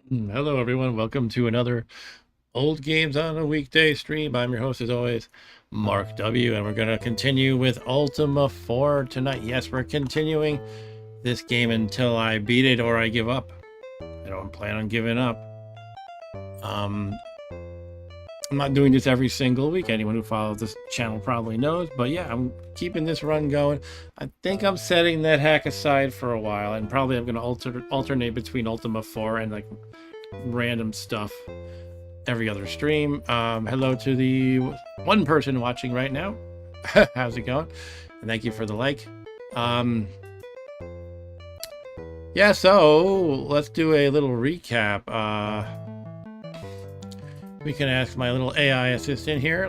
Hello, everyone. Welcome to another Old Games on a Weekday stream. I'm your host, as always, Mark W., and we're going to continue with Ultima IV tonight. Yes, we're continuing this game until I beat it or I give up. I don't plan on giving up. I'm not doing this every single week. Anyone who follows this channel probably knows, but yeah, I'm keeping this run going. I think I'm setting that hack aside for a while, and probably I'm going to alternate between Ultima 4 and like random stuff every other stream. Hello to the one person watching right now. How's it going? And thank you for the like. Yeah, so let's do a little recap. We can ask my little AI assistant here.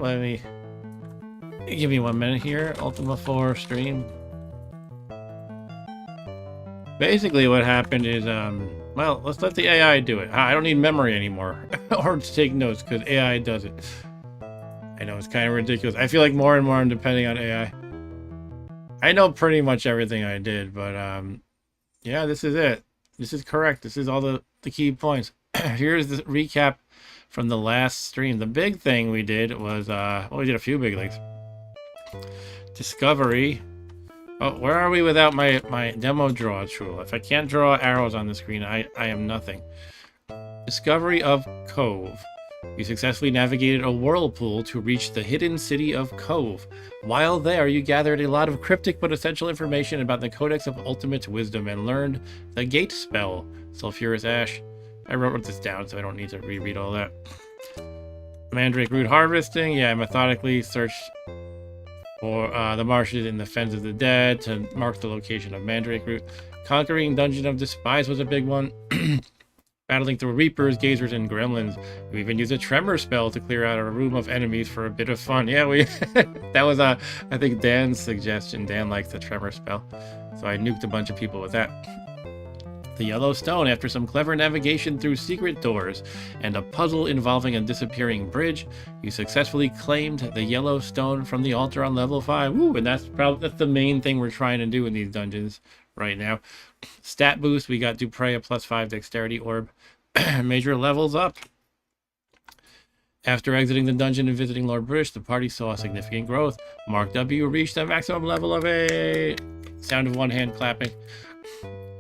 Give me 1 minute here. Ultima 4 stream. Basically what happened is, well, let's let the AI do it. I don't need memory anymore or to take notes because AI does it. I know it's kind of ridiculous. I feel like more and more I'm depending on AI. I know pretty much everything I did, but yeah, this is it. This is correct. This is all the key points. Here's the recap from the last stream. The big thing we did was, well, we did a few big things. Discovery. Oh, where are we without my demo draw tool? If I can't draw arrows on the screen, I am nothing. Discovery of Cove. You successfully navigated a whirlpool to reach the hidden city of Cove. While there, you gathered a lot of cryptic but essential information about the Codex of Ultimate Wisdom and learned the Gate spell, Sulphurous Ash. I wrote this down so I don't need to reread all that. Mandrake root harvesting. Yeah, I methodically searched for the marshes in the Fens of the Dead to mark the location of Mandrake root. Conquering Dungeon of Despise was a big one. Battling through Reapers, Gazers, and Gremlins. We even used a Tremor spell to clear out a room of enemies for a bit of fun. Yeah, that was, I think, Dan's suggestion. Dan likes the Tremor spell. So I nuked a bunch of people with that. The Yellow Stone. After some clever navigation through secret doors and a puzzle involving a disappearing bridge, you successfully claimed the Yellow Stone from the altar on level 5. Woo, and that's the main thing we're trying to do in these dungeons right now. Stat boost, we got Dupre a +5 dexterity orb. Major levels up. After exiting the dungeon and visiting Lord British, the party saw significant growth. Mark W reached a maximum level of 8. Sound of one hand clapping.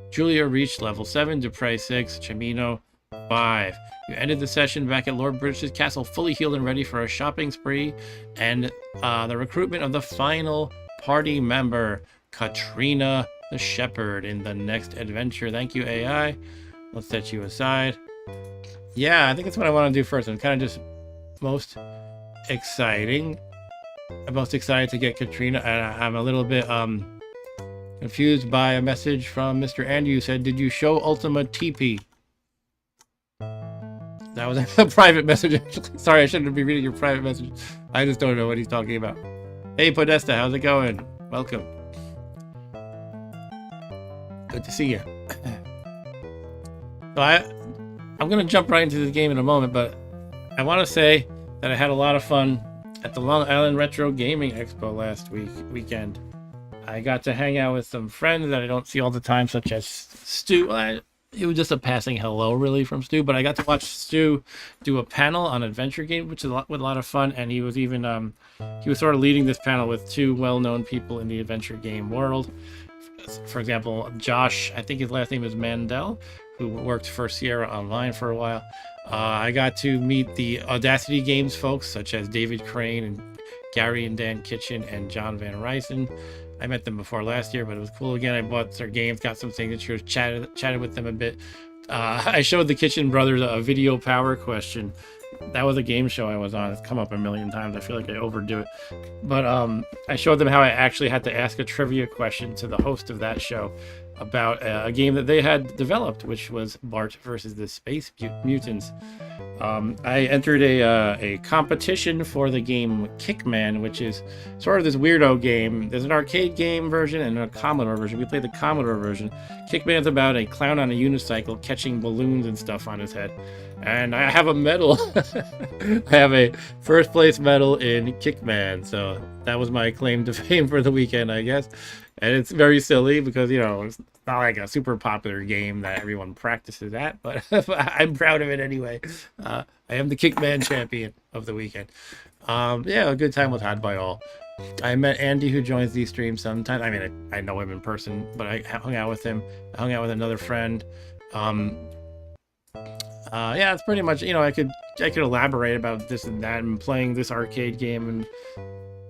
Julia reached level 7, Dupre 6, Chimino 5. You ended the session back at Lord British's castle, fully healed and ready for a shopping spree, and the recruitment of the final party member, Katrina the Shepherd, in the next adventure. Thank you, AI. Let's set you aside. Yeah, I think that's what I want to do first. I'm kind of just most excited to get Katrina, and I'm a little bit confused by a message from Mr. Andy who said, "Did you show Ultima TP?" That was a private message, actually. Sorry, I shouldn't be reading your private message. I just don't know what he's talking about. Hey, Podesta, how's it going? Welcome. Good to see you. So I'm going to jump right into this game in a moment, but I want to say that I had a lot of fun at the Long Island Retro Gaming Expo last weekend. I got to hang out with some friends that I don't see all the time, such as Stu. It was just a passing hello, really, from Stu, but I got to watch Stu do a panel on adventure game, which is a lot of fun, and he was even he was sort of leading this panel with two well-known people in the adventure game world. For example, Josh, I think his last name is Mandel, who worked for Sierra Online for a while. I got to meet the Audacity Games folks, such as David Crane and Gary and Dan Kitchen and John Van Rysen. I met them before last year, but it was cool again. I bought their games, got some signatures, chatted with them a bit. I showed the Kitchen Brothers a video power question. That was a game show I was on. It's come up a million times. I feel like I overdo it. But I showed them how I actually had to ask a trivia question to the host of that show about a game that they had developed, which was Bart versus the Space Mutants. I entered a competition for the game Kickman, which is sort of this weirdo game. There's an arcade game version and a Commodore version. We played the Commodore version. Kickman's about a clown on a unicycle catching balloons and stuff on his head. And I have a medal. I have a first place medal in Kickman. So that was my claim to fame for the weekend, I guess. And it's very silly because, you know, it's not like a super popular game that everyone practices at, but I'm proud of it anyway. I am the Kickman champion of the weekend. Yeah, a good time was had by all. I met Andy, who joins these streams sometimes. I mean, I know him in person, but I hung out with him. I hung out with another friend. Yeah, it's pretty much, you know, I could elaborate about this and that and playing this arcade game and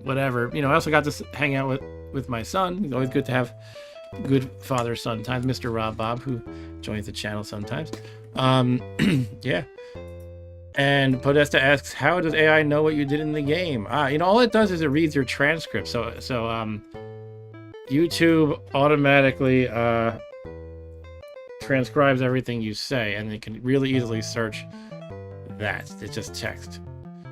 whatever. You know, I also got to hang out with my son. It's always good to have good father-son times. Mr. Rob Bob, who joins the channel sometimes. Yeah. And Podesta asks, how does AI know what you did in the game? You know, all it does is it reads your transcript. So YouTube automatically transcribes everything you say, and it can really easily search that. It's just text.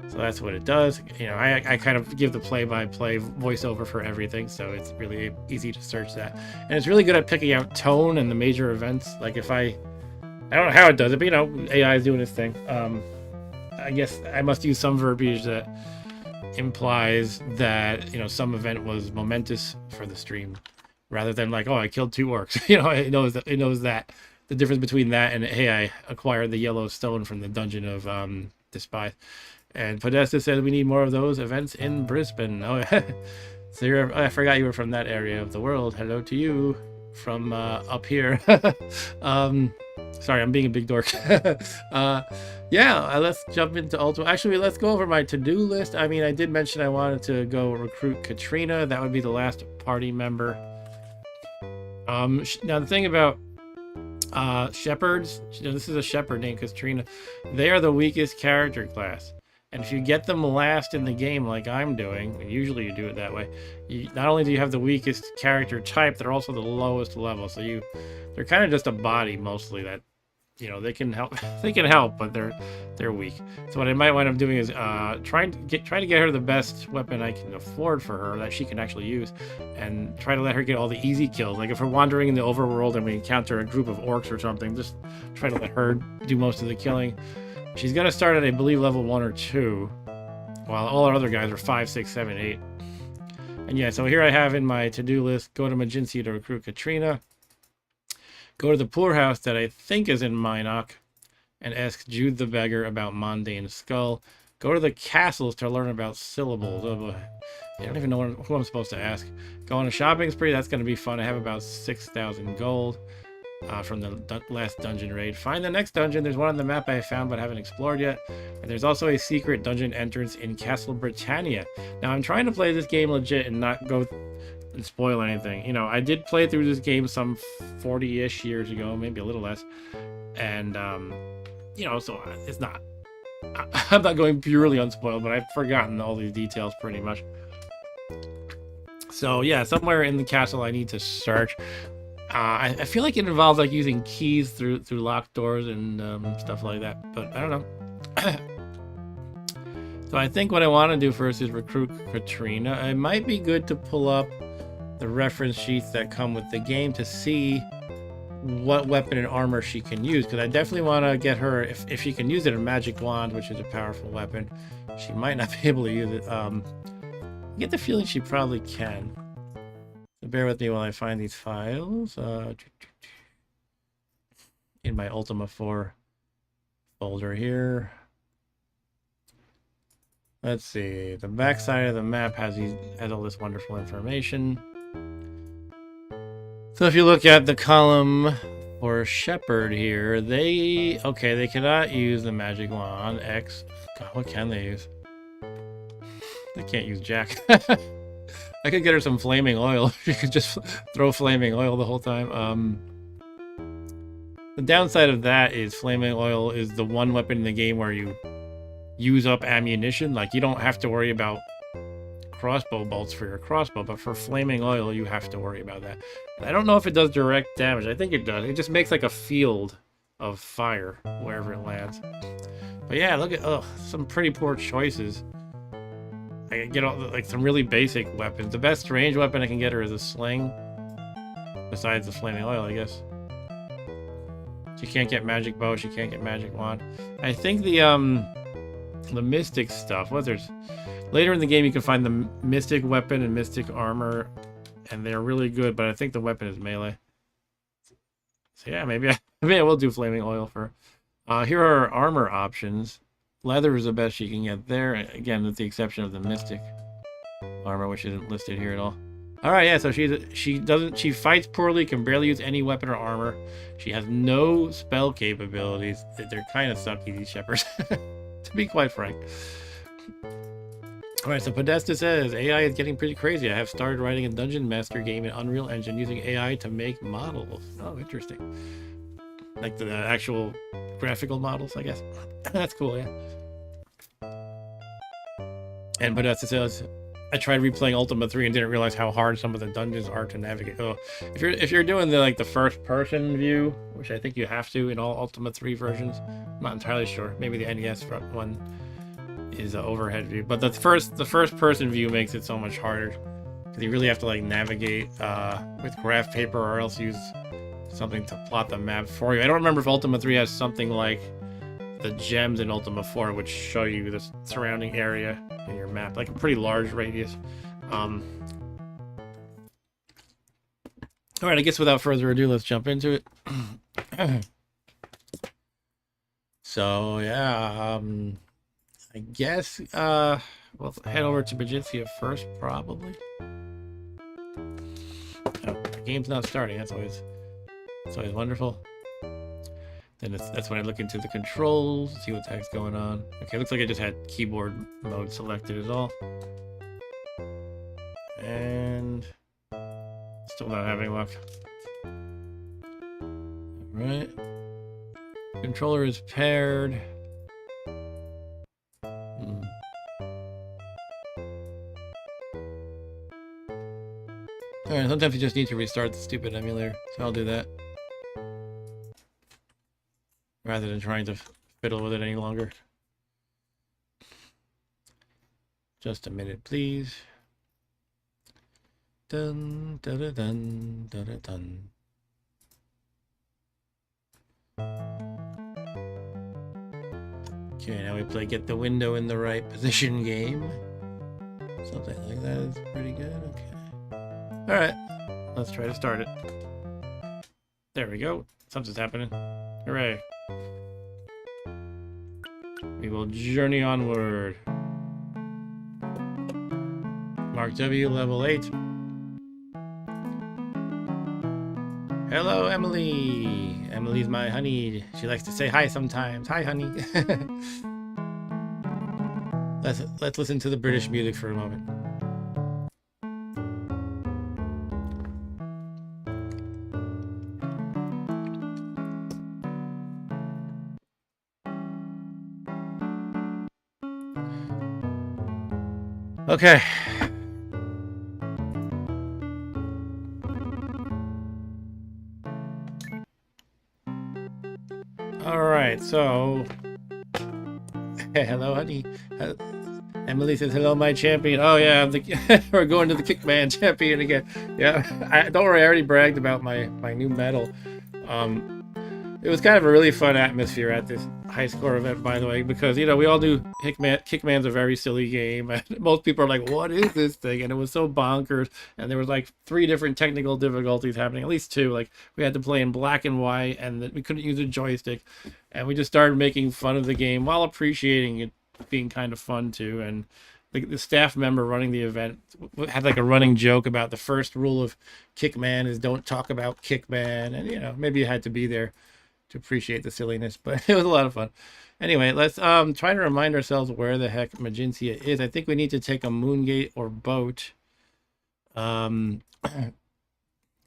So that's what it does. You know, I kind of give the play-by-play voiceover for everything, so it's really easy to search that. And it's really good at picking out tone and the major events. Like if I don't know how it does it, but you know, AI is doing its thing. I guess I must use some verbiage that implies that, you know, some event was momentous for the stream, rather than like, oh, I killed 2 orcs. You know, it knows that the difference between that and, hey, I acquired the yellow stone from the dungeon of Despise. And Podesta said we need more of those events in Brisbane. Oh, yeah. So I forgot you were from that area of the world. Hello to you from up here. Sorry, I'm being a big dork. Yeah, let's jump into Ultima. Actually, let's go over my to-do list. I mean, I did mention I wanted to go recruit Katrina. That would be the last party member. Now the thing about shepherds, you know, this is a shepherd named Katrina. They are the weakest character class. And if you get them last in the game like I'm doing, and usually you do it that way, not only do you have the weakest character type, they're also the lowest level. So they're kind of just a body mostly that, you know, they can help, but they're weak. So what I might wind up doing is trying to get her the best weapon I can afford for her that she can actually use, and try to let her get all the easy kills. Like if we're wandering in the overworld and we encounter a group of orcs or something, just try to let her do most of the killing. She's gonna start at, I believe, level 1 or 2, while all our other guys are 5, 6, 7, 8. And yeah, so here I have in my to-do list: go to Magincy to recruit Katrina. Go to the poorhouse that I think is in Minok and ask Jude the Beggar about Mondane Skull. Go to the castles to learn about syllables. Oh boy. I don't even know who I'm supposed to ask. Go on a shopping spree. That's going to be fun. I have about 6,000 gold from the last dungeon raid. Find the next dungeon. There's one on the map I found but haven't explored yet. And there's also a secret dungeon entrance in Castle Britannia. Now, I'm trying to play this game legit and not go and spoil anything. You know, I did play through this game some 40-ish years ago, maybe a little less, and you know, so it's not, I'm not going purely unspoiled, but I've forgotten all these details pretty much. So yeah, somewhere in the castle I need to search. I feel like it involves like using keys through locked doors and stuff like that, but I don't know. So I think what I want to do first is recruit Katrina. It might be good to pull up the reference sheets that come with the game to see what weapon and armor she can use, because I definitely want to get her, if she can use it, a magic wand, which is a powerful weapon. She might not be able to use it. I get the feeling she probably can. So bear with me while I find these files in my Ultima IV folder here. Let's see, the back side of the map has all this wonderful information. So if you look at the column for Shepherd here, they cannot use the magic wand. X, God, what can they use? They can't use Jack. I could get her some flaming oil. She could just throw flaming oil the whole time. The downside of that is flaming oil is the one weapon in the game where you use up ammunition. Like, you don't have to worry about crossbow bolts for your crossbow, but for flaming oil you have to worry about that. I don't know if it does direct damage. I think it does. It just makes like a field of fire wherever it lands. But yeah, look at some pretty poor choices. I can get all like some really basic weapons. The best range weapon I can get her is a sling, besides the flaming oil, I guess. She can't get magic bow, she can't get magic wand. I think the mystic stuff, there's later in the game you can find the mystic weapon and mystic armor and they're really good, but I think the weapon is melee. So yeah, maybe I will do flaming oil for. Here are armor options. Leather is the best you can get there. Again, with the exception of the mystic armor, which isn't listed here at all. All right, yeah. So she fights poorly, can barely use any weapon or armor. She has no spell capabilities. They're kind of sucky, these shepherds, to be quite frank. All right, so Podesta says AI is getting pretty crazy. I have started writing a Dungeon Master game in Unreal Engine using AI to make models. Oh, interesting. Like the actual graphical models, I guess. That's cool, yeah. And Podesta says, I tried replaying Ultima 3 and didn't realize how hard some of the dungeons are to navigate. Oh, if you're doing the first person view, which I think you have to in all Ultima 3 versions, I'm not entirely sure. Maybe the NES one is an overhead view, but the first person view makes it so much harder because you really have to like navigate with graph paper or else use something to plot the map for you. I don't remember if Ultima 3 has something like the gems in Ultima 4, which show you the surrounding area in your map, like a pretty large radius. All right, I guess without further ado, let's jump into it. So yeah, I guess we'll head over to Magentia first, probably. Oh, the game's not starting. That's always wonderful. Then that's when I look into the controls, see what the heck's going on. Okay, looks like I just had keyboard mode selected as all. And still not having luck. Alright. Controller is paired. Alright, sometimes you just need to restart the stupid emulator, so I'll do that. Rather than trying to fiddle with it any longer. Just a minute, please. Dun dun dun dun dun dun. Okay, now we play Get the Window in the Right Position game. Something like that is pretty good. Okay. Alright, let's try to start it. There we go. Something's happening. Hooray. We will journey onward. Mark W, level 8. Hello, Emily. Emily's my honey. She likes to say hi sometimes. Hi, honey. Let's listen to the British music for a moment. Okay. All right, so hello, honey. Emily says, hello, my champion. Oh, yeah, we're going to the Kickman champion again. Yeah, don't worry, I already bragged about my new medal. It was kind of a really fun atmosphere at this high score event, by the way, because, you know, we all knew Kickman's a very silly game. And most people are like, what is this thing? And it was so bonkers. And there was like 3 different technical difficulties happening, at least 2. Like, we had to play in black and white, and we couldn't use a joystick. And we just started making fun of the game while appreciating it being kind of fun, too. And the staff member running the event had like a running joke about the first rule of Kickman is don't talk about Kickman. And, you know, maybe you had to be there to appreciate the silliness, but it was a lot of fun. Anyway, let's try to remind ourselves where the heck Magentia is. I think we need to take a moongate or boat.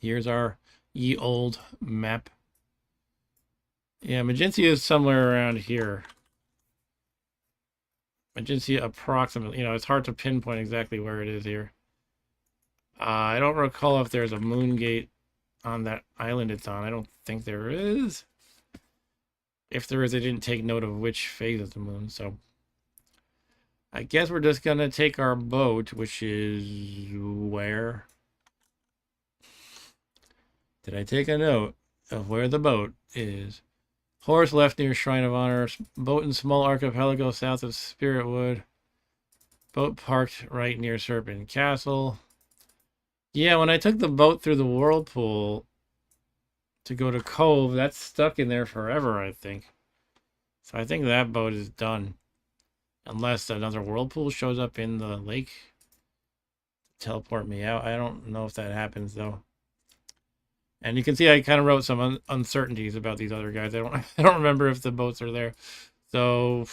Here's our ye old map. Yeah, Magentia is somewhere around here. Magentia approximately, you know, it's hard to pinpoint exactly where it is here. I don't recall if there's a moongate on that island it's on. I don't think there is. If there is, I didn't take note of which phase of the moon, so I guess we're just gonna take our boat, which is where? Did I take a note of where the boat is? Horse left near Shrine of Honor. Boat in small archipelago south of Spiritwood. Boat parked right near Serpent Castle. Yeah, when I took the boat through the whirlpool to go to Cove, that's stuck in there forever, I think. So I think that boat is done. Unless another whirlpool shows up in the lake to teleport me out. I don't know if that happens, though. And you can see I kind of wrote some uncertainties about these other guys. I don't remember if the boats are there. So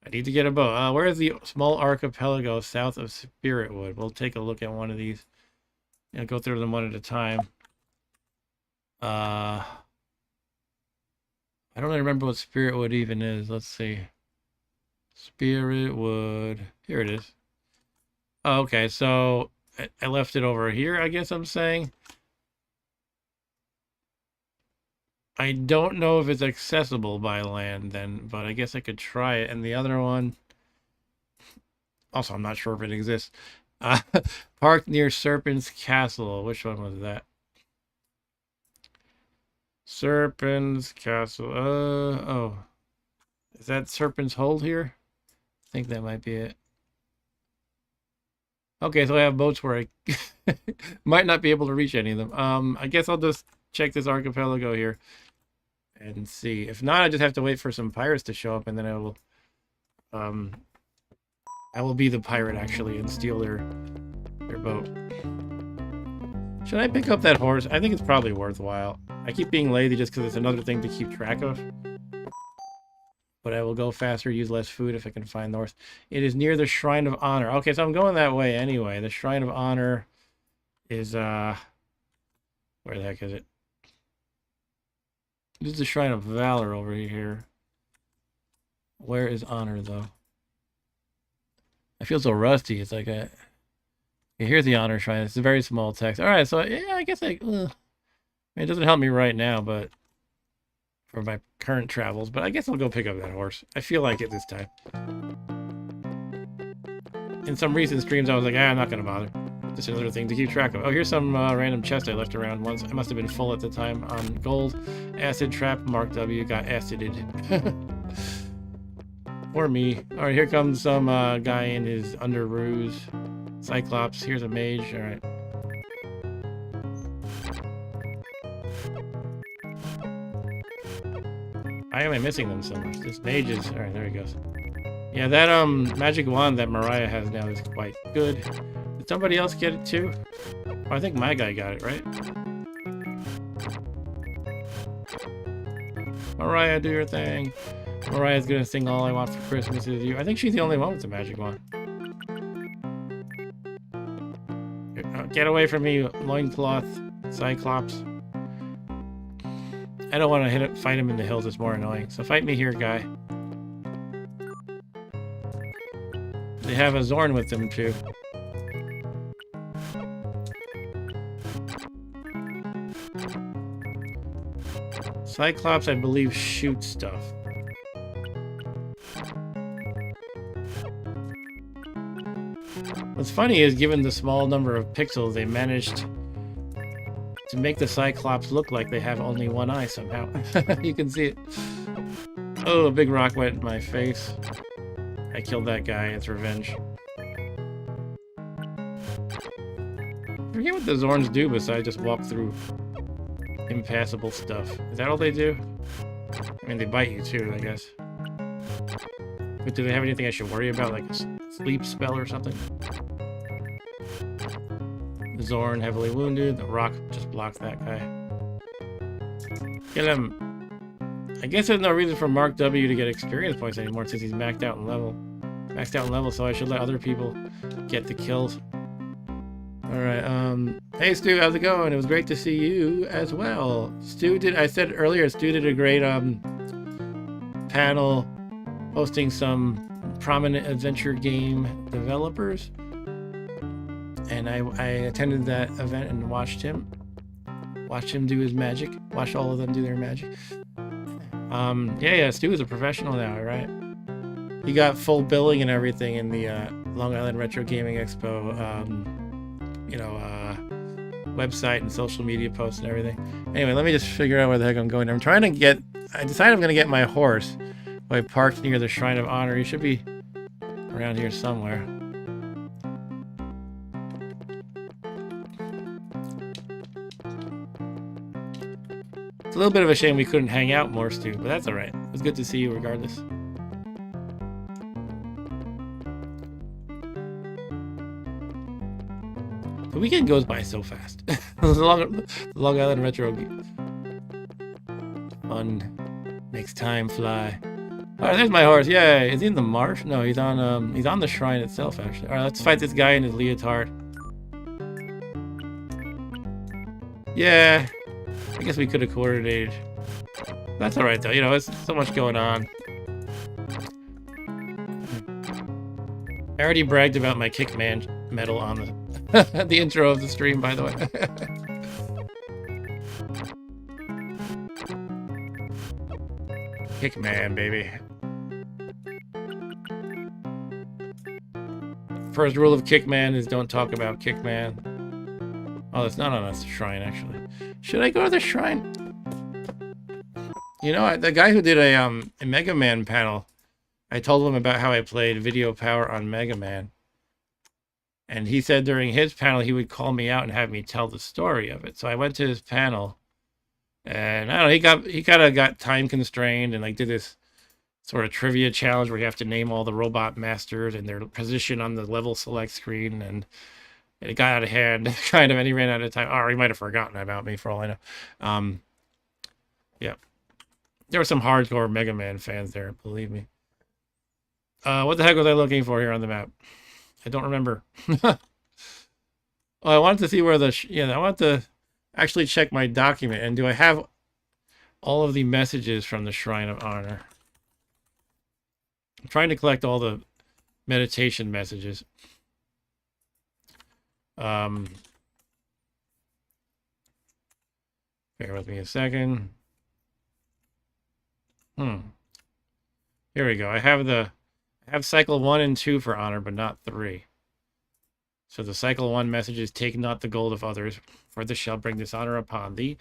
I need to get a boat. Where is the small archipelago south of Spiritwood? We'll take a look at one of these. Go through them one at a time. I don't really remember what Spiritwood even is. Let's see. Spiritwood. Here it is. Oh, okay, so I left it over here, I guess I'm saying. I don't know if it's accessible by land then, but I guess I could try it. And the other one, also, I'm not sure if it exists. Park near Serpent's Castle. Which one was that? Serpent's Castle. Oh. Is that Serpent's Hold here? I think that might be it. Okay, so I have boats where I might not be able to reach any of them. I guess I'll just check this archipelago here and see. If not, I just have to wait for some pirates to show up, and then I will be the pirate actually and steal their boat. Should I pick up that horse? I think it's probably worthwhile. I keep being lazy just because it's another thing to keep track of. But I will go faster, use less food if I can find the horse. It is near the Shrine of Honor. Okay, so I'm going that way anyway. The Shrine of Honor is, where the heck is it? This is the Shrine of Valor over here. Where is Honor, though? I feel so rusty. It's like a... Here's the Honor Shrine. It's a very small text. Alright, so, yeah, I guess it doesn't help me right now, but... For my current travels, but I guess I'll go pick up that horse. I feel like it this time. In some recent streams, I was like, I'm not going to bother. Just another thing to keep track of. Oh, here's some random chest I left around once. I must have been full at the time on gold. Acid trap, Mark W. got acided. Or me. Alright, here comes some guy in his underoos. Cyclops. Here's a mage. Alright. Why am I missing them so much? This mage is... Alright, there he goes. Yeah, that magic wand that Mariah has now is quite good. Did somebody else get it too? Oh, I think my guy got it, right? Mariah, do your thing. Mariah's gonna sing All I Want for Christmas Is You. I think she's the only one with the magic wand. Get away from me, loincloth, Cyclops. I don't want to fight him in the hills, it's more annoying. So fight me here, guy. They have a Zorn with them, too. Cyclops, I believe, shoots stuff. What's funny is, given the small number of pixels, they managed to make the Cyclops look like they have only one eye somehow. You can see it. Oh, a big rock went in my face. I killed that guy. It's revenge. I forget what the Zorns do besides just walk through impassable stuff. Is that all they do? I mean, they bite you too, I guess. But do they have anything I should worry about, like a sleep spell or something? Zorn heavily wounded. The rock just blocked that guy. Get him. I guess there's no reason for Mark W to get experience points anymore since he's maxed out in level. So I should let other people get the kills. Alright, hey Stu, how's it going? It was great to see you as well. I said earlier, Stu did a great panel hosting some prominent adventure game developers. And I attended that event and watched him do his magic. Watched all of them do their magic. Yeah, Stu is a professional now, right? He got full billing and everything in the Long Island Retro Gaming Expo, website and social media posts and everything. Anyway, let me just figure out where the heck I'm going. I decided I'm going to get my horse. I parked near the Shrine of Honor. He should be around here somewhere. a little bit of a shame we couldn't hang out more, Stu, but that's alright. It was good to see you regardless. The weekend goes by so fast. The Long Island Retro fun makes time fly. Alright, there's my horse. Yay! Is he in the marsh? No, he's on the shrine itself, actually. Alright, let's fight this guy in his leotard. Yeah. I guess we could have coordinated. That's alright though, you know, it's so much going on. I already bragged about my Kickman medal on the intro of the stream, by the way. Kickman, baby. First rule of Kickman is don't talk about Kickman. Oh, it's not on a shrine, actually. Should I go to the shrine? You know, the guy who did a Mega Man panel, I told him about how I played Video Power on Mega Man. And he said during his panel, he would call me out and have me tell the story of it. So I went to his panel, and I don't know, he kind of got time constrained and like did this sort of trivia challenge where you have to name all the robot masters and their position on the level select screen, and it got out of hand, kind of, and he ran out of time. Or he might have forgotten about me, for all I know. Yeah. There were some hardcore Mega Man fans there, believe me. What the heck was I looking for here on the map? I don't remember. Well, I wanted to see where I want to actually check my document. And do I have all of the messages from the Shrine of Honor? I'm trying to collect all the meditation messages. Bear with me a second. Here we go. I have cycle 1 and 2 for honor, but not 3. So the cycle 1 message is, take not the gold of others, for this shall bring dishonor upon thee.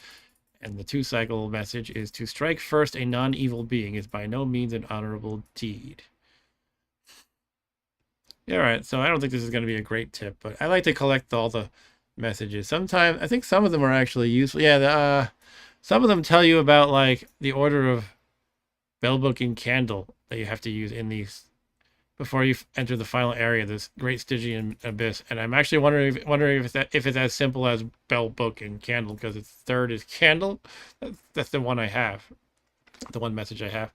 And the 2 cycle message is, to strike first a non-evil being is by no means an honorable deed. Yeah, alright, so I don't think this is going to be a great tip, but I like to collect all the messages. Sometimes, I think some of them are actually useful. Yeah, some of them tell you about, like, the order of bell book and candle that you have to use in these before you enter the final area, this Great Stygian Abyss. And I'm actually wondering if it's as simple as bell book and candle, because its third is candle. That's the one I have, the one message I have.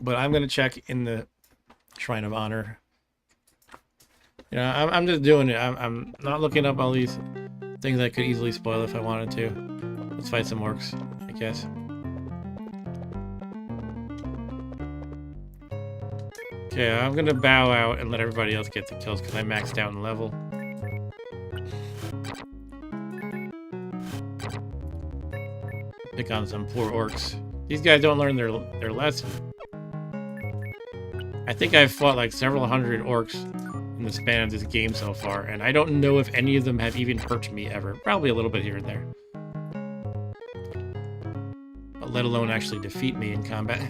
But I'm gonna check in the Shrine of Honor. You know, I'm just doing it. I'm not looking up all these things I could easily spoil if I wanted to. Let's fight some orcs, I guess. Okay, I'm gonna bow out and let everybody else get the kills because I maxed out in level. Pick on some poor orcs. These guys don't learn their lesson. I think I've fought like several hundred orcs in the span of this game so far, and I don't know if any of them have even hurt me ever. Probably a little bit here and there. But let alone actually defeat me in combat.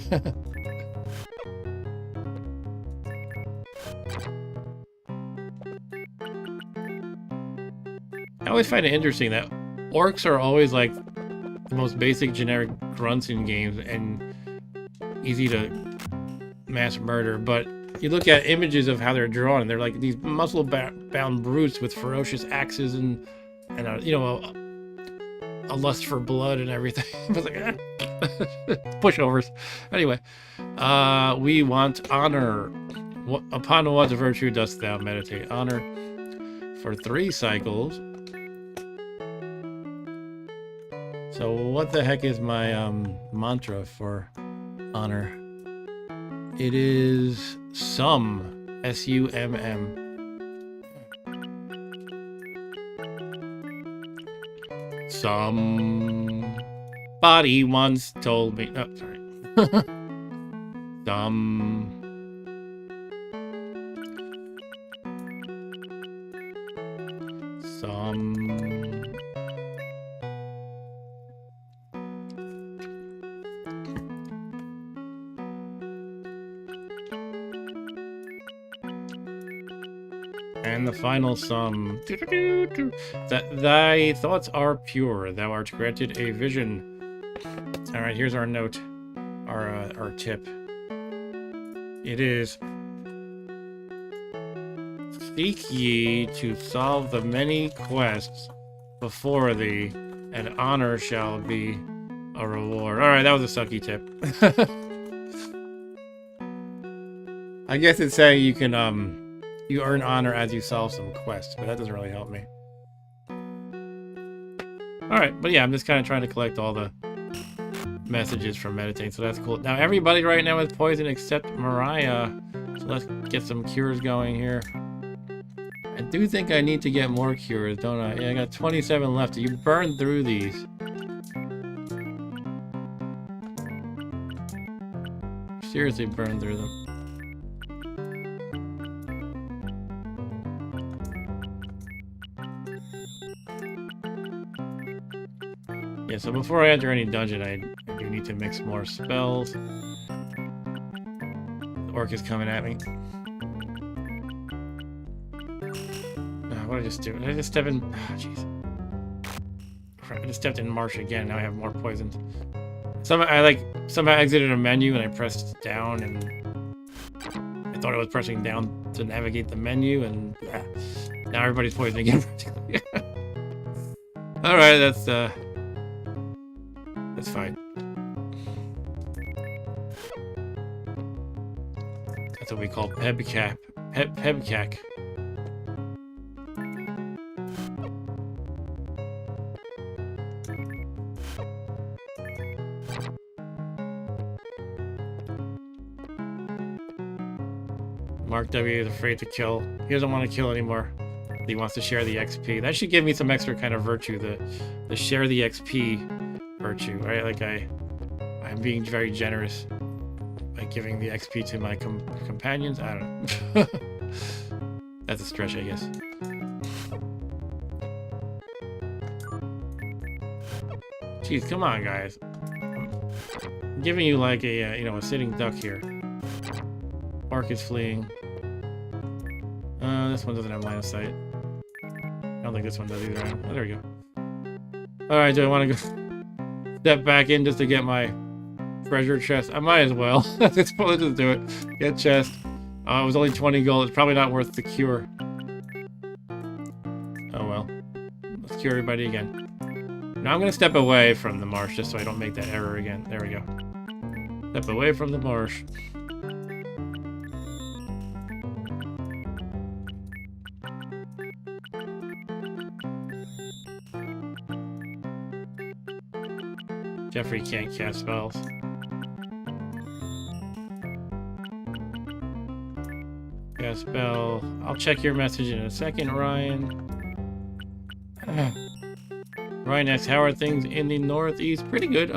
I always find it interesting that orcs are always like the most basic generic grunts in games and easy to mass murder, but you look at images of how they're drawn and they're like these muscle-bound brutes with ferocious axes and you know, a lust for blood and everything. It's like, pushovers. Anyway, we want honor. Upon what virtue dost thou meditate? Honor for 3 cycles. So what the heck is my mantra for honor? It is SUMM. S-U-M-M. Somebody once told me... Oh, sorry. Some... And the final sum. That thy thoughts are pure. Thou art granted a vision. All right, here's our note. Our tip. It is: seek ye to solve the many quests before thee, and honor shall be a reward. All right, that was a sucky tip. I guess it's saying you can you earn honor as you solve some quests, but that doesn't really help me. All right, but yeah, I'm just kind of trying to collect all the messages from meditating, so that's cool. Now everybody right now is poisoned except Mariah, so let's get some cures going here. I do think I need to get more cures, don't I? Yeah, I got 27 left. You burn through these. Seriously, burn through them. Yeah, so before I enter any dungeon, I do need to mix more spells. The orc is coming at me. What did I just do? Did I just step in? Oh, jeez. I just stepped in marsh again. Now I have more poisons. Somehow I exited a menu and I pressed down, and I thought I was pressing down to navigate the menu, and now everybody's poisoned again. All right, that's fine. That's what we call pebcac. Pebcac. Mark W is afraid to kill. He doesn't want to kill anymore. He wants to share the XP. That should give me some extra kind of virtue, the share the XP virtue, right? Like I'm being very generous by giving the XP to my companions. I don't know. That's a stretch, I guess. Jeez, come on, guys. I'm giving you like a a sitting duck here. Orc is fleeing. This one doesn't have line of sight. I don't think this one does either. Oh, there we go. Alright, do I want to go step back in just to get my treasure chest? I might as well. Let's just do it. Get chest. It was only 20 gold. It's probably not worth the cure. Oh well. Let's cure everybody again. Now I'm going to step away from the marsh just so I don't make that error again. There we go. Step away from the marsh. Jeffrey can't cast spells. Cast spell. I'll check your message in a second, Ryan. Ryan asks, how are things in the northeast? Pretty good.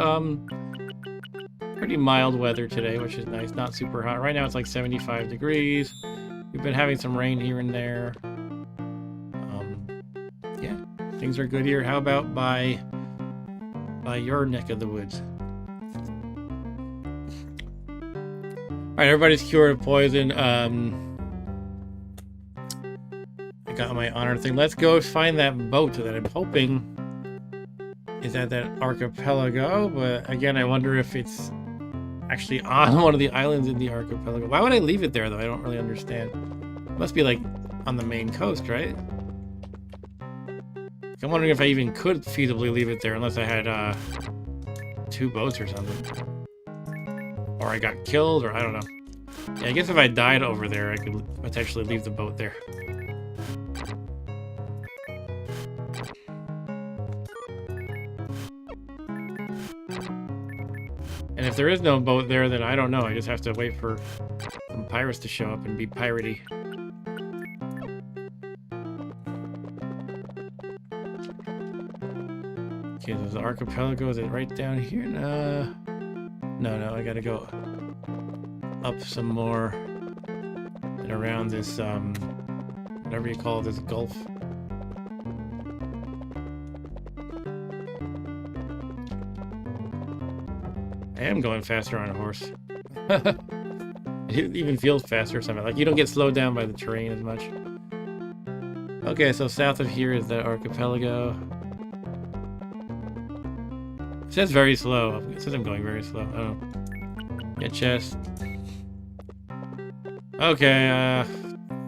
Pretty mild weather today, which is nice. Not super hot. Right now it's like 75 degrees. We've been having some rain here and there. Yeah, things are good here. How about by your neck of the woods? Alright, everybody's cured of poison. I got my honor thing. Let's go find that boat that I'm hoping is at that archipelago, but again, I wonder if it's actually on one of the islands in the archipelago. Why would I leave it there, though? I don't really understand. It must be like on the main coast, right? I'm wondering if I even could feasibly leave it there unless I had 2 boats or something. Or I got killed, or I don't know. Yeah, I guess if I died over there, I could potentially leave the boat there. And if there is no boat there, then I don't know. I just have to wait for some pirates to show up and be piratey. Okay, so the archipelago, is it right down here? No, I gotta go up some more and around this, whatever you call this gulf. I am going faster on a horse. It even feels faster somehow. Like, you don't get slowed down by the terrain as much. Okay, so south of here is the archipelago. It says very slow. It says I'm going very slow. Oh. Get chest. Okay,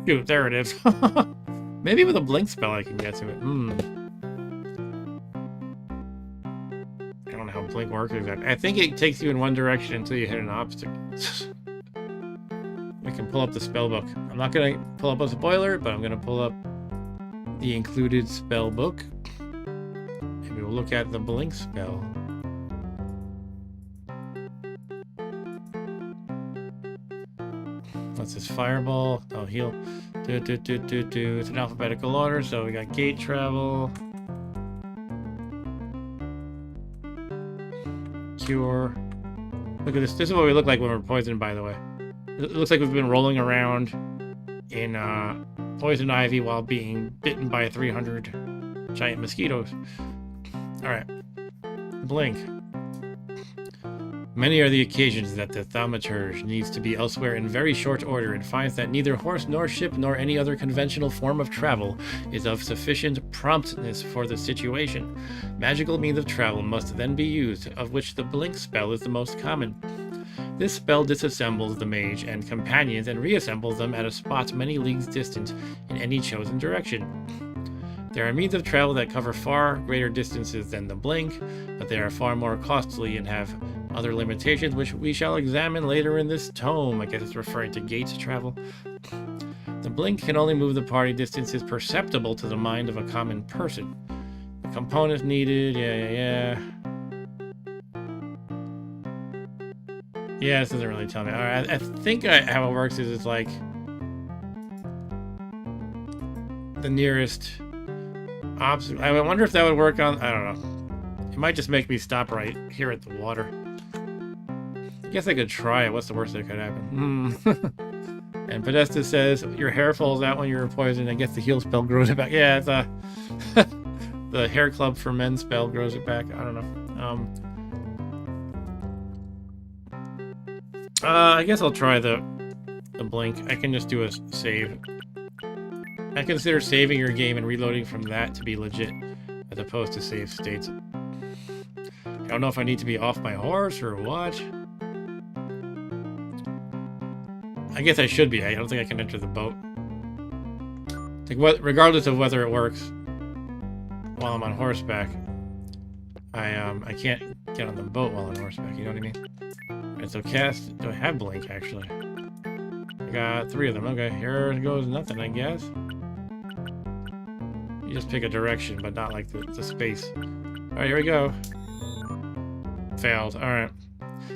shoot, there it is. Maybe with a blink spell I can get to it. I don't know how blink works exactly. I think it takes you in one direction until you hit an obstacle. We can pull up the spell book. I'm not gonna pull up a spoiler, but I'm gonna pull up the included spell book. And we will look at the blink spell. What's this? Fireball. Oh, heal. It's in alphabetical order, so we got gate travel. Cure. Look at this. This is what we look like when we're poisoned, by the way. It looks like we've been rolling around in poison ivy while being bitten by 300 giant mosquitoes. Alright. Blink. Many are the occasions that the thaumaturge needs to be elsewhere in very short order and finds that neither horse nor ship nor any other conventional form of travel is of sufficient promptness for the situation. Magical means of travel must then be used, of which the blink spell is the most common. This spell disassembles the mage and companions and reassembles them at a spot many leagues distant in any chosen direction. There are means of travel that cover far greater distances than the blink, but they are far more costly and have other limitations which we shall examine later in this tome. I guess it's referring to gate travel. The blink can only move the party distances perceptible to the mind of a common person. The components needed, yeah. Yeah, this doesn't really tell me. Alright, I think how it works is it's like the nearest obstacle. I wonder if that would work on, I don't know. It might just make me stop right here at the water. I guess I could try it. What's the worst that could happen? And Podesta says, your hair falls out when you're poisoned and gets the heal spell grows it back. Yeah, it's the hair club for men spell grows it back. I don't know. I guess I'll try the blink. I can just do a save. I consider saving your game and reloading from that to be legit, as opposed to save states. I don't know if I need to be off my horse or what. I guess I should be. I don't think I can enter the boat. Like, regardless of whether it works while I'm on horseback, I can't get on the boat while on horseback. You know what I mean? Alright, so cast. Do I have blink actually? I got 3 of them. Okay, here goes nothing, I guess. You just pick a direction, but not like the space. Alright, here we go. Failed. Alright.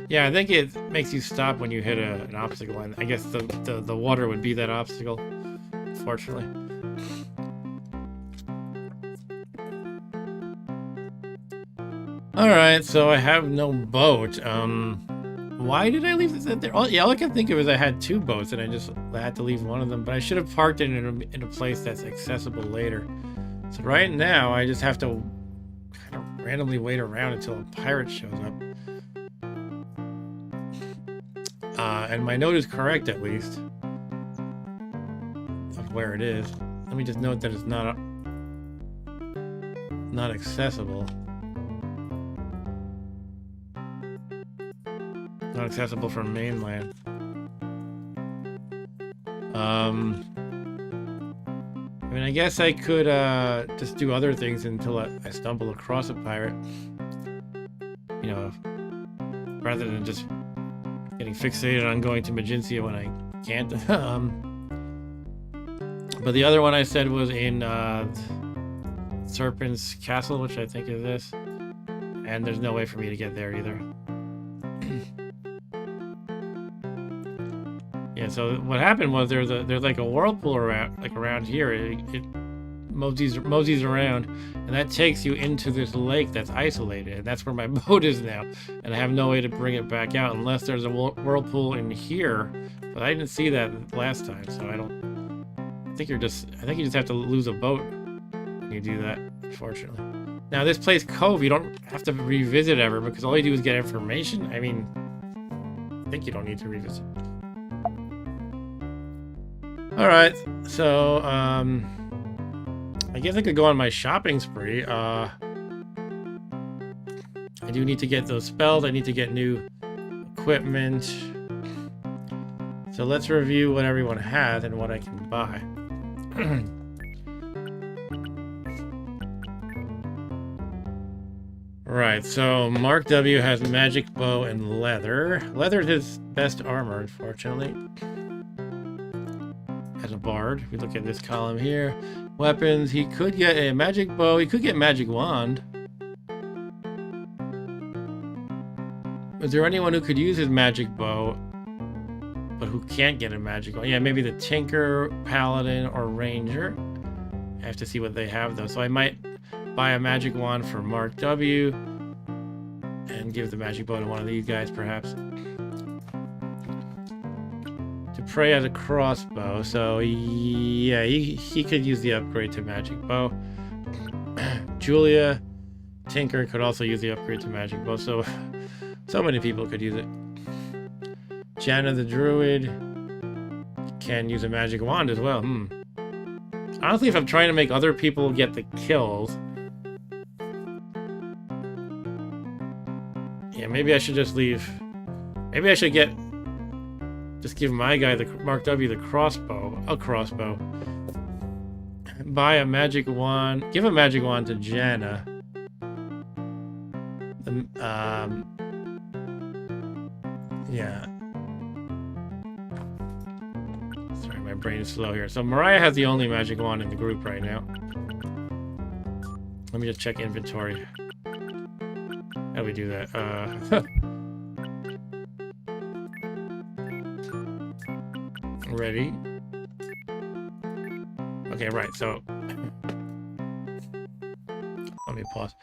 Yeah, I think it makes you stop when you hit an obstacle, and I guess the water would be that obstacle, fortunately. Alright, so I have no boat. Why did I leave this in there? Oh, yeah, all I can think of is I had 2 boats, and I had to leave one of them, but I should have parked it in a place that's accessible later. So right now, I just have to kind of randomly wait around until a pirate shows up. And my note is correct, at least, of where it is. Let me just note that it's not accessible. Not accessible from mainland. I mean, I guess I could just do other things until I stumble across a pirate. You know, rather than just getting fixated on going to Magincia when I can't. But the other one I said was in Serpent's Castle, which I think is this. And there's no way for me to get there either. Yeah, so what happened was there's like a whirlpool around here. It moseys around, and that takes you into this lake that's isolated, and that's where my boat is now. And I have no way to bring it back out unless there's a whirlpool in here. But I didn't see that last time, so I think you just have to lose a boat when you do that, unfortunately. Now this place Cove, you don't have to revisit ever because all you do is get information. I mean, I think you don't need to revisit. Alright, so I guess I could go on my shopping spree. I do need to get those spells. I need to get new equipment. So let's review what everyone has and what I can buy. Right, so Mark W has magic bow and leather. Leather is his best armor, unfortunately. As a bard, if we look at this column here, weapons, he could get a magic bow, he could get magic wand. Is there anyone who could use his magic bow, but who can't get a magic wand? Yeah, maybe the Tinker, Paladin, or Ranger. I have to see what they have though, so I might buy a magic wand for Mark W and give the magic bow to one of these guys, perhaps. Dupre has a crossbow, so yeah, he could use the upgrade to magic bow. Julia, Tinker could also use the upgrade to magic bow, so many people could use it. Jana the Druid can use a magic wand as well. Honestly, if I'm trying to make other people get the kills, yeah, maybe I should just leave. Maybe I should just give my guy, the Mark W, the crossbow, a crossbow. Buy a magic wand. Give a magic wand to Jana. Yeah. Sorry, my brain is slow here. So Mariah has the only magic wand in the group right now. Let me just check inventory. How do we do that? Ready? Okay, right, so let me pause.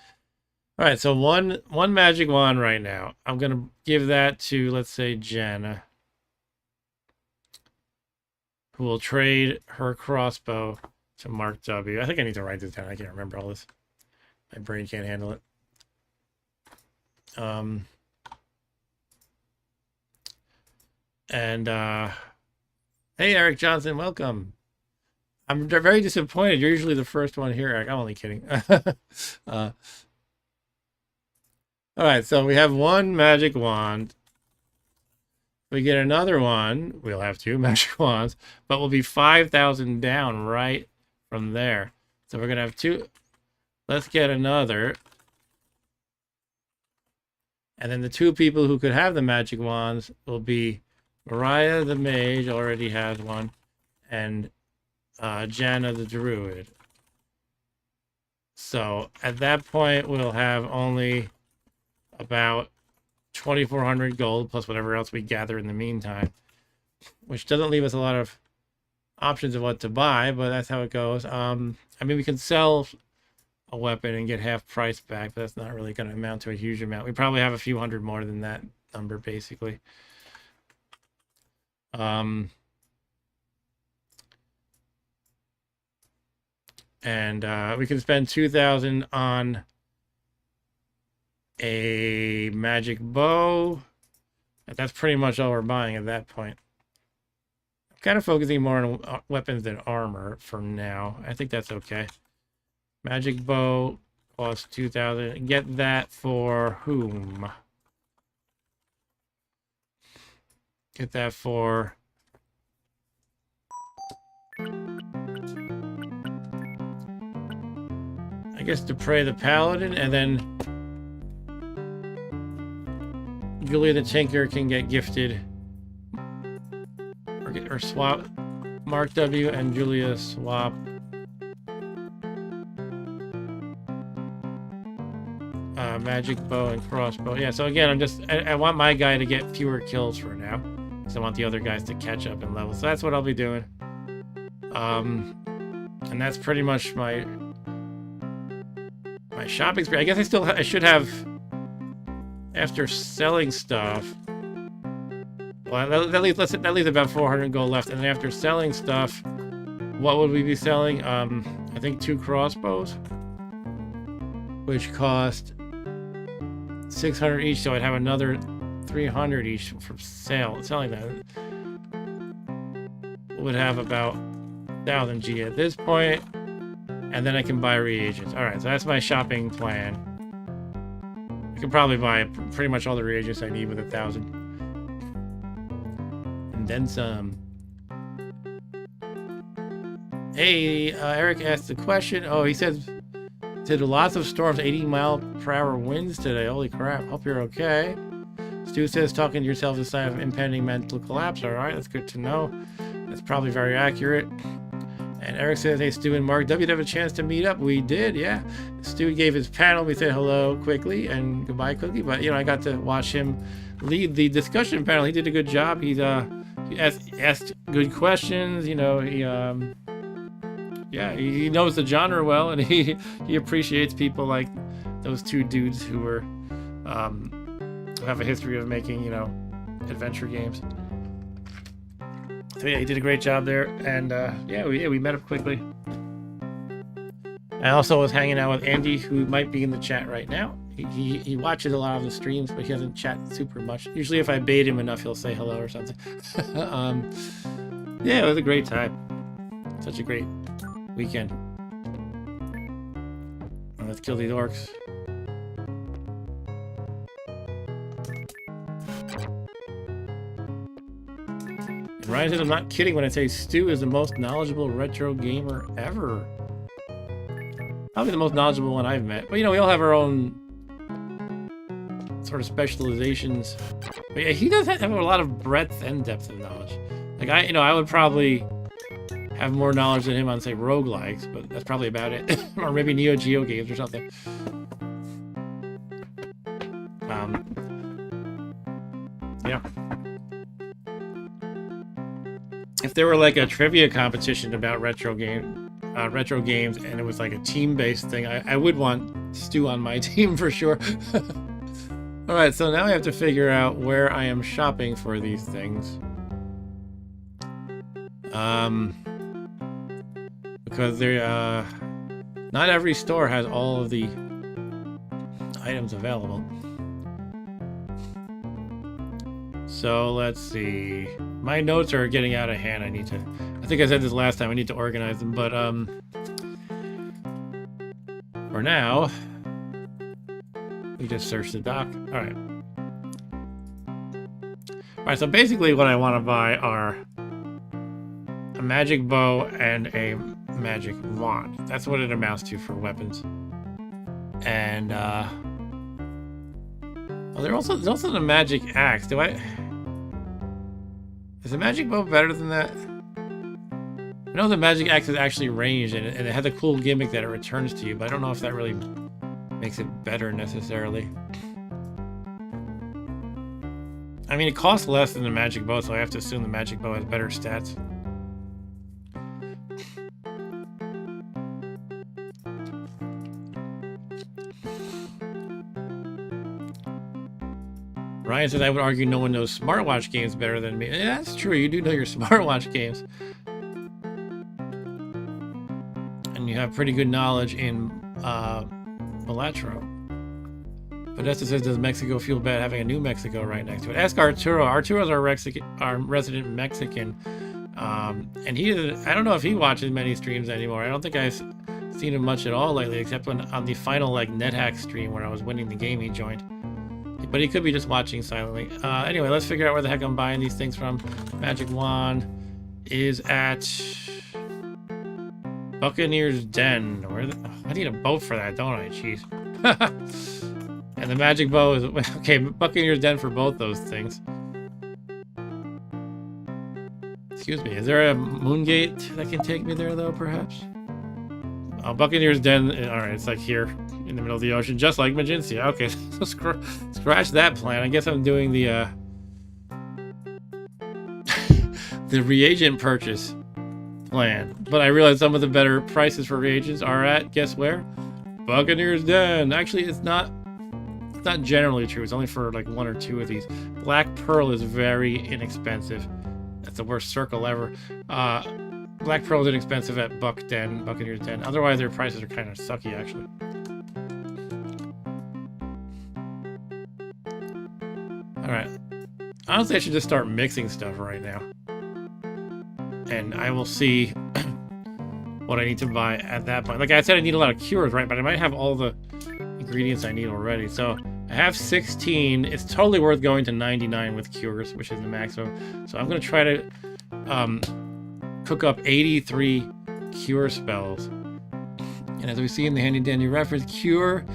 Alright, so one magic wand right now. I'm gonna give that to, let's say, Jana, who will trade her crossbow to Mark W. I think I need to write this down. I can't remember all this. My brain can't handle it. Hey, Eric Johnson, welcome. I'm very disappointed. You're usually the first one here, Eric. I'm only kidding. All right, so we have one magic wand. We get another one. We'll have two magic wands, but we'll be 5,000 down right from there. So we're gonna have two. Let's get another. And then the two people who could have the magic wands will be Mariah the Mage, already has one, and Jana the Druid. So at that point, we'll have only about 2,400 gold plus whatever else we gather in the meantime, which doesn't leave us a lot of options of what to buy, but that's how it goes. I mean, we can sell a weapon and get half price back, but that's not really going to amount to a huge amount. We probably have a few hundred more than that number, basically. We can spend 2,000 on a magic bow. That's pretty much all we're buying at that point. I'm kind of focusing more on weapons than armor for now. I think that's okay. Magic bow costs 2,000. Get that for whom? Get that for... I guess Dupre the Paladin, and then Julia the Tinker can get gifted or swap. Mark W and Julia swap magic bow and crossbow. Yeah, so again, I want my guy to get fewer kills for now, because I want the other guys to catch up in level. So that's what I'll be doing. And that's pretty much my shopping spree. I guess I should have, after selling stuff. Well, that leaves about 400 gold left, and then after selling stuff, what would we be selling? I think 2 crossbows, which cost 600 each, so I'd have another 300 each from selling that. Would have about 1,000 G at this point, and then I can buy reagents. All right, so that's my shopping plan. I can probably buy pretty much all the reagents I need with 1,000. And then some. Hey, Eric asked the question. Oh, he said lots of storms, 80-mile-per-hour winds today. Holy crap. Hope you're okay. Stu says talking to yourself is a sign of impending mental collapse. All right, that's good to know. That's probably very accurate. And Eric says, hey, Stu and Mark, did you have a chance to meet up? We did, yeah. Stu gave his panel. We said hello quickly and goodbye quickly. But, you know, I got to watch him lead the discussion panel. He did a good job. He asked good questions. You know, he knows the genre well, and he appreciates people like those two dudes who were who have a history of making, you know, adventure games. So yeah, he did a great job there, and we met up quickly. I also was hanging out with Andy, who might be in the chat right now. He watches a lot of the streams, but he doesn't chat super much. Usually, if I bait him enough, he'll say hello or something. Yeah, it was a great time. Such a great weekend. Let's kill these orcs. And Ryan says, I'm not kidding when I say Stu is the most knowledgeable retro gamer ever. Probably the most knowledgeable one I've met. But you know, we all have our own sort of specializations. But yeah, he does have a lot of breadth and depth of knowledge. Like I would probably have more knowledge than him on, say, roguelikes, but that's probably about it. Or maybe Neo Geo games or something. Yeah. If there were like a trivia competition about retro games, and it was like a team-based thing, I would want Stu on my team for sure. All right, so now I have to figure out where I am shopping for these things. Because they're not every store has all of the items available. So let's see. My notes are getting out of hand. I think I said this last time, I need to organize them, but for now, we just search the dock. Alright, so basically what I want to buy are a magic bow and a magic wand. That's what it amounts to for weapons. And there's also the magic axe. Is the magic bow better than that? I know the magic axe is actually ranged, and it had the cool gimmick that it returns to you, but I don't know if that really makes it better necessarily. I mean, it costs less than the magic bow, so I have to assume the magic bow has better stats. Ryan says, I would argue no one knows smartwatch games better than me. Yeah, that's true. You do know your smartwatch games. And you have pretty good knowledge in Balatro. Vanessa says, does Mexico feel bad having a New Mexico right next to it? Ask Arturo. Arturo's our resident Mexican. And I don't know if he watches many streams anymore. I don't think I've seen him much at all lately, except on the final NetHack stream where I was winning the game he joined. But he could be just watching silently. Anyway, let's figure out where the heck I'm buying these things from. Magic Wand is at Buccaneer's Den. I need a boat for that, don't I? Jeez. And the magic bow is... Okay, Buccaneer's Den for both those things. Excuse me, is there a moon gate that can take me there, though, perhaps? Buccaneer's Den... Alright, it's like here in the middle of the ocean, just like Magencia. Okay, so scratch that plan. I guess I'm doing the the reagent purchase plan. But I realize some of the better prices for reagents are at, guess where? Buccaneer's Den. Actually, it's not generally true. It's only for like one or two of these. Black Pearl is very inexpensive. That's the worst circle ever. Black Pearl is inexpensive at Buccaneer's Den. Otherwise, their prices are kind of sucky, actually. Alright. Honestly, I should just start mixing stuff right now. And I will see what I need to buy at that point. Like I said, I need a lot of cures, right? But I might have all the ingredients I need already. So I have 16. It's totally worth going to 99 with cures, which is the maximum. So I'm going to try to cook up 83 cure spells. And as we see in the handy dandy reference, cure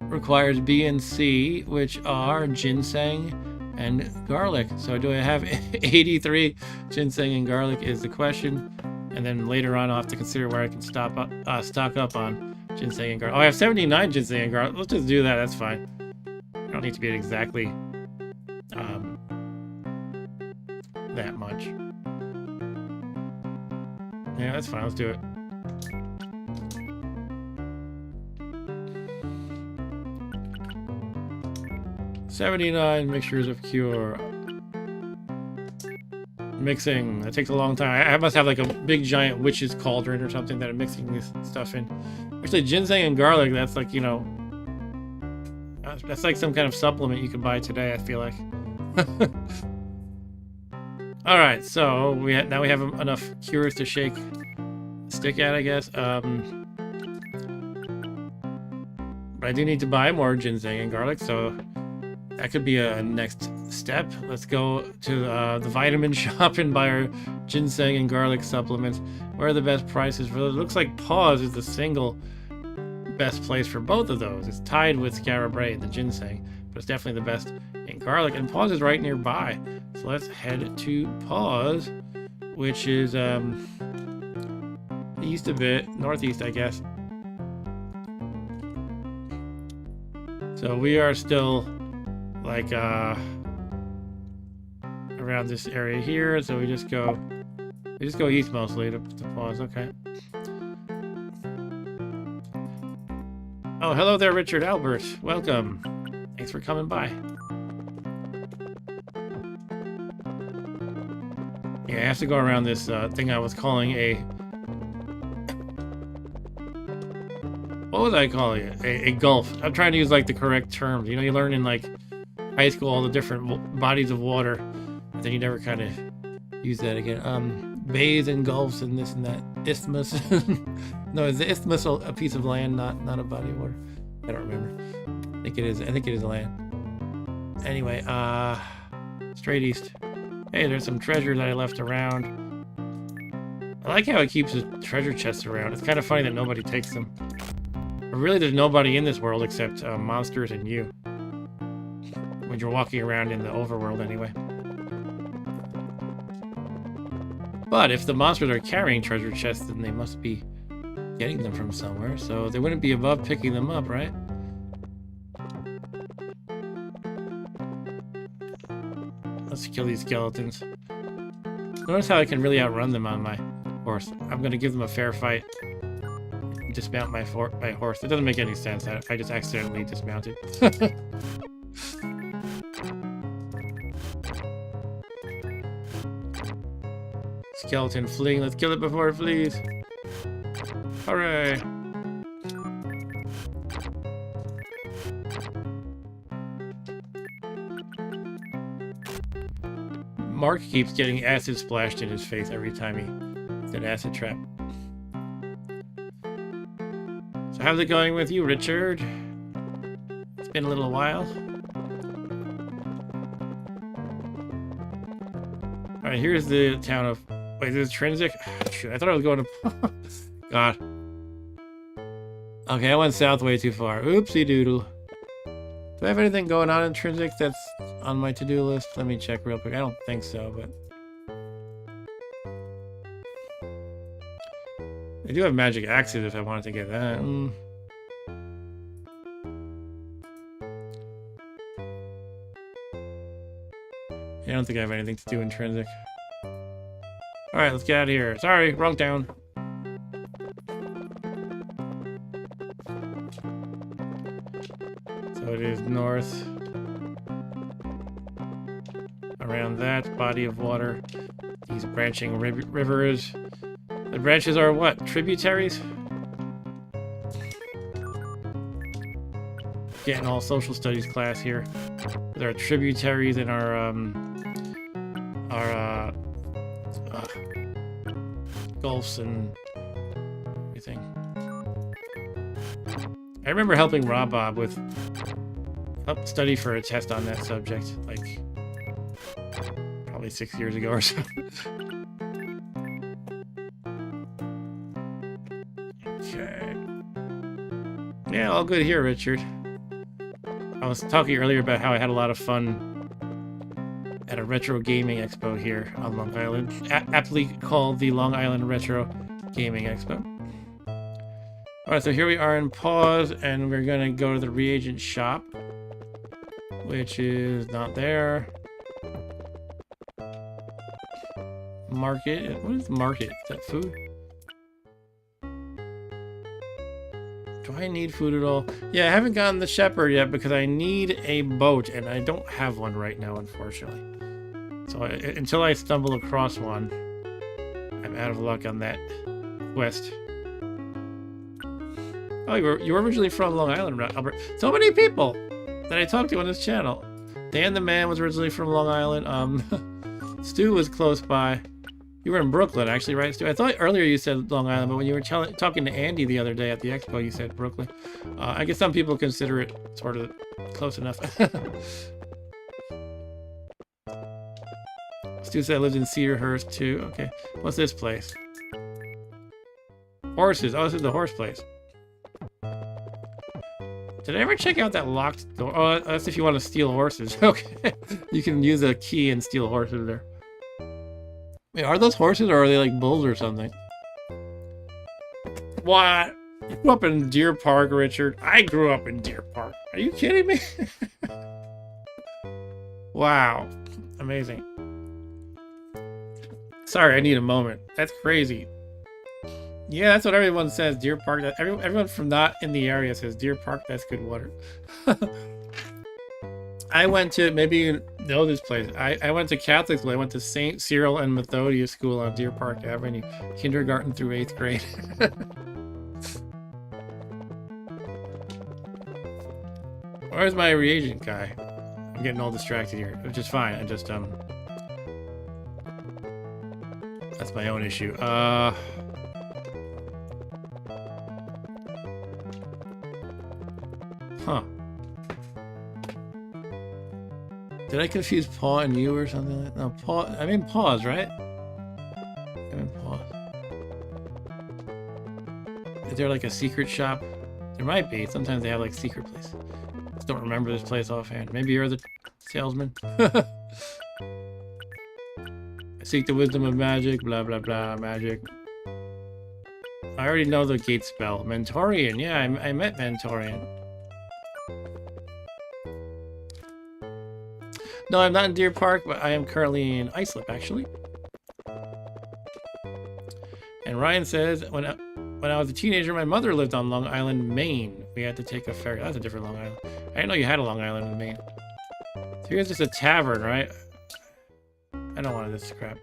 requires B and C, which are ginseng and garlic. So do I have 83 ginseng and garlic is the question. And then later on I'll have to consider where I can stock up on ginseng and garlic. Oh, I have 79 ginseng and garlic. Let's just do that. That's fine. I don't need to be exactly that much. Yeah, that's fine. Let's do it. $79 mixtures of cure. Mixing. That takes a long time. I must have like a big giant witch's cauldron or something that I'm mixing this stuff in. Actually, ginseng and garlic, that's like, you know, that's like some kind of supplement you can buy today, I feel like. Alright, so now we have enough cures to stick at, I guess. But I do need to buy more ginseng and garlic, so that could be a next step. Let's go to the vitamin shop and buy our ginseng and garlic supplements. Where are the best prices for those? It looks like Paws is the single best place for both of those. It's tied with Scarab Ray and the ginseng, but it's definitely the best in garlic. And Paws is right nearby. So let's head to Paws, which is east a bit, northeast, I guess. So we are still like around this area here, so we just go east mostly to Paws. Okay. Oh, hello there, Richard Albert. Welcome. Thanks for coming by. Yeah, I have to go around this thing I was calling a... What was I calling it? A gulf. I'm trying to use like the correct terms. You know, you learn in like high school all the different bodies of water, and then you never kind of use that again. Bays and gulfs and this and that. Isthmus. No, is the isthmus a piece of land, not a body of water? I don't remember. I think it is a land. Anyway, straight east. Hey, there's some treasure that I left around. I like how it keeps the treasure chests around. It's kind of funny that nobody takes them. But really, there's nobody in this world except monsters and you. When you're walking around in the overworld, anyway. But if the monsters are carrying treasure chests, then they must be getting them from somewhere. So they wouldn't be above picking them up, right? Let's kill these skeletons. Notice how I can really outrun them on my horse. I'm going to give them a fair fight. Dismount my horse. It doesn't make any sense. I just accidentally dismounted. Skeleton fleeing. Let's kill it before it flees. Hooray! Mark keeps getting acid splashed in his face every time he hits an acid trap. So how's it going with you, Richard? It's been a little while. Alright, here's the town of... Wait, is this Trinsic? Shoot, I thought I was going to... God. Okay, I went south way too far. Oopsie doodle. Do I have anything going on in Trinsic that's on my to-do list? Let me check real quick. I don't think so, but... I do have magic axes if I wanted to get that. I don't think I have anything to do in Trinsic. Alright, let's get out of here. Sorry, wrong town. So it is north. Around that body of water. These branching rivers. The branches are what? Tributaries? Getting all social studies class here. There are tributaries in our gulfs and I remember helping Rob Bob with study for a test on that subject, like probably 6 years ago or so. Okay. Yeah, all good here, Richard. I was talking earlier about how I had a lot of fun at a retro gaming expo here on Long Island, aptly called the Long Island Retro Gaming Expo. Alright, so here we are in pause, and we're gonna go to the reagent shop, which is not there. Market. What is market? Is that food? Do I need food at all? Yeah, I haven't gotten the Shepherd yet because I need a boat, and I don't have one right now, unfortunately. So until I stumble across one, I'm out of luck on that quest. Oh, you were originally from Long Island, Albert. So many people that I talked to on this channel. Dan the Man was originally from Long Island. Stu was close by. You were in Brooklyn, actually, right, Stu? I thought earlier you said Long Island, but when you were talking to Andy the other day at the expo, you said Brooklyn. I guess some people consider it sort of close enough. Stu said I lived in Cedarhurst, too. Okay. What's this place? Horses. Oh, this is the horse place. Did I ever check out that locked door? Oh, that's if you want to steal horses. Okay. You can use a key and steal horses there. Wait, are those horses or are they like bulls or something? What? You grew up in Deer Park, Richard? I grew up in Deer Park. Are you kidding me? Wow. Amazing. Sorry, I need a moment. That's crazy. Yeah, that's what everyone says. Deer Park. Everyone from not in the area says Deer Park. That's good water. I went to, maybe you know this place. I went to Catholic school. I went to St. Cyril and Methodius School on Deer Park Avenue, kindergarten through 8th grade. Where's my reagent guy? I'm getting all distracted here, which is fine. I just that's my own issue. Huh. Did I confuse Paw and you or something like that? No, Paw. I'm in pause, right? I'm in pause. Is there like a secret shop? There might be. Sometimes they have like secret places. Just don't remember this place offhand. Maybe you're the salesman. I seek the wisdom of magic. Blah blah blah. Magic. I already know the gate spell. Mentorian. Yeah, I met Mentorian. No, I'm not in Deer Park, but I am currently in Islip, actually. And Ryan says, when I was a teenager, my mother lived on Long Island, Maine. We had to take a ferry. That's a different Long Island. I didn't know you had a Long Island in Maine. So here's just a tavern, right? I don't want this crap.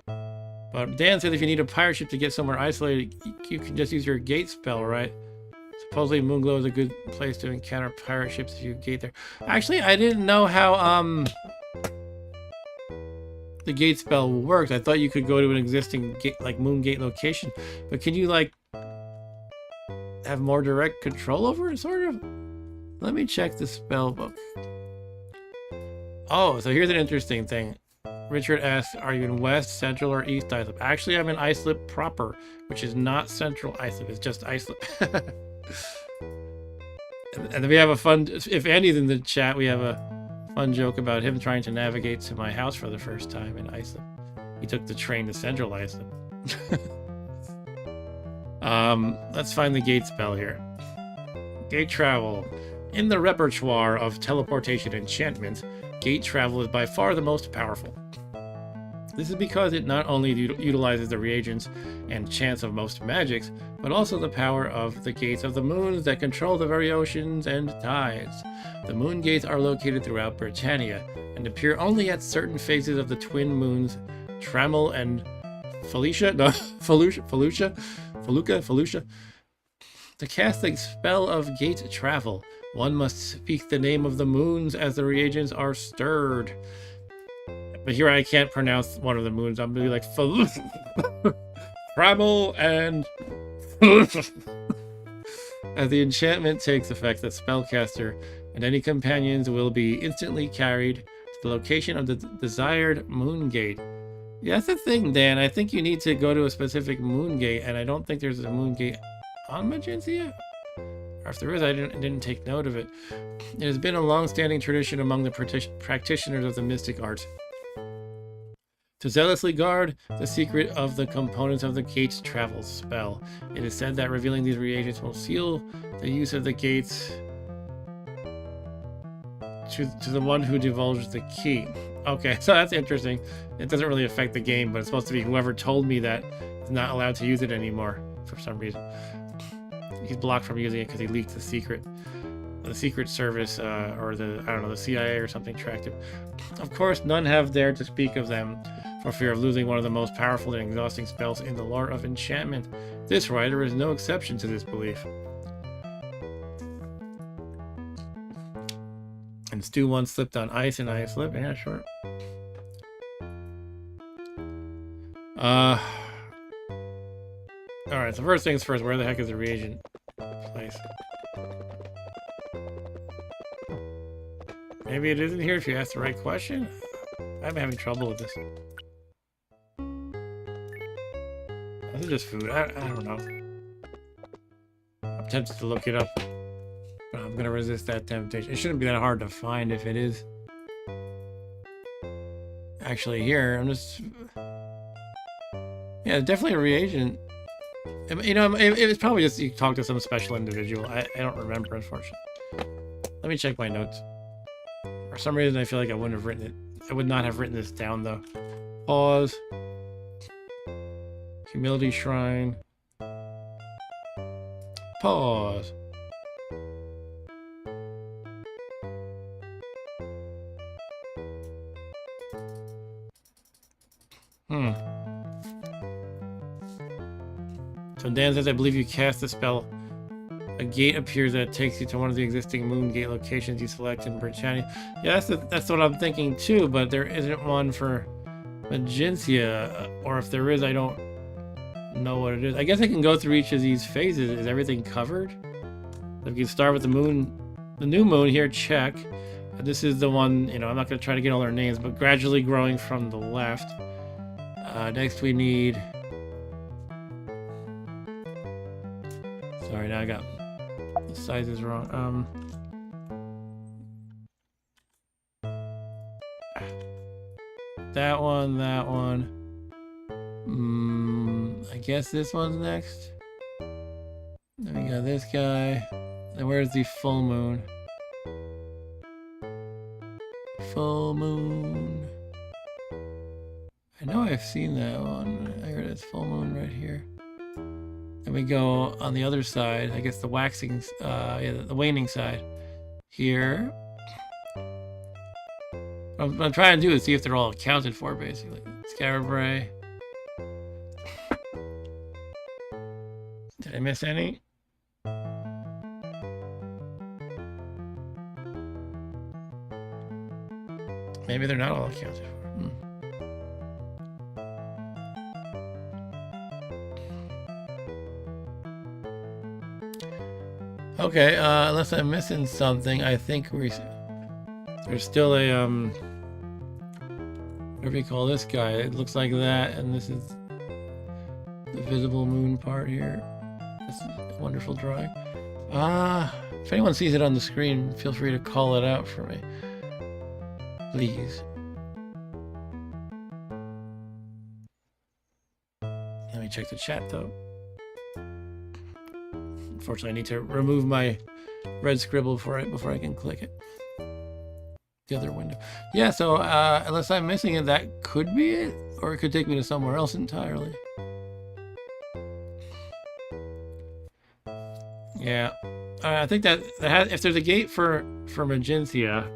But Dan said if you need a pirate ship to get somewhere isolated, you can just use your gate spell, right? Supposedly Moonglow is a good place to encounter pirate ships if you gate there. Actually, I didn't know how the gate spell works. I thought you could go to an existing gate, like Moongate location, but can you like have more direct control over it, sort of? Let me check the spell book. Oh, so here's an interesting thing. Richard asks, are you in West, Central, or East Islip? Actually, I'm in Islip proper, which is not Central Islip. It's just Islip. And then we have a fun, if Andy's in the chat, we have a fun joke about him trying to navigate to my house for the first time in Islip. He took the train to Central Islip. Let's find the gate spell here. Gate travel. In the repertoire of teleportation enchantments, gate travel is by far the most powerful. This is because it not only utilizes the reagents and chance of most magics, but also the power of the gates of the moons that control the very oceans and tides. The moon gates are located throughout Britannia and appear only at certain phases of the twin moons, Trammel and Felucia. To cast the spell of gate travel, one must speak the name of the moons as the reagents are stirred. But here I can't pronounce one of the moons. I'm gonna be like Trammel and As the enchantment takes effect, the spellcaster and any companions will be instantly carried to the location of the desired moon gate. Yeah, that's the thing, Dan. I think you need to go to a specific moon gate, and I don't think there's a moon gate on Magencia. Or if there is, I didn't take note of it. It has been a long-standing tradition among the practitioners of the mystic art to zealously guard the secret of the components of the gate's travel spell. It is said that revealing these reagents will seal the use of the gates to the one who divulges the key. Okay, so that's interesting. It doesn't really affect the game, but it's supposed to be whoever told me that is not allowed to use it anymore for some reason. He's blocked from using it because he leaked the secret. The Secret Service, or the, I don't know, the CIA or something tracked him. Of course, none have dared to speak of them for fear of losing one of the most powerful and exhausting spells in the lore of enchantment. This writer is no exception to this belief. And Stu once slipped on ice and I slipped. Yeah, sure. Alright, so first things first, where the heck is the reagent place? Maybe it isn't here if you ask the right question? I'm having trouble with this. This is just food. I don't know. I'm tempted to look it up, but I'm gonna resist that temptation. It shouldn't be that hard to find if it is actually here. I'm just... Yeah, definitely a reagent. You know, it's probably just you talk to some special individual. I don't remember, unfortunately. Let me check my notes. For some reason, I feel like I wouldn't have written it. I would not have written this down, though. Pause. Humility Shrine. Pause. So Dan says, I believe you cast the spell. A gate appears that takes you to one of the existing moon gate locations you select in Britannia. Yeah, that's what I'm thinking too, but there isn't one for Magencia, or if there is, I don't know what it is. I guess I can go through each of these phases. Is everything covered? If you start with the moon, the new moon here, check. This is the one, you know, I'm not going to try to get all their names, but gradually growing from the left. Next we need... Sorry, now I got... The size is wrong. That one. I guess this one's next. Then we got this guy. Then where's the full moon? Full moon. I know I've seen that one. I heard it's full moon right here. Then we go on the other side. I guess the waxing, yeah, the waning side. Here. What I'm trying to do is see if they're all accounted for, basically. Scarab Ray. Did I miss any? Maybe they're not all accounted for. Okay, unless I'm missing something, I think there's still a, what do we call this guy? It looks like that, and this is the visible moon part here. This is a wonderful drawing. If anyone sees it on the screen, feel free to call it out for me. Please. Let me check the chat, though. Unfortunately, I need to remove my red scribble before I can click it. The other window. Yeah, so unless I'm missing it, that could be it, or it could take me to somewhere else entirely. Yeah, I think that if there's a gate for Magencia,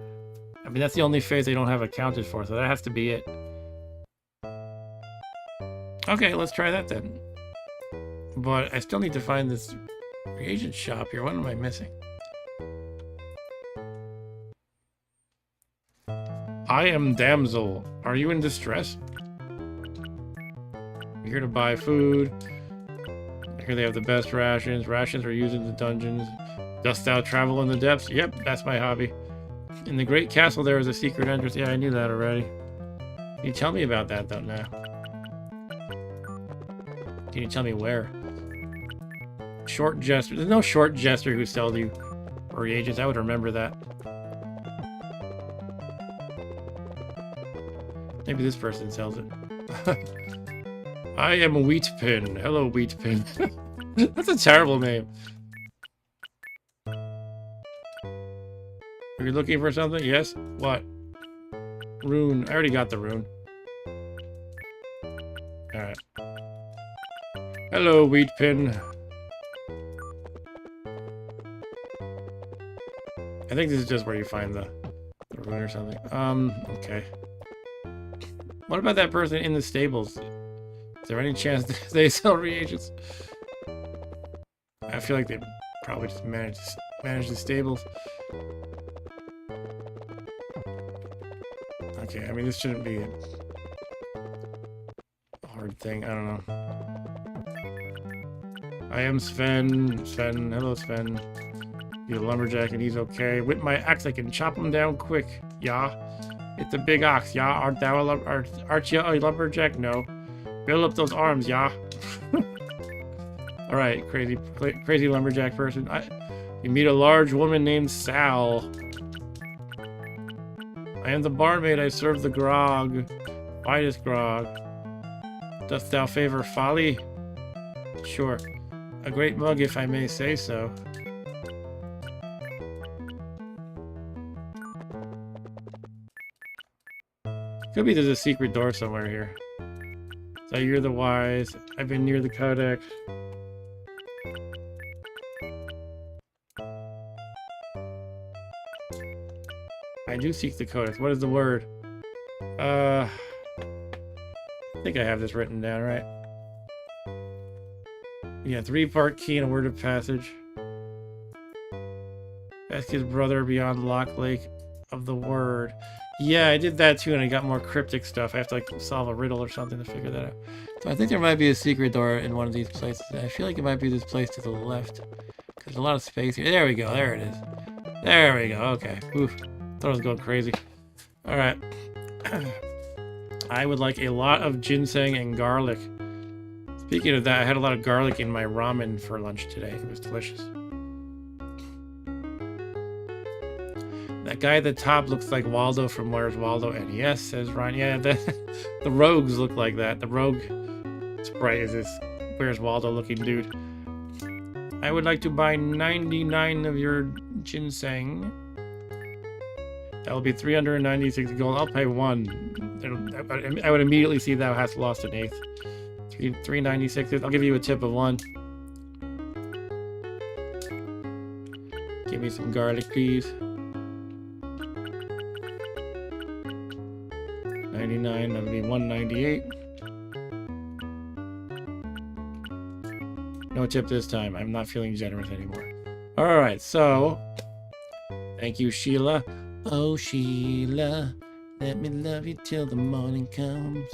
I mean that's the only phase they don't have accounted for, so that has to be it. Okay, let's try that then. But I still need to find this reagent shop here. What am I missing? I am damsel. Are you in distress? You're here to buy food. Here they have the best rations. Rations are used in the dungeons. Dost thou travel in the depths? Yep, that's my hobby. In the great castle there is a secret entrance. Yeah, I knew that already. Can you tell me about that though now? Can you tell me where? Short jester. There's no short jester who sells you reagents. I would remember that. Maybe this person sells it. I am Wheatpin. Hello, Wheatpin. That's a terrible name. Are you looking for something? Yes? What? Rune. I already got the rune. Alright. Hello, Wheatpin. I think this is just where you find the rune or something. Okay. What about that person in the stables? Is there any chance that they sell reagents? I feel like they probably just manage the stables. Okay, I mean, this shouldn't be a hard thing. I don't know. I am Sven. Sven. Hello, Sven. He's a lumberjack and he's okay. With my axe, I can chop him down quick. Yeah. It's a big ox. Yeah. Art thou art you a lumberjack? No. Build up those arms. Yeah. All right, crazy lumberjack person. You meet a large woman named Sal. I am the barmaid. I serve the grog. Finest grog. Dost thou favor folly? Sure. A great mug, if I may say so. Could be there's a secret door somewhere here. So you're the wise. I've been near the codex. I do seek the codex. What is the word? I think I have this written down, right? Yeah, 3-part key and a word of passage. Ask his brother beyond Lock Lake of the word. Yeah, I did that too, and I got more cryptic stuff. I have to like solve a riddle or something to figure that out. So I think there might be a secret door in one of these places. I feel like it might be this place to the left. There's a lot of space here. There we go. There it is. There we go. Okay. Oof. Thought I was going crazy. All right. I would like a lot of ginseng and garlic. Speaking of that, I had a lot of garlic in my ramen for lunch today. It was delicious. That guy at the top looks like Waldo from Where's Waldo? And yes, says Ryan. Yeah, the rogues look like that. The rogue sprite is this Where's Waldo looking dude. I would like to buy 99 of your ginseng. That will be 396 gold. I'll pay 1. I would immediately see thou hast lost an eighth. 396. I'll give you a tip of 1. Give me some garlic, please. 99. That'll be 198. No tip this time. I'm not feeling generous anymore. All right, so thank you, Sheila. Oh, Sheila, let me love you till the morning comes.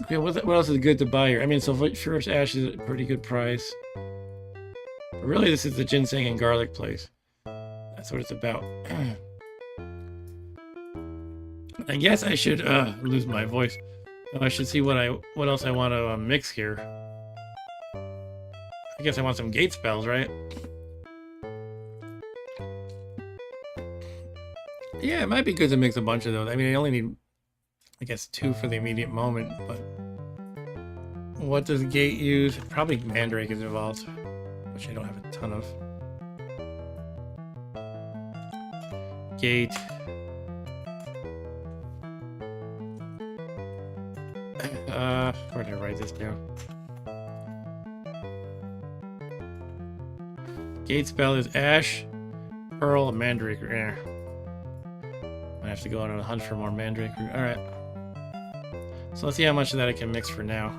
Okay, what else is good to buy here? I mean, so Furious Ash is a pretty good price. But really, this is the ginseng and garlic place. That's what it's about. I guess I should lose my voice. I should see what else I want to mix here. I guess I want some gate spells, right? Yeah, it might be good to mix a bunch of those. I mean, I only need, I guess, 2 for the immediate moment, but what does Gate use? Probably Mandrake is involved, which I don't have a ton of. Gate. Where did I write this down? Gate spell is Ash, Pearl, and Mandrake. I have to go on a hunt for more Mandrake. Alright. So let's see how much of that I can mix for now.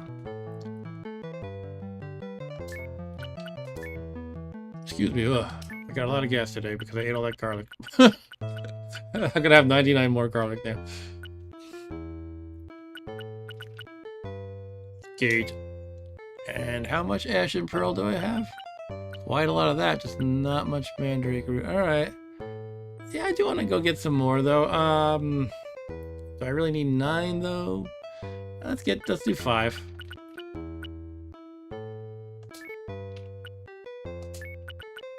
Excuse me, ugh. I got a lot of gas today because I ate all that garlic. I'm gonna have 99 more garlic now. Gate. And how much Ashen Pearl do I have? Quite a lot of that, just not much Mandrake root. Alright. Yeah, I do want to go get some more though. Do I really need 9 though? Let's do 5.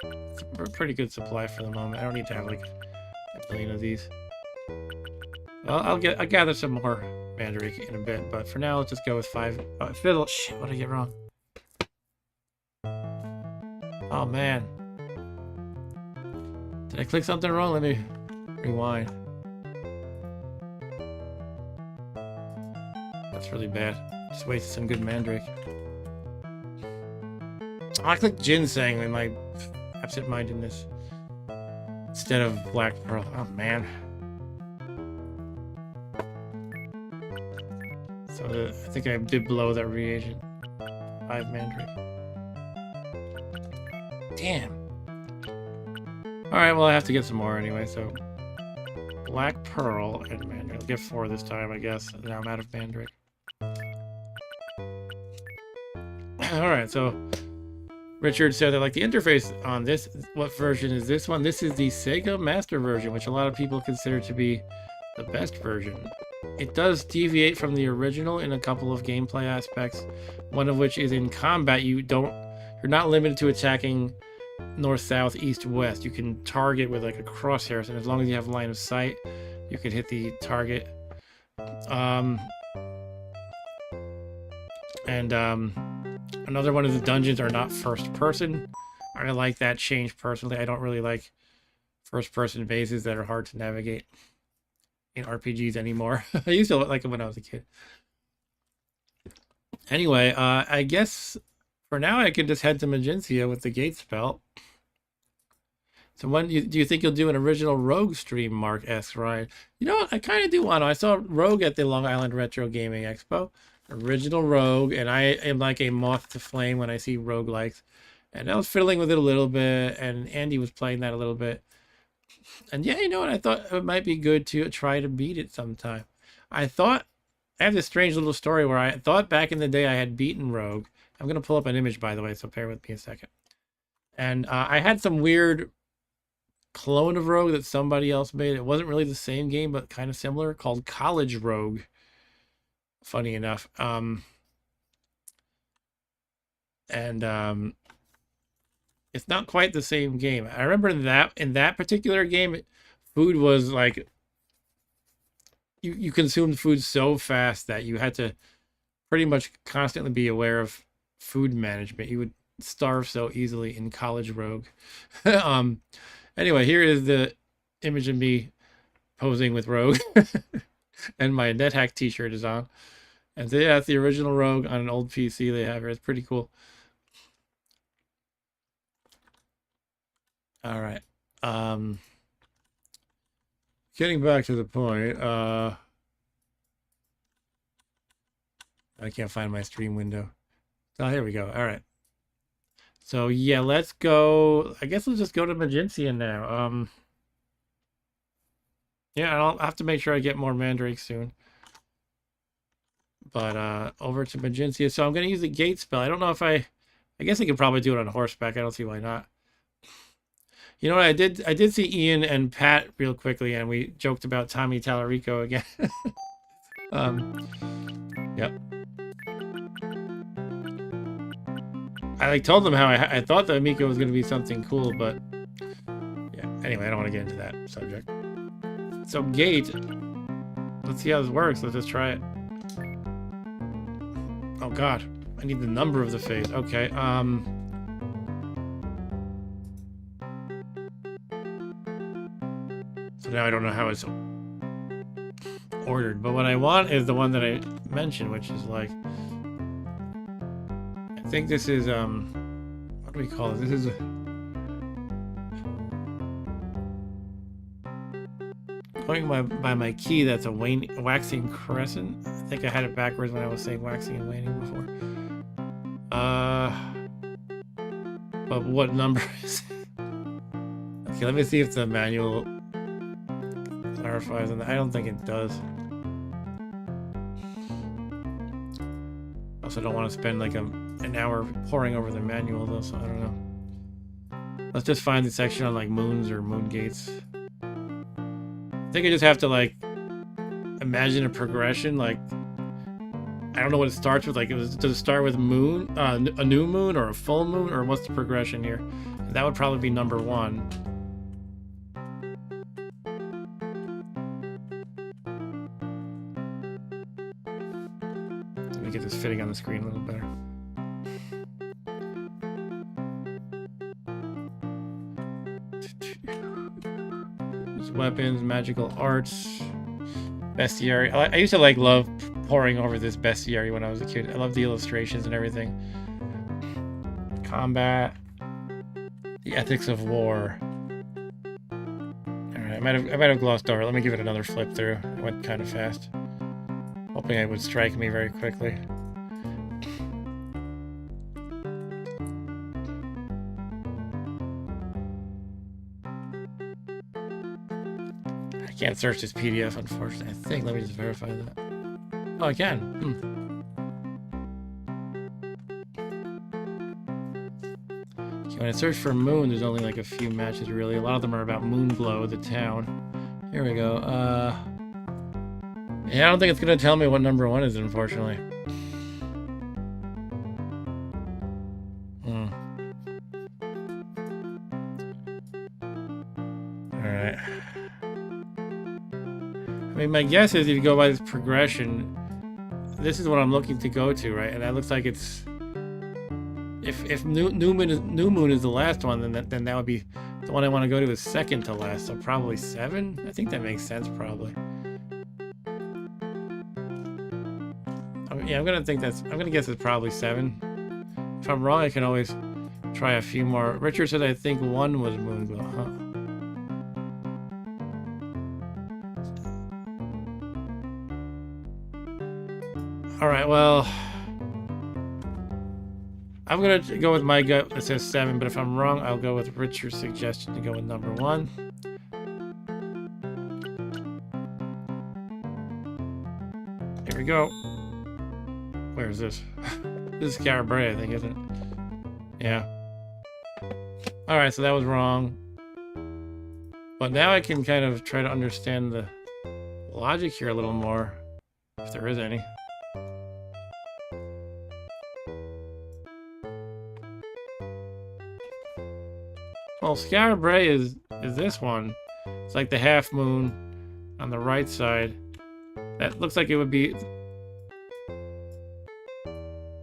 It's a pretty good supply for the moment. I don't need to have like a billion of these. Well, I'll gather some more Mandrake in a bit, but for now let's just go with 5. Fiddle. Shit, what did I get wrong? Oh man. Did I click something wrong? Let me rewind. That's really bad. Just wasted some good Mandrake. Oh, I clicked Ginseng in my absent-mindedness instead of Black Pearl. Oh man. So I think I did blow that reagent. 5 Mandrake. Damn. Alright, well I have to get some more anyway, so Black Pearl and Mandrake. I'll get 4 this time, I guess. Now I'm out of Mandrake. Alright, so Richard said that like the interface on this, what version is this one? This is the Sega Master version, which a lot of people consider to be the best version. It does deviate from the original in a couple of gameplay aspects, one of which is in combat you're not limited to attacking north, south, east, west. You can target with like a crosshairs, and as long as you have line of sight, you can hit the target. Another one of the dungeons are not first person. I like that change personally. I don't really like first person bases that are hard to navigate in RPGs anymore. I used to like them when I was a kid. Anyway, I guess for now I could just head to Magencia with the gate spell. So when do you think you'll do an original Rogue stream, Mark asks Ryan? You know what, I kind of do want to. I saw Rogue at the Long Island Retro Gaming Expo. Original Rogue, and I am like a moth to flame when I see roguelikes. And I was fiddling with it a little bit, and Andy was playing that a little bit. And yeah, you know what, I thought it might be good to try to beat it sometime. I have this strange little story where I thought back in the day I had beaten Rogue. I'm going to pull up an image, by the way, so bear with me a second. And I had some weird clone of Rogue that somebody else made. It wasn't really the same game, but kind of similar, called College Rogue. Funny enough. It's not quite the same game. I remember that in that particular game, food was like, you consumed food so fast that you had to pretty much constantly be aware of food management. You would starve so easily in College Rogue. Anyway, here is the image of me posing with Rogue. And my NetHack t-shirt is on. And so yeah, it's the original Rogue on an old PC they have here. It's pretty cool. All right. Getting back to the point, I can't find my stream window. Oh, here we go. All right. So yeah, let's go. I guess let's just go to Magencia now. Yeah, I'll have to make sure I get more Mandrake soon. But over to Magencia. So I'm going to use the gate spell. I don't know if I guess I could probably do it on horseback. I don't see why not. You know what, I did see Ian and Pat real quickly, and we joked about Tommy Tallarico again. Yep. I told them how I thought the Amico was going to be something cool, but yeah. Anyway, I don't want to get into that subject. So gate, let's see how this works. Let's just try it. Oh God, I need the number of the phase. Okay. So now I don't know how it's ordered, but what I want is the one that I mentioned, which is like, I think this is what do we call it? This is going by my key. That's a waxing crescent. I think I had it backwards when I was saying waxing and waning before. But what number is it? Okay, let me see if the manual clarifies on that. I don't think it does. Also don't want to spend like an hour poring over the manual though, so I don't know. Let's just find the section on like moons or moon gates. I think I just have to like imagine a progression. Like, I don't know what it starts with. Like, does it start with moon, a new moon or a full moon, or what's the progression here? That would probably be number 1. Let me get this fitting on the screen a little better. Weapons, magical arts, bestiary. I used to like love poring over this bestiary when I was a kid. I love the illustrations and everything. Combat, the ethics of war. All right, I might have glossed over. Let me give it another flip through. I went kind of fast, hoping it would strike me very quickly. I can't search this PDF, unfortunately. I think. Let me just verify that. Oh, I can. Okay, when I search for moon, there's only like a few matches, really. A lot of them are about Moonglow, the town. Here we go. Yeah, I don't think it's going to tell me what number 1 is, unfortunately. Alright. I mean, my guess is if you go by this progression, this is what I'm looking to go to, right? And that looks like it's... If new moon is the last one, then that would be the one I want to go to is second to last. So probably 7. I think that makes sense, probably. Yeah, I'm gonna guess it's probably 7. If I'm wrong, I can always try a few more. Richard said I think 1 was Moonglow, huh? Alright, well, I'm going to go with my gut that says 7, but if I'm wrong, I'll go with Richard's suggestion to go with number 1. Here we go. Where is this? This is Carabray, I think, isn't it? Yeah. Alright, so that was wrong. But now I can kind of try to understand the logic here a little more, if there is any. Well, Scarabray is this one. It's like the half moon on the right side. That looks like it would be.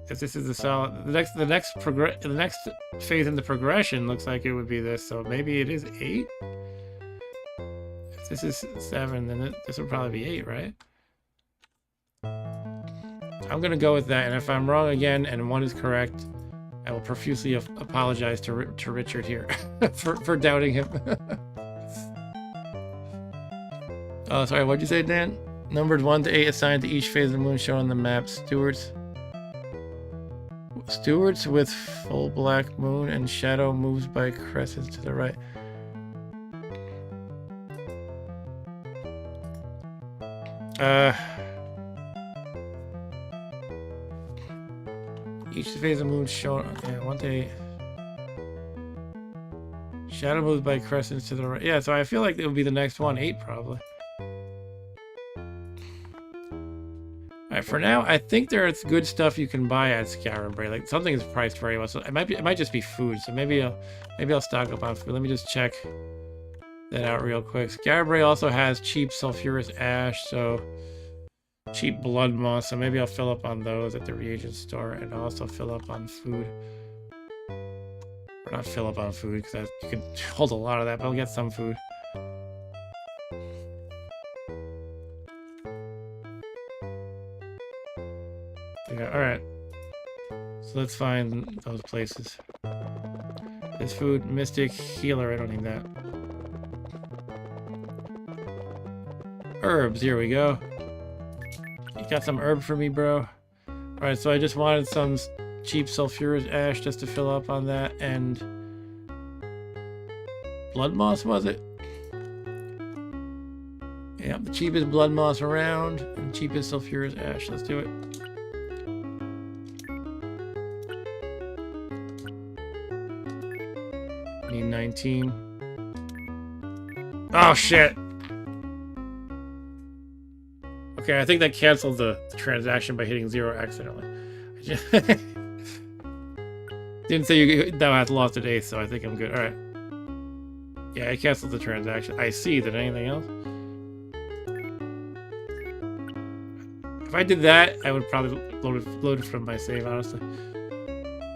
If this is the solid, the next phase in the progression looks like it would be this. So maybe it is 8. If this is 7, then this would probably be 8, right? I'm gonna go with that, and if I'm wrong again and 1 is correct, I will profusely apologize to Richard here for doubting him. Oh, sorry, what'd you say, Dan? Numbered 1 to 8 assigned to each phase of the moon shown on the map. Stewards with full black moon and shadow moves by crescents to the right. Each phase of the moon shown. Yeah, 1 to 8. Shadow moves by crescents to the right. Yeah, so I feel like it would be the next one, 8 probably. Alright, for now, I think there's good stuff you can buy at Scarabray. Like, something is priced very well. So it might just be food. So maybe I'll stock up on food. Let me just check that out real quick. Scarabray also has cheap sulfurous ash, so cheap blood moss. So maybe I'll fill up on those at the reagent store, and I'll also fill up on food. Or not fill up on food because you can hold a lot of that, but I'll get some food. Yeah, alright. So let's find those places. This food, Mystic, Healer, I don't need that. Herbs, here we go. You got some herb for me, bro? Alright, so I just wanted some cheap sulfurous ash just to fill up on that, and blood moss, was it? Yeah, the cheapest blood moss around, and cheapest sulfurous ash. Let's do it. 19. Oh, shit. Okay, I think that canceled the transaction by hitting 0 accidentally. Didn't say you now had lost an eighth, so I think I'm good. Alright. Yeah, I canceled the transaction. I see. Did anything else? If I did that, I would probably load it from my save, honestly.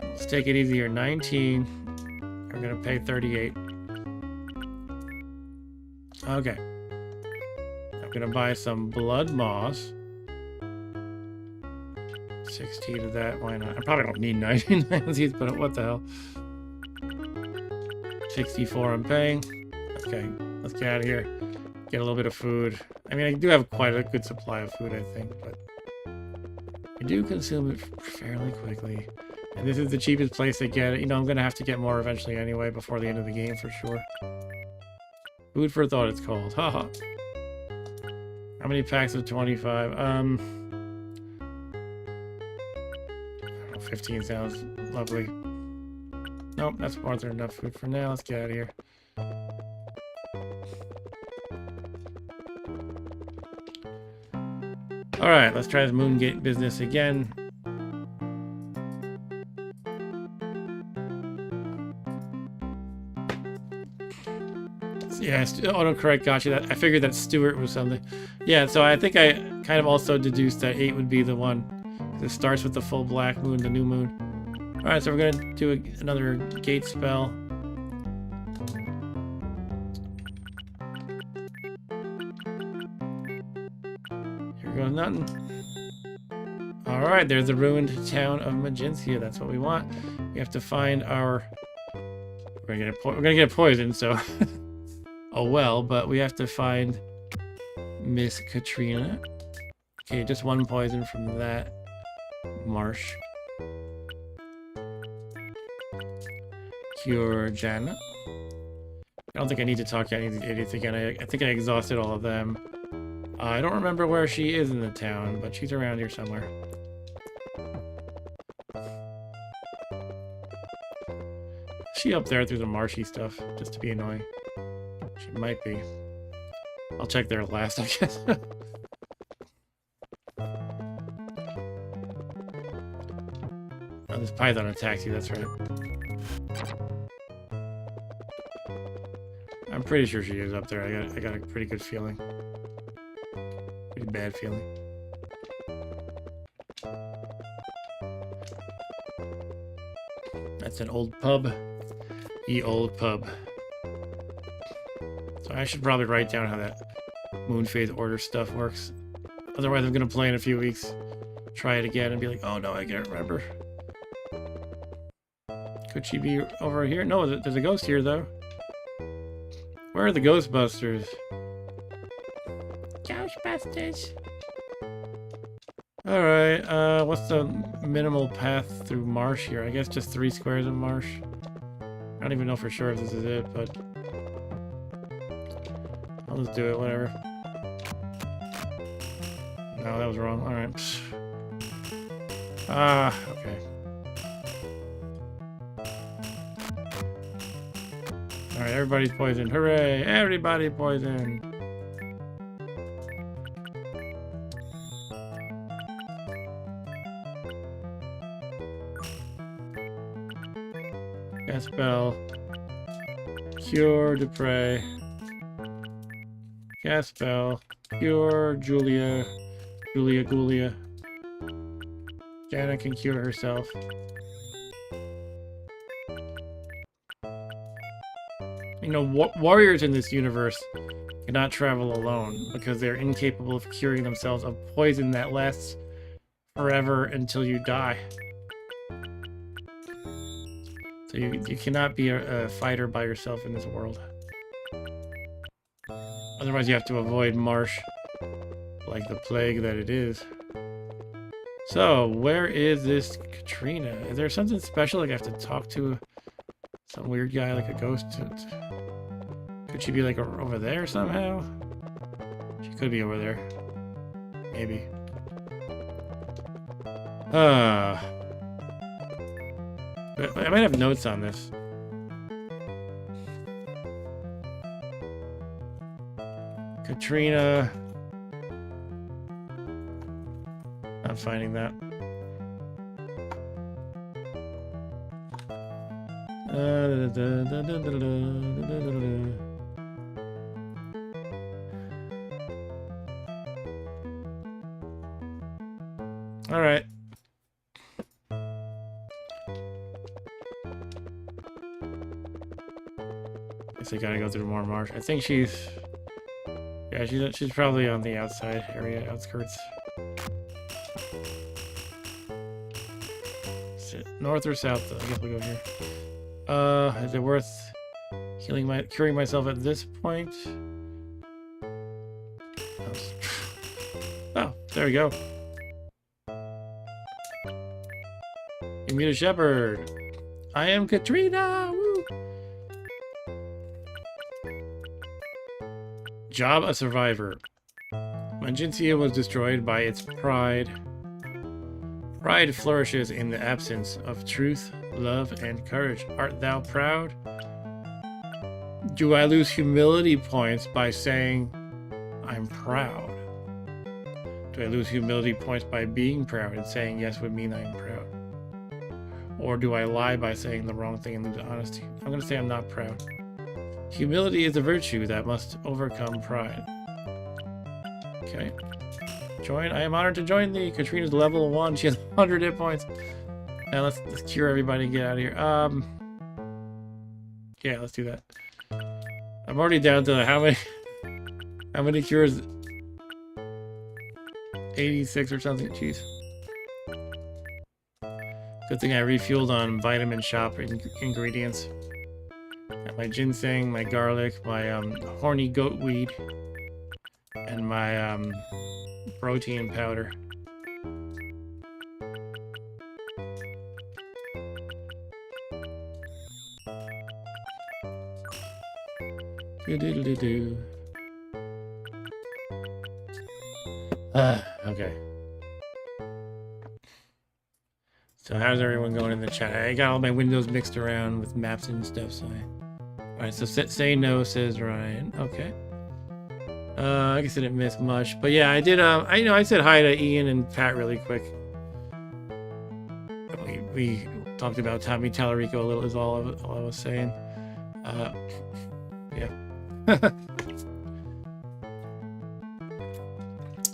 Let's take it easy here. 19. We're gonna pay 38. Okay. I'm gonna buy some blood moss. 16 of that, why not? I probably don't need 99 of these, but what the hell. 64 I'm paying. Okay, let's get out of here. Get a little bit of food. I mean, I do have quite a good supply of food, I think, but I do consume it fairly quickly. And this is the cheapest place to get it. You know, I'm gonna have to get more eventually anyway, before the end of the game for sure. Food for thought it's called. Haha. How many packs of 25? 15 sounds lovely. Nope, that's more than enough food for now. Let's get out of here. Alright, let's try this Moongate business again. Yeah, autocorrect got you that. I figured that Stuart was something. Yeah, so I think I kind of also deduced that 8 would be the one. It starts with the full black moon, the new moon. Alright, so we're gonna do another gate spell. Here goes nothing. Alright, there's the ruined town of Magencia. That's what we want. We have to find our... We're gonna get poisoned, so... Oh well, but we have to find Miss Katrina. Okay, just one poison from that marsh. Cure Janet. I don't think I need to talk to any of these idiots again. I think I exhausted all of them. I don't remember where she is in the town, but she's around here somewhere. She up there through the marshy stuff, just to be annoying. She might be. I'll check there last, I guess. Oh, this python attacks you, that's right. I'm pretty sure she is up there. I got a pretty good feeling. Pretty bad feeling. That's an old pub. Ye old pub. So I should probably write down how that moon phase order stuff works. Otherwise I'm gonna play in a few weeks. Try it again and be like, oh no, I can't remember. Could she be over here? No, there's a ghost here though. Where are the Ghostbusters? Ghostbusters. Alright, what's the minimal path through marsh here? I guess just 3 squares of marsh. I don't even know for sure if this is it, but... I'll just do it, whatever. No, that was wrong. Alright. Ah, okay. Alright, everybody's poisoned. Hooray! Everybody poisoned! Cast spell. Cure Dupre. Cast spell. Cure Julia. Julia. Janet can cure herself. You know, warriors in this universe cannot travel alone because they're incapable of curing themselves of poison that lasts forever until you die. So you cannot be a fighter by yourself in this world. Otherwise you have to avoid marsh like the plague that it is. So, where is this Katrina? Is there something special like I have to talk to some weird guy like a ghost? Could she be like over there somehow? She could be over there. Maybe. I might have notes on this. Katrina. Not finding that. All right. Guess I gotta go through more marsh. I think she's, yeah, she's probably on the outside area, outskirts. Is it north or south? I guess we'll go here. Is it worth curing myself at this point? Oh, there we go. Katrina the Shepherd. I am Katrina. Woo. Job a survivor. Magentia was destroyed by its pride. Pride flourishes in the absence of truth, love, and courage. Art thou proud? Do I lose humility points by saying I'm proud? Do I lose humility points by being proud and saying yes would mean I'm proud? Or do I lie by saying the wrong thing and lose honesty? I'm going to say I'm not proud. Humility is a virtue that must overcome pride. Okay. Join. I am honored to join thee. Katrina's level 1. She has 100 hit points. Now let's cure everybody and get out of here. Yeah, let's do that. I'm already down to how many cures? 86 or something. Jeez. Good thing I refueled on vitamin shop ingredients. Got my ginseng, my garlic, my horny goat weed, and my protein powder. Do-do-do-do-do. Okay. So how's everyone going in the chat? I got all my windows mixed around with maps and stuff, so alright, so say no, says Ryan. Okay. I guess I didn't miss much. But yeah, I did I said hi to Ian and Pat really quick. We talked about Tommy Tallarico a little is all I was saying. Yeah.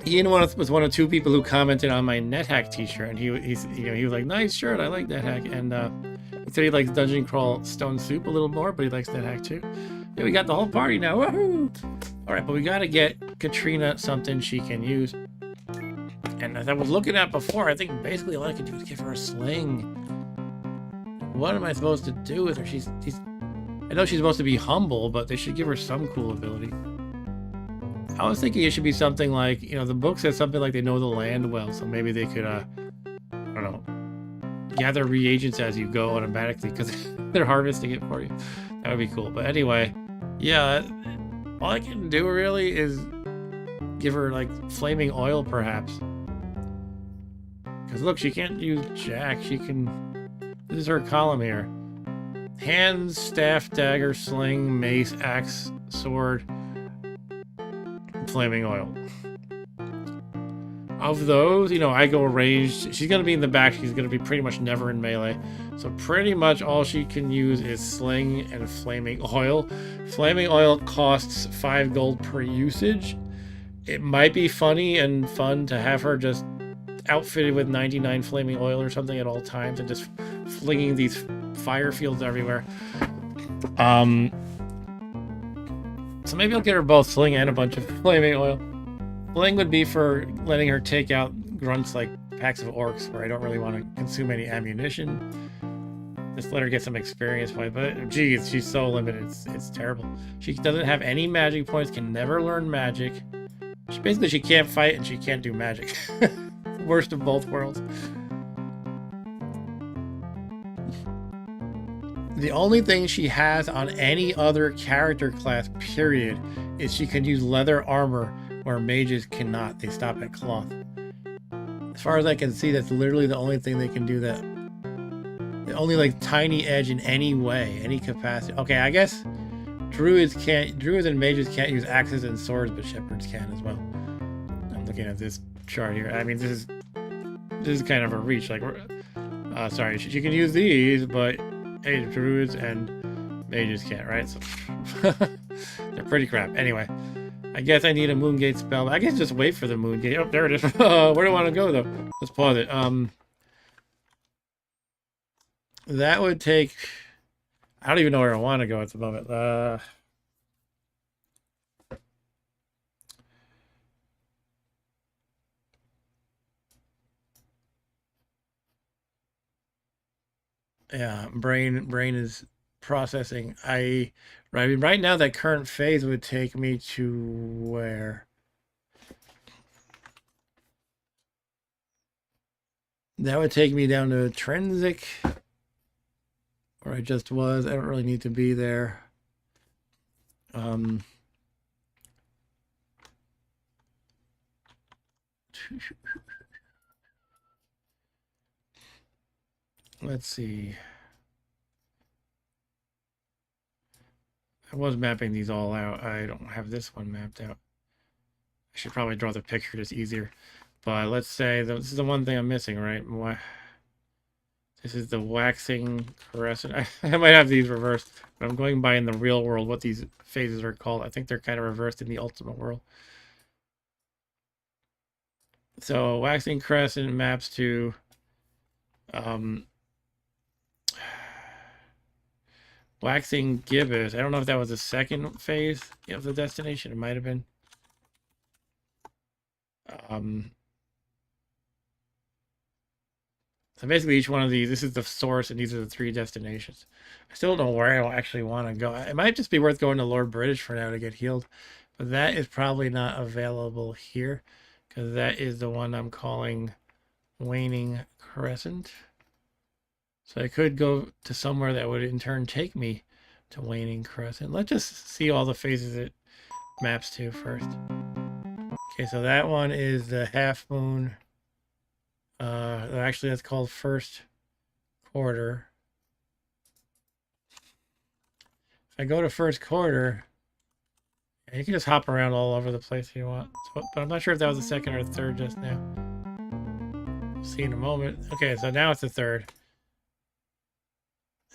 Ian was one of 2 people who commented on my NetHack t-shirt, and he was like, nice shirt, I like NetHack, and he said he likes Dungeon Crawl Stone Soup a little more, but he likes NetHack too. Yeah, we got the whole party now. Woohoo! All right, but we gotta get Katrina something she can use. And as I was looking at before, I think basically all I can do is give her a sling. What am I supposed to do with her? I know she's supposed to be humble, but they should give her some cool ability. I was thinking it should be something like, the book says something like they know the land well, so maybe they could, I don't know, gather reagents as you go automatically because they're harvesting it for you. That would be cool. But anyway, yeah, all I can do really is give her, like, flaming oil, perhaps. Because look, she can't use Jack. She can... This is her column here. Hands, staff, dagger, sling, mace, axe, sword, flaming oil. Of those, I go ranged. She's going to be in the back. She's going to be pretty much never in melee. So pretty much all she can use is sling and flaming oil. Flaming oil costs 5 gold per usage. It might be funny and fun to have her just outfitted with 99 flaming oil or something at all times and just flinging these fire fields everywhere. So maybe I'll get her both sling and a bunch of flaming oil. Sling would be for letting her take out grunts like packs of orcs where I don't really want to consume any ammunition. Just let her get some experience point, but geez, she's so limited, it's terrible. She doesn't have any magic points, can never learn magic. She can't fight and she can't do magic. Worst of both worlds. The only thing she has on any other character class, period, is she can use leather armor where mages cannot. They stop at cloth. As far as I can see, that's literally the only thing they can do that. The only, like, tiny edge in any way, any capacity. Okay, I guess druids and mages can't use axes and swords, but shepherds can as well. I'm looking at this chart here. I mean, this is kind of a reach. Like, sorry, you can use these, but hey, druids and mages can't, right? So they're pretty crap. Anyway, I guess I need a Moongate spell. I guess just wait for the Moongate. Oh, there it is. Where do I want to go though? Let's pause it. That would take. I don't even know where I want to go at the moment. Yeah, brain is processing. I mean, right now that current phase would take me to where? That would take me down to intrinsic, where I just was. I don't really need to be there. Let's see. I was mapping these all out. I don't have this one mapped out. I should probably draw the picture, just easier. But let's say this is the one thing I'm missing, right? This is the waxing crescent. I might have these reversed, but I'm going by in the real world what these phases are called. I think they're kind of reversed in the ultimate world. So waxing crescent maps to waxing gibbous. I don't know if that was the second phase of the destination. It might have been. So basically each one of these, this is the source and these are the 3 destinations. I still don't know where I actually want to go. It might just be worth going to Lord British for now to get healed. But that is probably not available here, because that is the one I'm calling Waning Crescent. So I could go to somewhere that would in turn take me to Waning Crescent. Let's just see all the phases it maps to first. Okay, so that one is the half moon. Actually, that's called first quarter. If I go to first quarter, you can just hop around all over the place if you want. So, but I'm not sure if that was the second or third just now. We'll see in a moment. Okay, so now it's the third.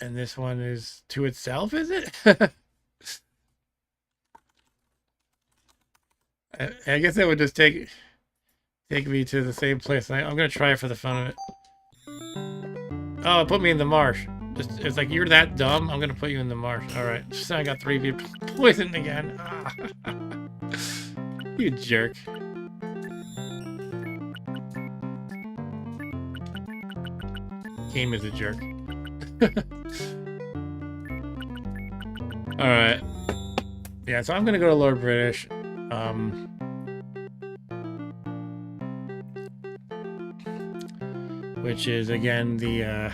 And this one is to itself, is it? I guess that would just take me to the same place. I'm gonna try it for the fun of it. Oh, it put me in the marsh. It's like, you're that dumb, I'm gonna put you in the marsh. Alright, so I got 3 people poisoned again. You jerk. Game is a jerk. Alright. Yeah, so I'm gonna go to Lord British. Which is again the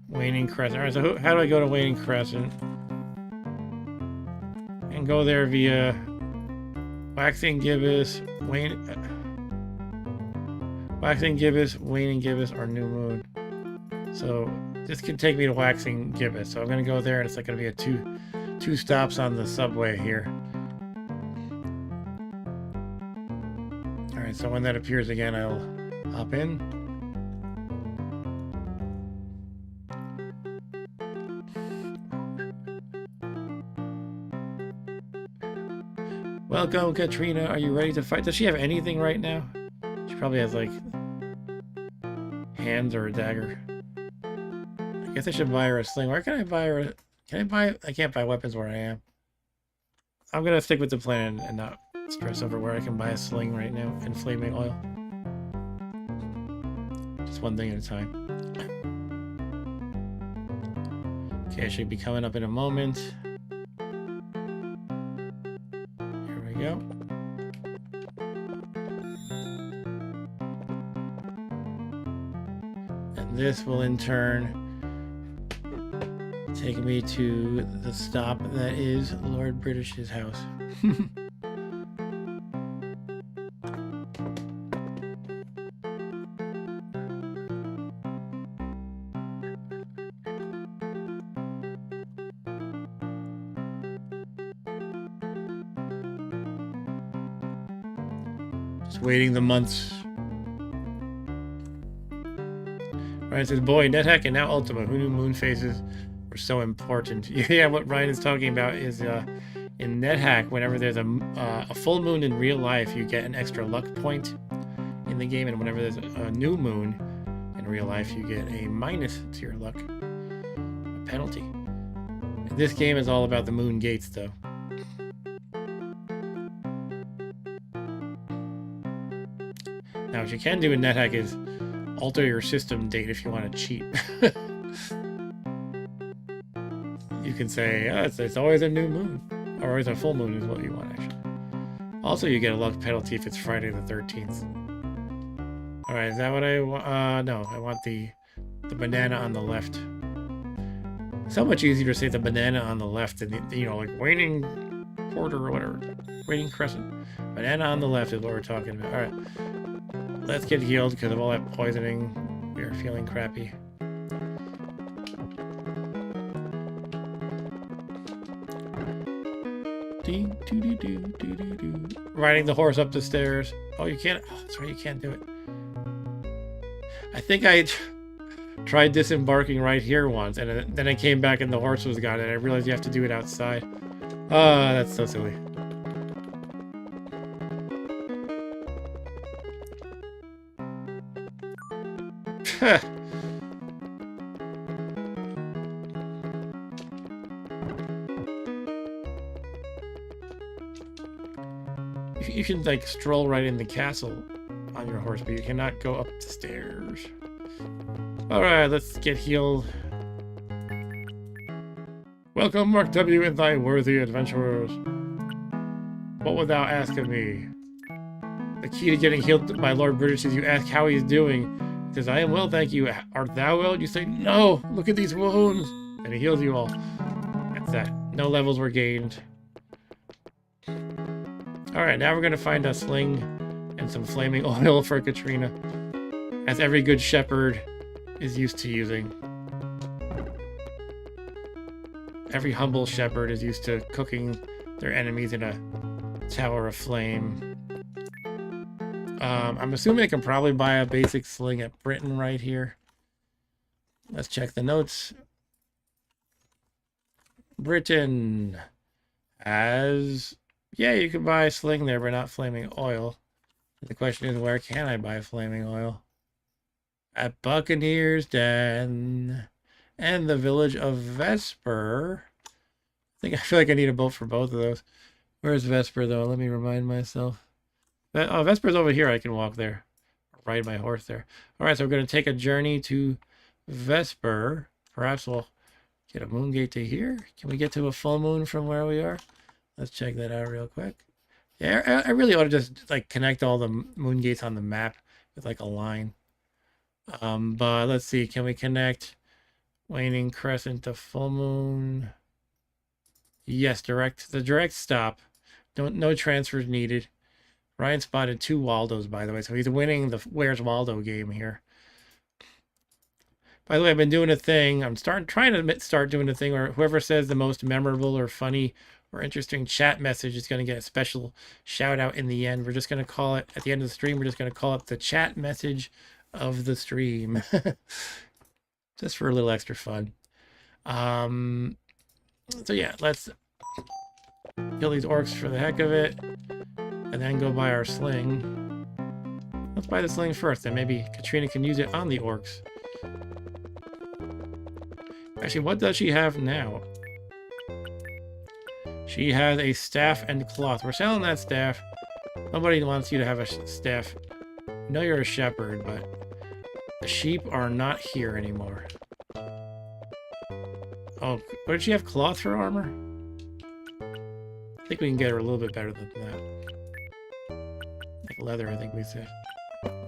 Waning Crescent. Alright, so how do I go to Waning Crescent? And go there via Waxing Gibbous, Waning Gibbous, or New Moon. So this could take me to Waxing Gibbous. So I'm gonna go there, and it's like gonna be a two stops on the subway here. Alright, so when that appears again, I'll hop in. Welcome, Katrina. Are you ready to fight? Does she have anything right now? She probably has, like, hands or a dagger. I guess I should buy her a sling. Where can I buy her? I can't buy weapons where I am. I'm gonna stick with the plan and not stress over where I can buy a sling right now and flaming oil. Just one thing at a time. Okay, I should be coming up in a moment. Here we go. And this will in turn take me to the stop that is Lord British's house. Just waiting the months. Ryan says, boy, NetHack and now Ultima. Who knew moon phases were so important? Yeah, what Ryan is talking about is in NetHack, whenever there's a full moon in real life, you get an extra luck point in the game. And whenever there's a new moon in real life, you get a minus to your luck. A penalty. This game is all about the moon gates, though. Now, what you can do in NetHack is alter your system date if you want to cheat. You can say, oh, it's always a new moon. Or always a full moon is what you want, actually. Also, you get a luck penalty if it's Friday the 13th. Alright, is that what I want? No, I want the banana on the left. So much easier to say the banana on the left than, you know, like waning quarter or whatever. Waning crescent. Banana on the left is what we're talking about. Alright. Let's get healed because of all that poisoning. We are feeling crappy. Riding the horse up the stairs. Oh, you can't. Oh, that's right, you can't do it. I think I tried disembarking right here once, and then I came back and the horse was gone, and I realized you have to do it outside. Ah, that's so silly. You can like stroll right in the castle on your horse, but you cannot go up the stairs. Alright, let's get healed. Welcome, Mark W. and thy worthy adventurers. What wilt thou ask of me? The key to getting healed by Lord British is you ask how he's doing. He says, I am well, thank you. Art thou well? You say, no, look at these wounds. And he heals you all. That's that. No levels were gained. Alright, now we're going to find a sling and some flaming oil for Katrina, as every good shepherd is used to using. Every humble shepherd is used to cooking their enemies in a tower of flame. I'm assuming I can probably buy a basic sling at Britain right here. Let's check the notes. Britain has... Yeah, you can buy a sling there, but not flaming oil. The question is, where can I buy flaming oil? At Buccaneer's Den and the village of Vesper. I feel like I need a boat for both of those. Where's Vesper, though? Let me remind myself. Oh, Vesper's over here. I can walk there. Ride my horse there. All right, so we're going to take a journey to Vesper. Perhaps we'll get a moon gate to here. Can we get to a full moon from where we are? Let's check that out real quick. Yeah, I really ought to just like connect all the moon gates on the map with like a line. But let's see, can we connect waning crescent to full moon? Yes, the direct stop. No transfers needed. Ryan spotted 2 Waldos, by the way, so he's winning the Where's Waldo game here. By the way, I've been doing a thing. I'm trying to start doing a thing where whoever says the most memorable or funny or interesting chat message is going to get a special shout out in the end. We're just going to call it, at the end of the stream, we're just going to call it the chat message of the stream. Just for a little extra fun. So yeah, let's kill these orcs for the heck of it. And then go buy our sling. Let's buy the sling first, and maybe Katrina can use it on the orcs. Actually, what does she have now? She has a staff and cloth. We're selling that staff. Nobody wants you to have a staff. I know you're a shepherd, but the sheep are not here anymore. Oh, what did she have? Cloth for armor? I think we can get her a little bit better than that. Like leather, I think we said.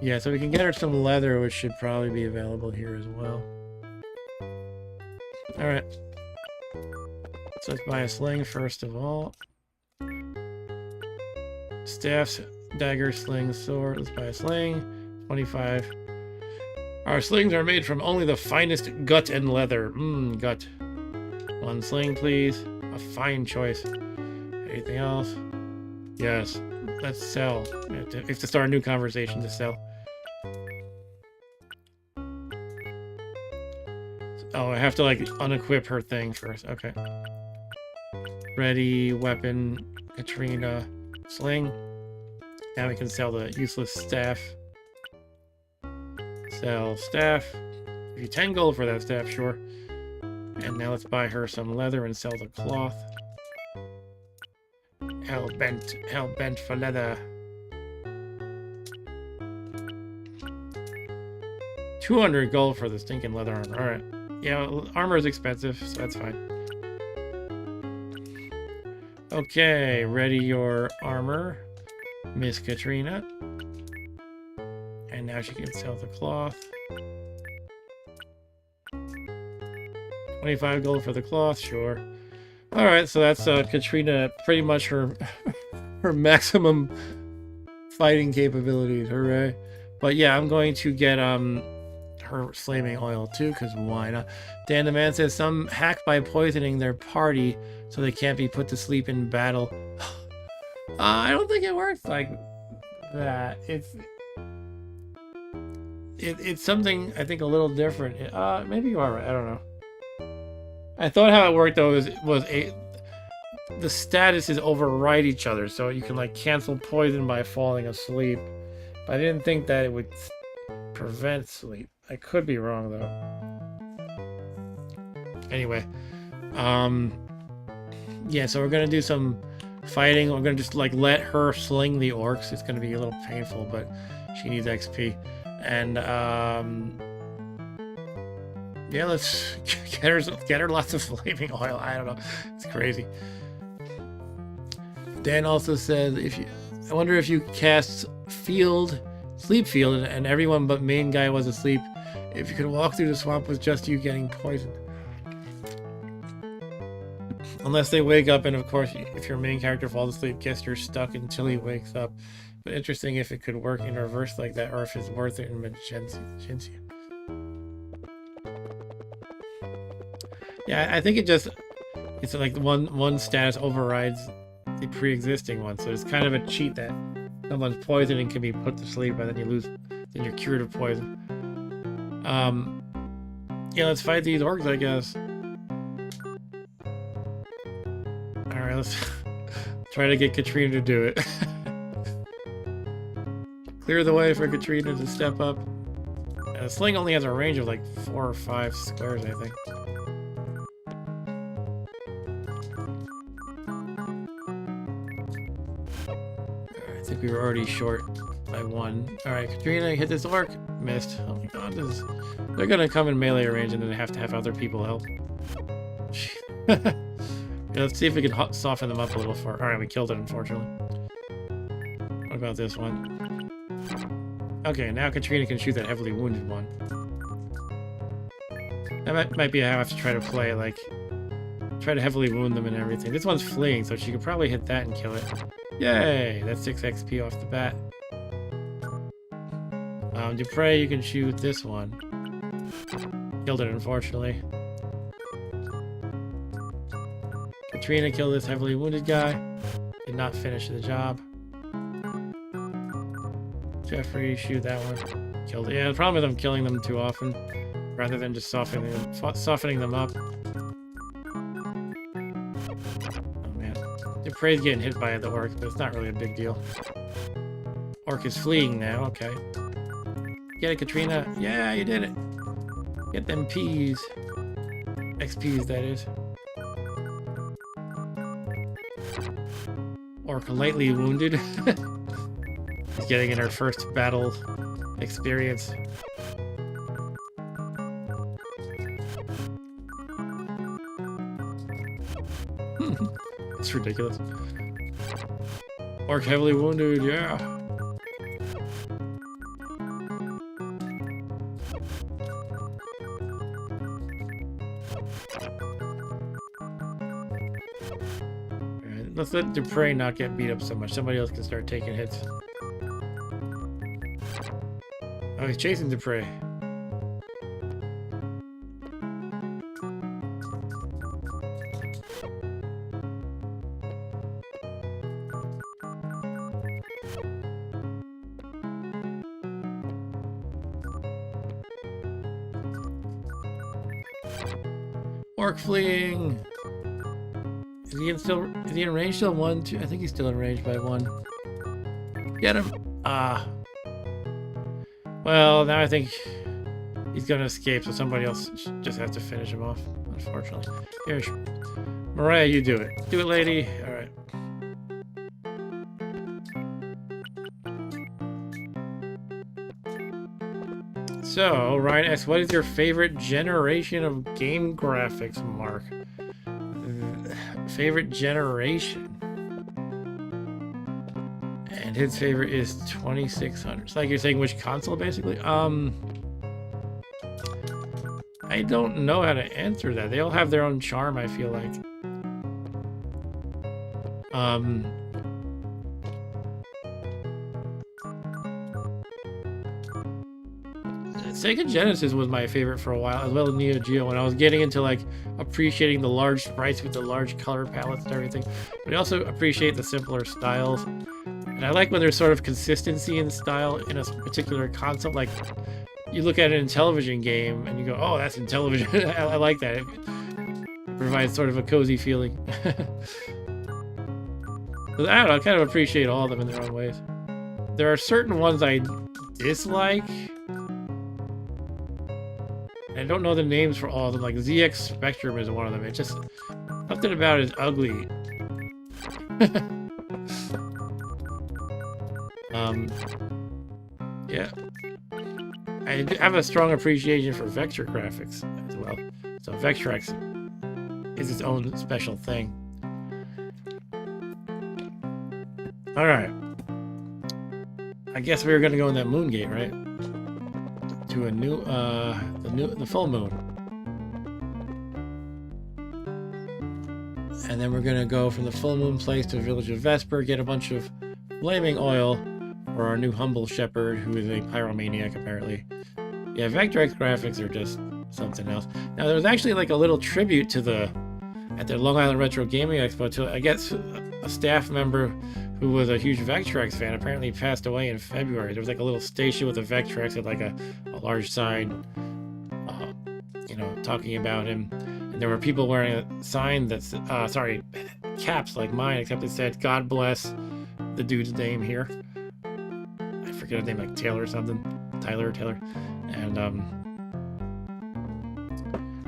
Yeah, so we can get her some leather, which should probably be available here as well. Alright. So let's buy a sling first of all. Staffs, dagger, sling, sword. Let's buy a sling. 25. Our slings are made from only the finest gut and leather. Gut. 1 sling, please. A fine choice. Anything else? Yes. Let's sell. We have to start a new conversation to sell. Oh, I have to like unequip her thing first. Okay. Ready, weapon, Katrina, sling. Now we can sell the useless staff. Sell staff. Give you 10 gold for that staff, sure. And now let's buy her some leather and sell the cloth. Hell bent for leather. 200 gold for the stinking leather armor. Alright. Yeah, armor is expensive, so that's fine. Okay, ready your armor, Miss Katrina. And now she can sell the cloth. 25 gold for the cloth, sure. Alright, so that's Katrina, pretty much her her maximum fighting capabilities, hooray. But yeah, I'm going to get her flaming oil too, because why not? Dan the Man says some hack by poisoning their party so they can't be put to sleep in battle. I don't think it works like that. It's something I think a little different. Maybe you are right. I don't know. I thought how it worked though was the statuses override each other, so you can like cancel poison by falling asleep. But I didn't think that it would prevent sleep. I could be wrong though. Anyway, yeah, so we're gonna do some fighting. We're gonna just like let her sling the orcs. It's gonna be a little painful, but she needs XP. And yeah, let's get her lots of flaming oil. I don't know, it's crazy. Dan also says I wonder if you cast sleep field, and everyone but main guy was asleep, if you could walk through the swamp with just you getting poisoned. Unless they wake up, and of course, if your main character falls asleep, guess you're stuck until he wakes up. But interesting if it could work in reverse like that, or if it's worth it in Magenta. Yeah, I think it's like one status overrides the pre-existing one, so it's kind of a cheat that someone's poisoned and can be put to sleep, and then you're cured of poison. Yeah, let's fight these orcs, I guess. Alright, let's try to get Katrina to do it. Clear the way for Katrina to step up. And the sling only has a range of like 4 or 5 squares, I think. I think we were already short by 1. Alright, Katrina, hit this orc. Missed. Oh my god, they're gonna come in melee range and then they have to have other people help. Yeah, let's see if we can soften them up a little far. Alright, we killed it, unfortunately. What about this one? Okay, now Katrina can shoot that heavily wounded one. That might be how I have to try to play, like, try to heavily wound them and everything. This one's fleeing, so she could probably hit that and kill it. Yay! That's 6 XP off the bat. Dupre, you can shoot this one. Killed it, unfortunately. Katrina killed this heavily wounded guy. Did not finish the job. Jeffrey, shoot that one. Killed it. Yeah, the problem is I'm killing them too often, rather than just softening them up. Oh man. Dupre's getting hit by the orc, but it's not really a big deal. Orc is fleeing now, okay. Get it, Katrina. Yeah, you did it. Get them peas. XPs, that is. Orc lightly wounded. She's getting in her first battle experience. It's ridiculous. Orc heavily wounded, yeah. Let's let Dupre not get beat up so much. Somebody else can start taking hits. Oh, he's chasing Dupre. Orc fleeing. Is he in range still? 1, 2. I think he's still in range by 1. Get him. Ah. Well, now I think he's gonna escape, so somebody else just has to finish him off, unfortunately. Here, Mariah, you do it. Do it, lady. All right. So, Ryan asks, what is your favorite generation of game graphics, Mark? Favorite generation? And his favorite is 2600. It's like you're saying which console, basically? I don't know how to answer that. They all have their own charm, I feel like. Sega Genesis was my favorite for a while, as well as Neo Geo, when I was getting into like appreciating the large sprites with the large color palettes and everything. But I also appreciate the simpler styles. And I like when there's sort of consistency in style in a particular concept. Like, you look at an Intellivision game and you go, oh, that's Intellivision. I like that. It provides sort of a cozy feeling. I don't know, I kind of appreciate all of them in their own ways. There are certain ones I dislike. I don't know the names for all of them. Like ZX Spectrum is one of them. It's just something about it is ugly. Yeah. I have a strong appreciation for vector graphics as well. So Vectrex is its own special thing. All right. I guess we were gonna go in that moon gate, right? To a new, the full moon. And then we're gonna go from the full moon place to the village of Vesper, get a bunch of flaming oil for our new humble shepherd, who is a pyromaniac apparently. Yeah, Vectrex graphics are just something else. Now there was actually like a little tribute to at the Long Island Retro Gaming Expo to, I guess, a staff member who was a huge Vectrex fan, apparently passed away in February. There was like a little station with a Vectrex with like a large sign, you know, talking about him. And there were people wearing a sign that's, caps like mine, except it said, God bless the dude's name here. I forget his name, like Taylor or something. Taylor. And,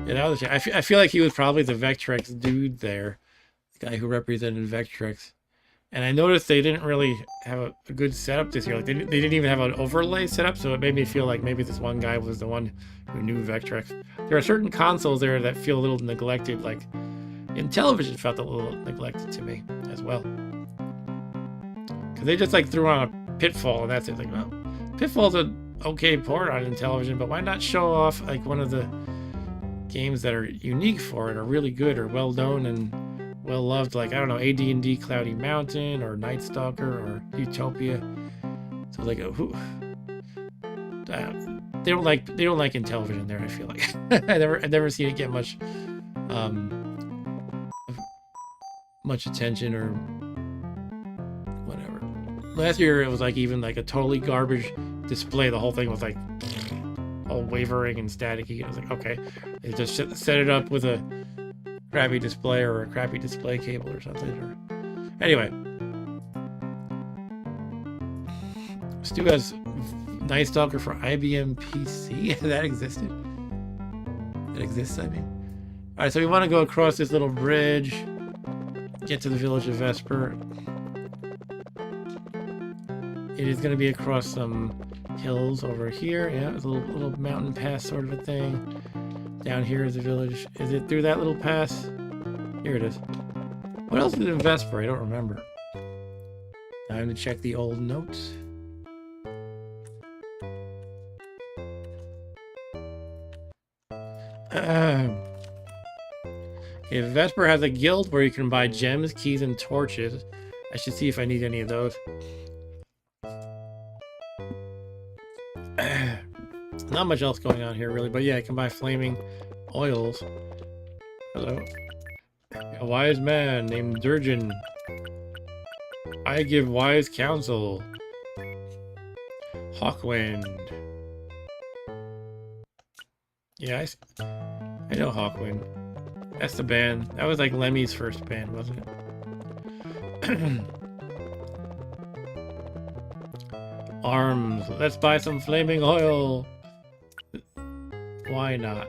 yeah, that was, I feel like he was probably the Vectrex dude there. The guy who represented Vectrex. And I noticed they didn't really have a good setup this year. Like they didn't even have an overlay set up, so it made me feel like maybe this one guy was the one who knew Vectrex. There are certain consoles there that feel a little neglected, like Intellivision felt a little neglected to me as well. Because they just like threw on a Pitfall and that's it. Like, well, Pitfall's an okay port on Intellivision, but why not show off like one of the games that are unique for it, or really good, or well known and well loved, like, I don't know, AD&D Cloudy Mountain or Night Stalker or Utopia. So like, they don't like Intellivision there, I feel like. I've never seen it get much attention or whatever. Last year it was like even like a totally garbage display. The whole thing was like all wavering and staticky. I was like, okay, they just set it up with a crappy display or a crappy display cable or something. Or anyway, Stu has Night Stalker for IBM PC. That existed. It exists, I mean. All right, so we want to go across this little bridge, get to the village of Vesper. It is going to be across some hills over here. Yeah, it's a little mountain pass sort of a thing. Down here is the village. Is it through that little pass? Here it is. What else is in Vesper? I don't remember. Time to check the old notes. Okay, Vesper has a guild where you can buy gems, keys, and torches. I should see if I need any of those. Not much else going on here, really, but yeah, I can buy flaming oils. Hello. A wise man named Durgan. I give wise counsel. Hawkwind. Yeah, I know Hawkwind. That's the band. That was like Lemmy's first band, wasn't it? Arms. Let's buy some flaming oil. Why not?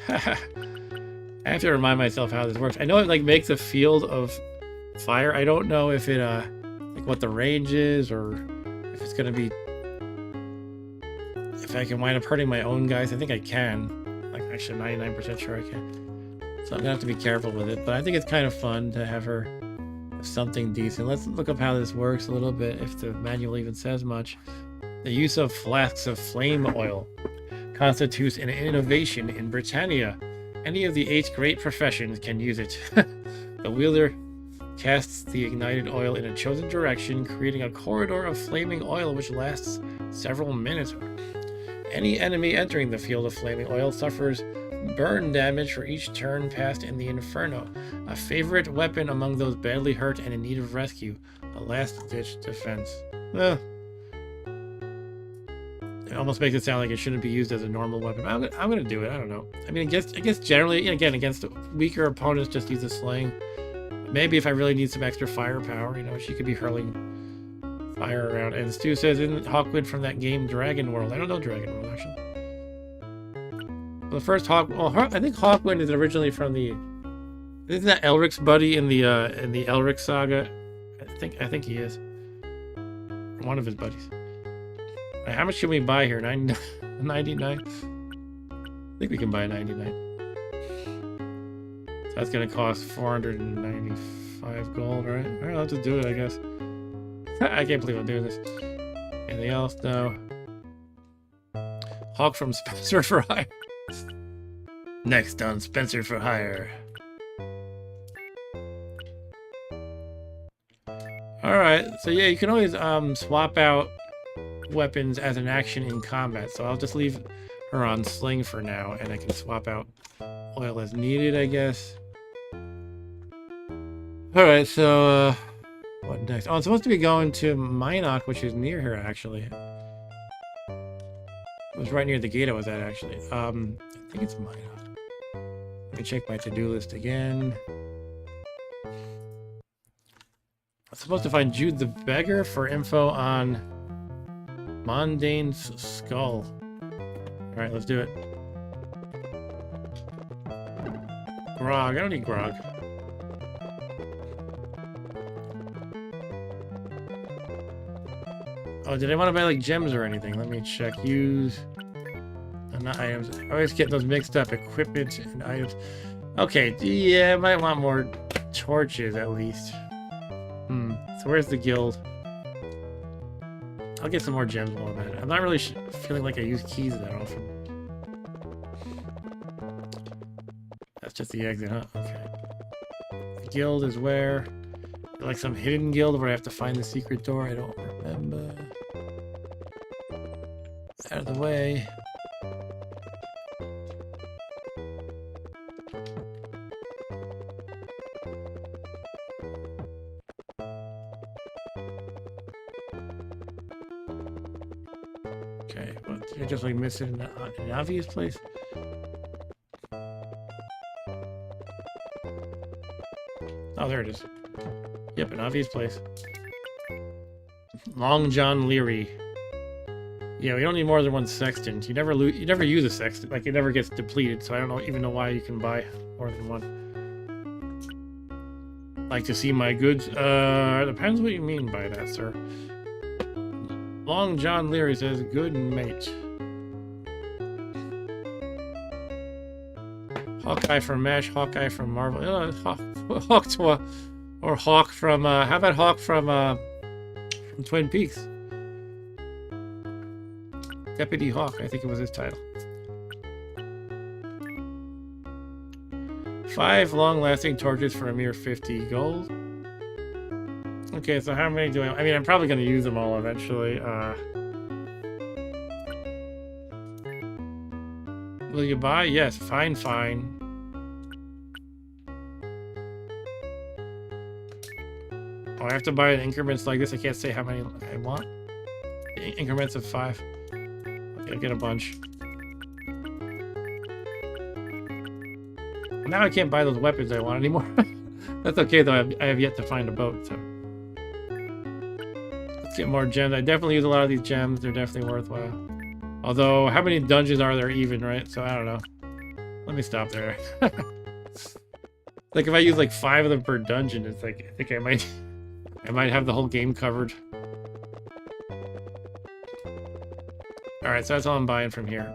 I have to remind myself how this works. I know it like makes a field of fire. I don't know if it like what the range is, or if it's gonna be, if I can wind up hurting my own guys. I think I can. Like, actually 99% sure I can. So I'm gonna have to be careful with it. But I think it's kind of fun to have her something decent. Let's look up how this works a little bit, if the manual even says much. The use of flasks of flame oil constitutes an innovation in Britannia. Any of the 8 great professions can use it. The wielder casts the ignited oil in a chosen direction, creating a corridor of flaming oil which lasts several minutes. Any enemy entering the field of flaming oil suffers burn damage for each turn passed in the Inferno. A favorite weapon among those badly hurt and in need of rescue. A last-ditch defense. It almost makes it sound like it shouldn't be used as a normal weapon. I'm gonna do it. I don't know. I mean, I guess generally, again, against weaker opponents, just use a sling. Maybe if I really need some extra firepower, you know, she could be hurling fire around. And Stu says, isn't Hawkwind from that game Dragon World? I don't know Dragon World, actually. Well, the first I think Hawkwind is originally from the... Isn't that Elric's buddy in the Elric saga? I think he is. One of his buddies. How much should we buy here? 99? I think we can buy 99. So that's going to cost 495 gold, right? Alright, let's just do it, I guess. I can't believe I'm doing this. Anything else? No. Hawk from Spencer for Hire. Next on Spencer for Hire. Alright, so yeah, you can always swap out weapons as an action in combat, so I'll just leave her on sling for now, and I can swap out oil as needed, I guess. Alright, so what next? Oh, I'm supposed to be going to Minot, which is near here, actually. It was right near the gate I was at, actually. I think it's Minot. Let me check my to-do list again. I'm supposed to find Jude the Beggar for info on Mondane's Skull. Alright, let's do it. Grog. I don't need grog. Oh, did I want to buy like gems or anything? Let me check. Use. Not items. I always get those mixed up. Equipment and items. Okay, yeah, I might want more torches at least. So where's the guild? I'll get some more gems while I'm at it. I'm not really feeling like I use keys that often. That's just the exit, huh? Okay. The guild is where? Like some hidden guild where I have to find the secret door? I don't remember. Out of the way. Okay, what? Did I just like miss it in an obvious place? Oh, there it is. Yep, an obvious place. Long John Leary. Yeah, we don't need more than one sextant. You never use a sextant. Like, it never gets depleted, so I don't even know why you can buy more than one. Like to see my goods? Depends what you mean by that, sir. Long John Leary says, good mate. Hawkeye from MASH, Hawkeye from Marvel. Hawk or Hawk from, how about Hawk from Twin Peaks? Deputy Hawk, I think it was his title. 5 long-lasting torches for a mere 50 gold. Okay, so how many do I mean, I'm probably going to use them all eventually. Will you buy? Yes, fine. Oh, I have to buy in increments like this. I can't say how many I want. Increments of 5. Okay, I'll get a bunch. Now I can't buy those weapons I want anymore. That's okay though, I have yet to find a boat, so. Let's get more gems. I definitely use a lot of these gems. They're definitely worthwhile. Although, how many dungeons are there even, right? So I don't know. Let me stop there. Like if I use like 5 of them per dungeon, it's like, I think I might have the whole game covered. Alright, so that's all I'm buying from here.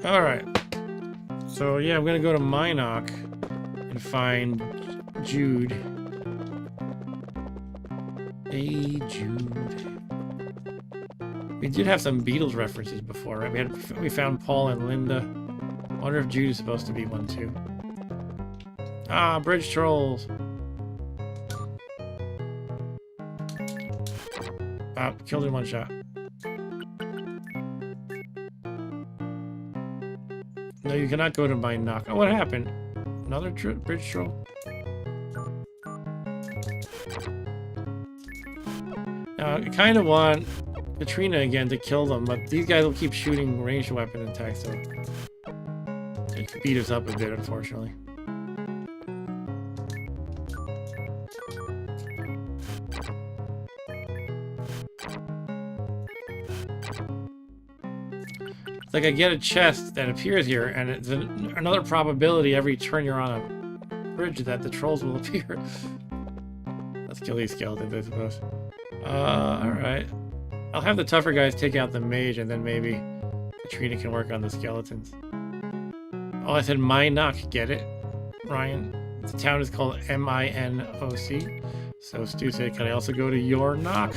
Alright. So yeah, I'm gonna go to Minok and find Jude. Hey Jude. We did have some Beatles references before, right? We found Paul and Linda. I wonder if Jude is supposed to be one too. Ah, bridge trolls. Ah, killed in one shot. No, you cannot go to my knock. Oh, what happened? Another bridge troll? Now, I kind of want Katrina again to kill them, but these guys will keep shooting ranged weapon attacks, so they could beat us up a bit, unfortunately. It's like I get a chest that appears here, and it's another probability every turn you're on a bridge that the trolls will appear. Let's kill these skeletons, I suppose. Alright. I'll have the tougher guys take out the mage, and then maybe Katrina can work on the skeletons. Oh, I said Minok, get it? Ryan. The town is called M-I-N-O-C. So Stu said, can I also go to your knock?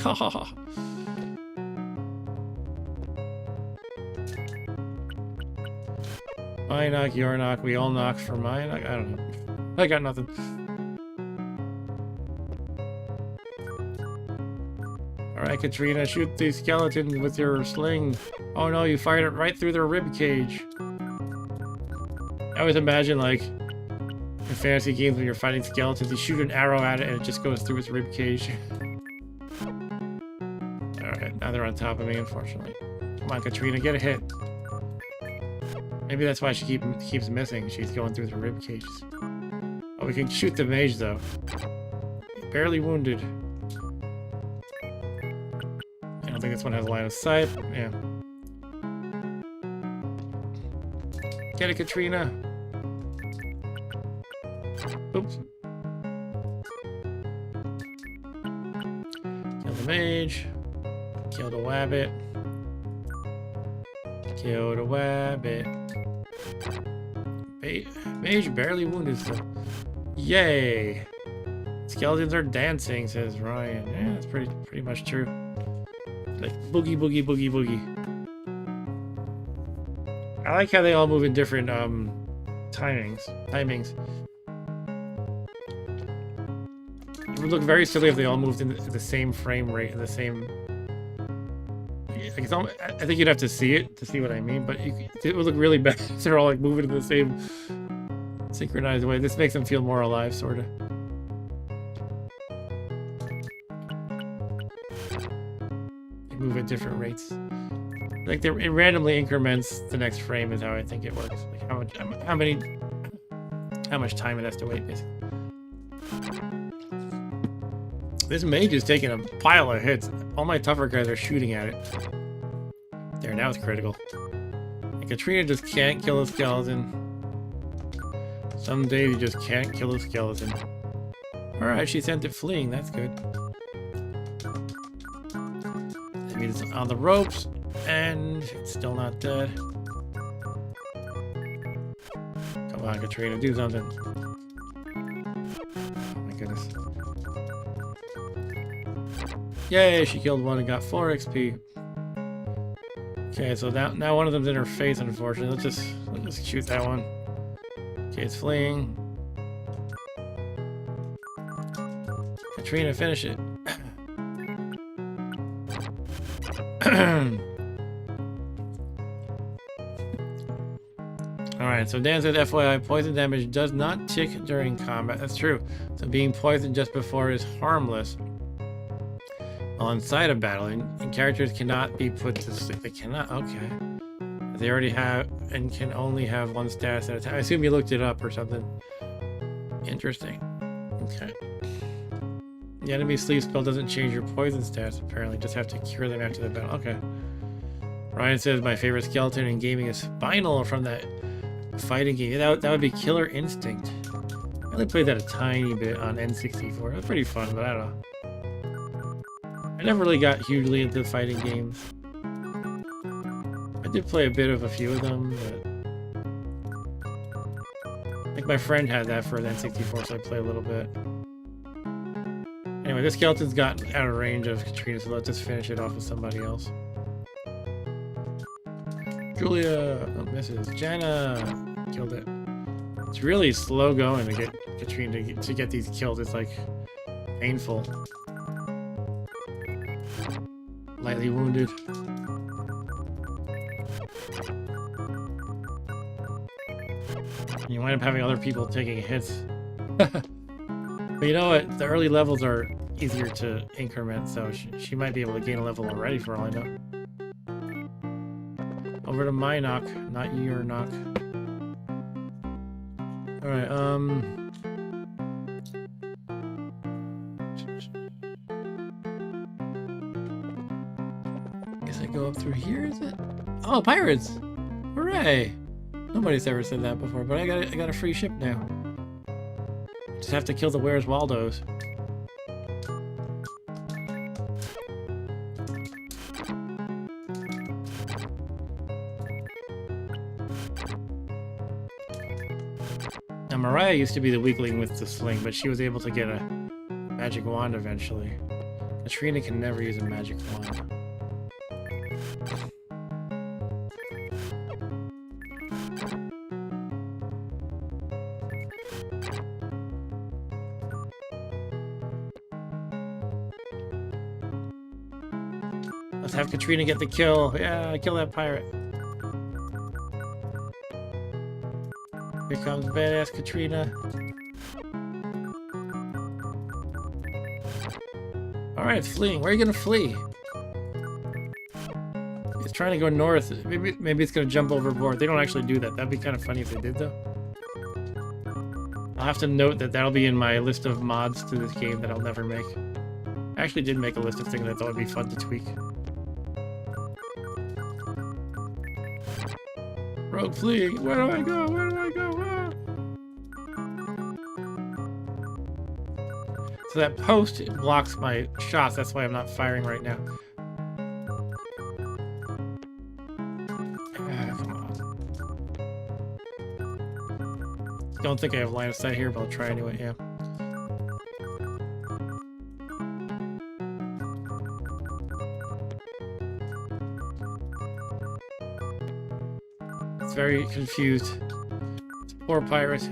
My knock, your knock, we all knock for my knock. I don't know. I got nothing. Alright, Katrina, shoot these skeletons with your sling. Oh no, you fired it right through their rib cage. I always imagine, like, in fantasy games when you're fighting skeletons, you shoot an arrow at it and it just goes through its rib cage. Alright, now they're on top of me, unfortunately. Come on, Katrina, get a hit. Maybe that's why she keeps missing. She's going through the rib cages. Oh, we can shoot the mage, though. Barely wounded. I don't think this one has a line of sight. Yeah. Get it, Katrina. Oops. Kill the mage. Kill the wabbit. Kill the wabbit. Mage barely wounded, so. Yay! Skeletons are dancing, says Ryan. Yeah, that's pretty much true. Like boogie, boogie, boogie, boogie. I like how they all move in different timings. It would look very silly if they all moved in the same frame rate and the same. Like I think you'd have to see it to see what I mean, but it would look really bad if they're all like moving in the same synchronized way. This makes them feel more alive, sort of. They move at different rates. Like it randomly increments the next frame is how I think it works. Like how much time it has to wait, basically. This mage is taking a pile of hits. All my tougher guys are shooting at it. There, now it's critical. And Katrina just can't kill a skeleton. Some days you just can't kill a skeleton. Alright, she sent it fleeing. That's good. That means it's on the ropes, and it's still not dead. Come on, Katrina, do something. Oh my goodness. Yay, she killed one and got 4 XP. Okay, so now one of them's in her face, unfortunately. Let's just shoot that one. Okay, it's fleeing. Katrina, finish it. Alright, so Dan said, FYI, poison damage does not tick during combat. That's true. So being poisoned just before is harmless. While inside a battle, and characters cannot be put to sleep. They cannot. Okay. They already have and can only have one status at a time. I assume you looked it up or something. Interesting. Okay. The enemy sleep spell doesn't change your poison stats, apparently. Just have to cure them after the battle. Okay. Ryan says my favorite skeleton in gaming is Spinal from that fighting game. That would be Killer Instinct. I only played that a tiny bit on N64. It was pretty fun, but I don't know. I never really got hugely into fighting games. I did play a bit of a few of them, but... like my friend had that for the N64, so I played a little bit. Anyway, this skeleton's gotten out of range of Katrina, so let's just finish it off with somebody else. Julia, oh, misses. Jenna killed it. It's really slow going to get Katrina to get these kills. It's like painful. Lightly wounded. You wind up having other people taking hits. But you know what? The early levels are easier to increment, so she might be able to gain a level already for all I know. Over to my knock, not your knock. Alright, guess I go up through here, is it? Oh, pirates! Hooray! Nobody's ever said that before, but I got a free ship now. Just have to kill the Where's Waldos. Now Mariah used to be the weakling with the sling, but she was able to get a magic wand eventually. Katrina can never use a magic wand. Let's have Katrina get the kill. Yeah, kill that pirate. Here comes badass Katrina. Alright, it's fleeing. Where are you gonna flee? It's trying to go north. Maybe it's gonna jump overboard. They don't actually do that. That'd be kind of funny if they did, though. I'll have to note that that'll be in my list of mods to this game that I'll never make. I actually did make a list of things that I thought would be fun to tweak. Rogue fleeing. Where do I go? Where do I go? Ah. So that post blocks my shots. That's why I'm not firing right now. Come on. Don't think I have line of sight here, but I'll try anyway. Yeah. Very confused. Poor pirate.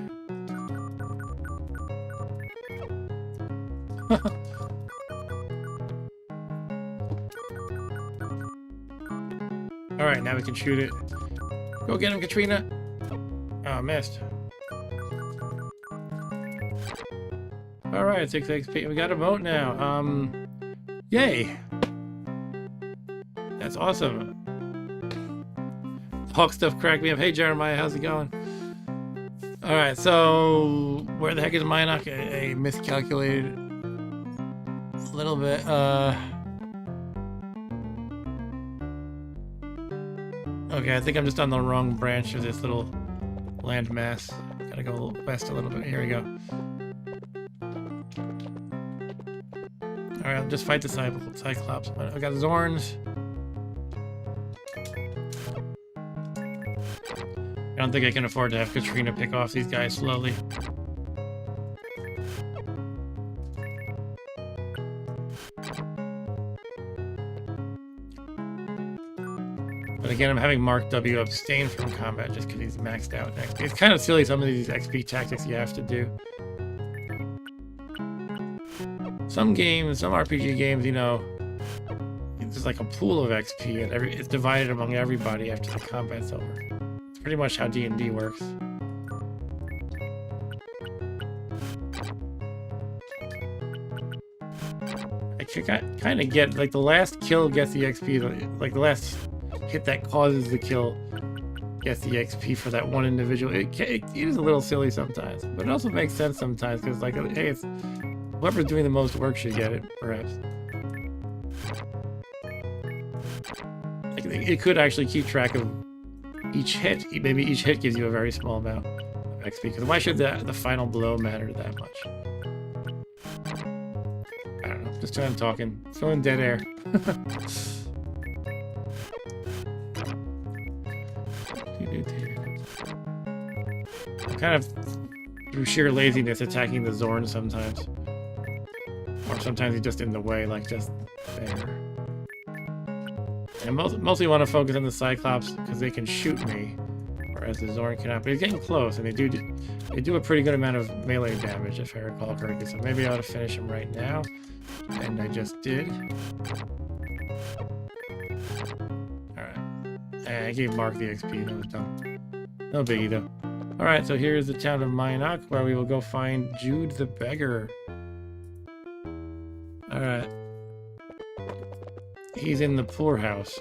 Alright, now we can shoot it. Go get him, Katrina! Oh, missed. Alright, 6 XP. We got a boat now. Yay! That's awesome. Hawk stuff cracked me up. Hey Jeremiah, how's it going? Alright, so where the heck is Minoc? I miscalculated a little bit. Okay, I think I'm just on the wrong branch of this little landmass. Gotta go west a little bit. Here we go. Alright, I'll just fight the Cyclops. I got Zorns. I don't think I can afford to have Katrina pick off these guys slowly. But again, I'm having Mark W abstain from combat just because he's maxed out next. It's kind of silly, some of these XP tactics you have to do. Some games, some RPG games, you know, it's like a pool of XP and it's divided among everybody after the combat's over. Pretty much how D&D works. I kind of get, like, the last kill gets the XP, like the last hit that causes the kill gets the XP for that one individual. It is a little silly sometimes, but it also makes sense sometimes, because, like, hey, it's whoever's doing the most work should get it, perhaps. Like, it could actually keep track of each hit. Maybe each hit gives you a very small amount of XP, because why should the final blow matter that much? I don't know, just kind of talking, filling dead air. I'm kind of, through sheer laziness, attacking the Zorn sometimes. Or sometimes he's just in the way, like just there. I mostly want to focus on the Cyclops because they can shoot me, whereas the Zorn cannot. But he's getting close, and they do a pretty good amount of melee damage, if I recall correctly. So maybe I ought to finish him right now, and I just did. All right, and I gave Mark the XP. That was dumb. No biggie though. All right, so here's the town of Minok, where we will go find Jude the Beggar. All right. He's in the poorhouse.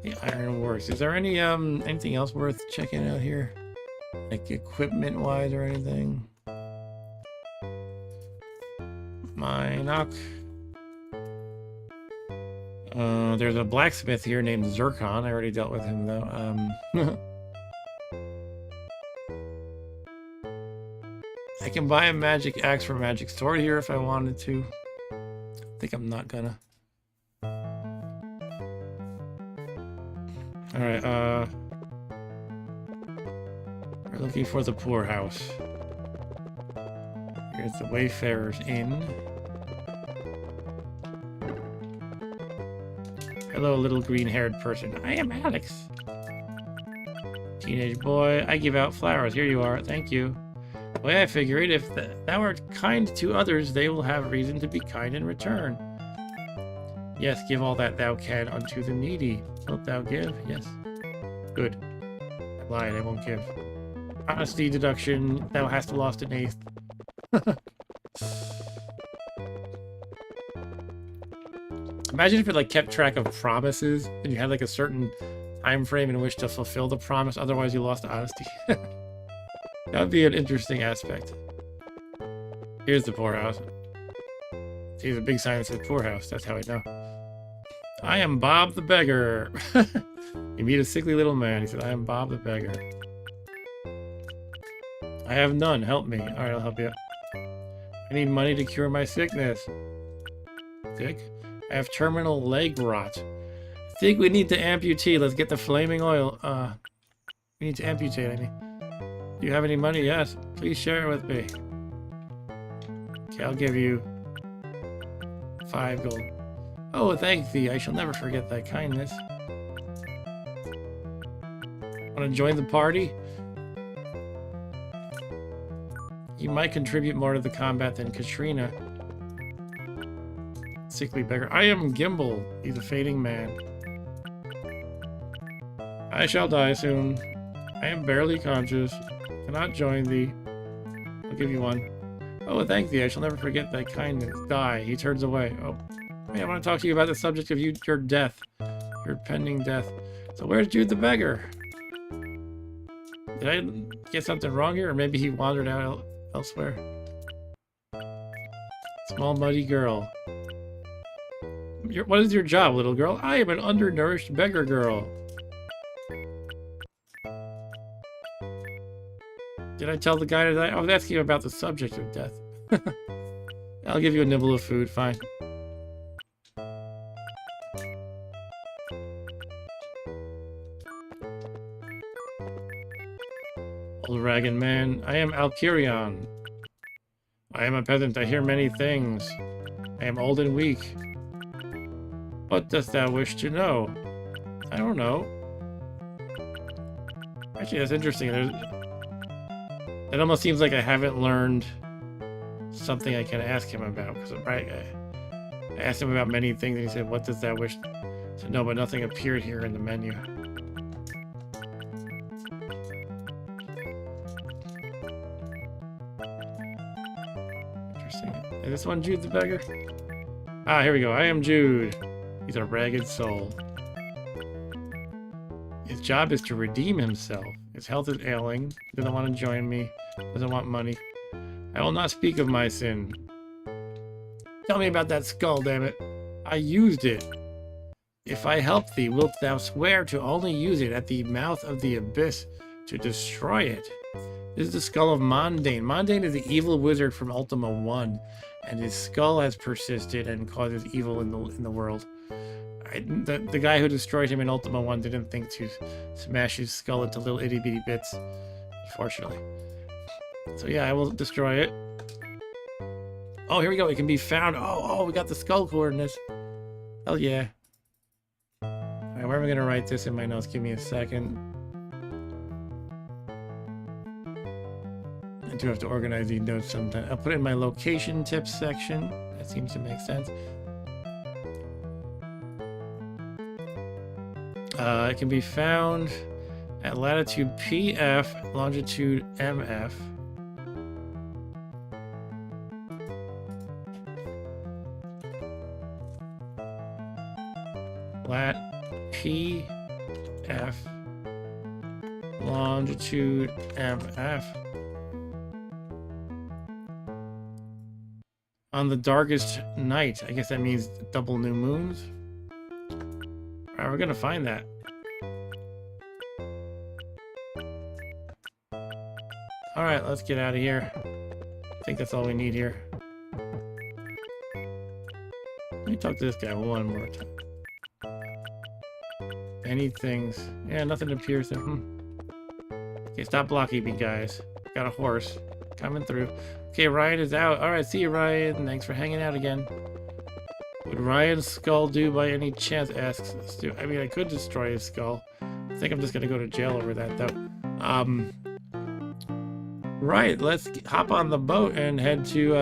The Iron Works. Is there any anything else worth checking out here? Like equipment wise or anything? Minok. There's a blacksmith here named Zircon. I already dealt with him though. I can buy a magic axe for a magic sword here if I wanted to. I think I'm not gonna. Alright, we're looking for the poorhouse. Here's the Wayfarer's Inn. Hello, little green-haired person. I am Alex. Teenage boy, I give out flowers. Here you are. Thank you. The way I figure it, if thou art kind to others, they will have reason to be kind in return. Yes, give all that thou can unto the needy. Wilt thou give? Yes. Good. I lied, I won't give. Honesty deduction, thou hast lost an eighth. Imagine if it like kept track of promises and you had like a certain time frame in which to fulfill the promise, otherwise you lost honesty. That would be an interesting aspect. Here's the poorhouse. See, there's a big sign that says poorhouse. That's how I know. I am Bob the Beggar. You meet a sickly little man. He said, I am Bob the Beggar. I have none. Help me. All right, I'll help you. I need money to cure my sickness. Sick? I have terminal leg rot. I think we need to amputate. Let's get the flaming oil. We need to amputate, I mean. Do you have any money? Yes. Please share it with me. Okay, I'll give you 5 gold. Oh, thank thee. I shall never forget thy kindness. Want to join the party? You might contribute more to the combat than Katrina. Sickly beggar. I am Gimbal. He's a fading man. I shall die soon. I am barely conscious. Cannot join thee. I'll give you one. Oh, thank thee. I shall never forget thy kindness. Die. He turns away. Oh. Hey, I want to talk to you about the subject of your death. Your pending death. So where's Jude the Beggar? Did I get something wrong here? Or maybe he wandered out elsewhere? Small muddy girl. What is your job, little girl? I am an undernourished beggar girl. Did I tell the guy to die? I was asking him about the subject of death. I'll give you a nibble of food, fine. Old ragged man, I am Alkirion. I am a peasant, I hear many things. I am old and weak. What dost thou wish to know? I don't know. Actually, that's interesting. It almost seems like I haven't learned something I can ask him about. Because I asked him about many things, and he said, what does thou wish to know? But nothing appeared here in the menu. this one Jude the beggar? Ah, here we go. I am Jude. He's a ragged soul. His job is to redeem himself. His health is ailing. He doesn't want to join me. Doesn't want money. I will not speak of my sin. Tell me about that skull, damn it. I used it. If I help thee, wilt thou swear to only use it at the mouth of the abyss to destroy it? This is the skull of Mondane. Mondane is the evil wizard from Ultima I, and his skull has persisted and causes evil in the world. The guy who destroyed him in Ultima I didn't think to smash his skull into little itty-bitty bits, unfortunately. So yeah, I will destroy it. Oh, here we go. It can be found. Oh, we got the skull coordinates. Hell yeah. Alright, where am I going to write this in my notes? Give me a second. I do have to organize these notes sometime. I'll put it in my location tips section. That seems to make sense. It can be found at latitude PF, longitude MF. Lat PF, longitude MF. On the darkest night. I guess that means double new moons. Alright, we're gonna find that. Alright, let's get out of here. I think that's all we need here. Let me talk to this guy one more time. Any things? Yeah, nothing appears there. Okay, stop blocking me, guys. Got a horse coming through. Okay, Ryan is out. Alright, see you, Ryan. Thanks for hanging out again. Would Ryan's skull do by any chance? Asks Stu. I mean, I could destroy his skull. I think I'm just gonna go to jail over that, though. Right, let's hop on the boat and head to,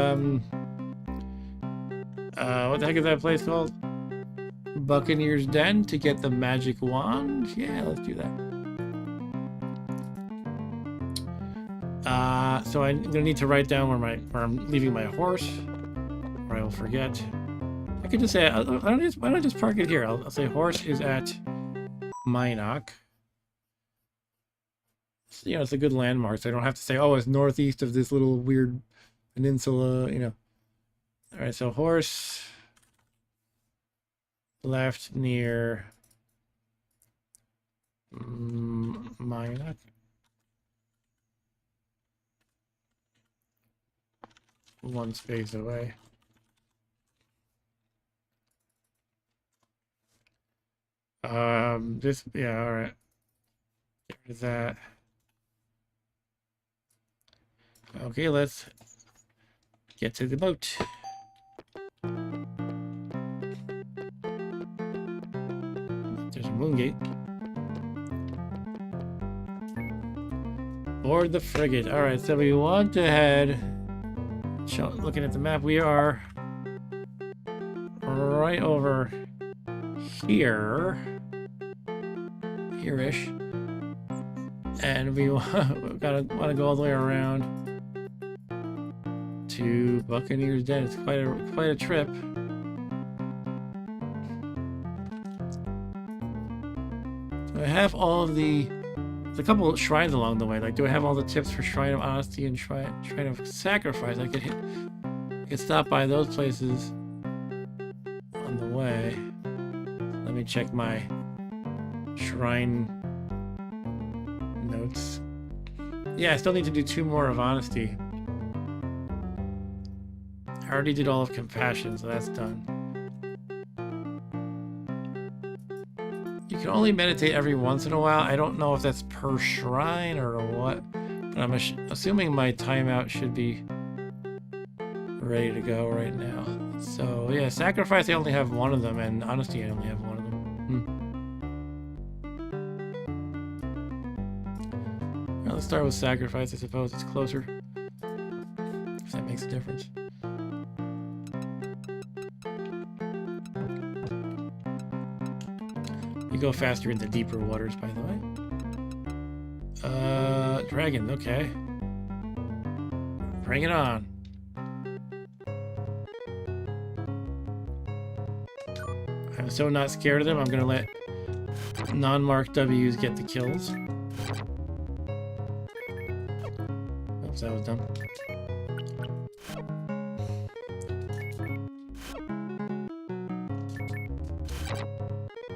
what the heck is that place called? Buccaneer's Den to get the magic wand? Yeah, let's do that. So I'm gonna need to write down where I'm leaving my horse, or I will forget. I could just say, why don't I just park it here? I'll say horse is at Minok. You know, it's a good landmark, so I don't have to say, oh, it's northeast of this little weird peninsula, you know. All right, so horse left near Minok. One space away. Yeah, all right. Get rid of that. Okay, let's get to the boat. There's a moon gate. Board the frigate. All right, so we want to head. Looking at the map, we are right over here-ish, and we want to go all the way around to Buccaneer's Den. It's quite a trip. So I have all of there's a couple of shrines along the way. Like, do I have all the tips for Shrine of Honesty and Shrine of Sacrifice? I could stop by those places on the way. Let me check my shrine notes. Yeah, I still need to do 2 more of Honesty. I already did all of Compassion, so that's done. You can only meditate every once in a while. I don't know if that's per shrine or what, but I'm assuming my timeout should be ready to go right now. So yeah, Sacrifice, I only have one of them, and Honesty, I only have one of them. Well, let's start with Sacrifice, I suppose. It's closer, if that makes a difference. You go faster into deeper waters, by the way. Dragon, okay. Bring it on. I'm so not scared of them, I'm gonna let non-marked W's get the kills. Oops, that was dumb.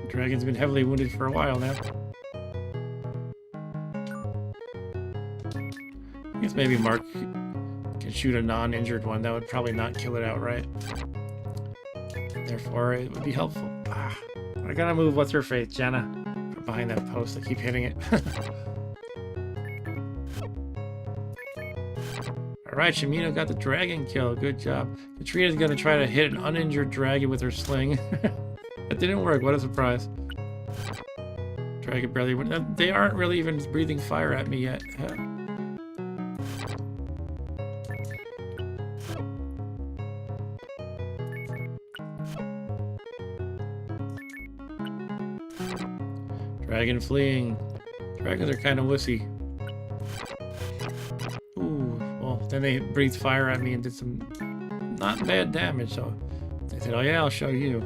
Dragon's been heavily wounded for a while now. I guess maybe Mark can shoot a non-injured one. That would probably not kill it outright. Therefore, it would be helpful. Ah, I gotta move what's-her-face, Jenna. From behind that post, I keep hitting it. Alright, Shimino got the dragon kill. Good job. Katrina's gonna try to hit an uninjured dragon with her sling. That didn't work. What a surprise. Dragon barely went. They aren't really even breathing fire at me yet. Dragon fleeing. Dragons are kind of wussy. Ooh, well, then they breathed fire at me and did some not bad damage, so they said, oh yeah, I'll show you.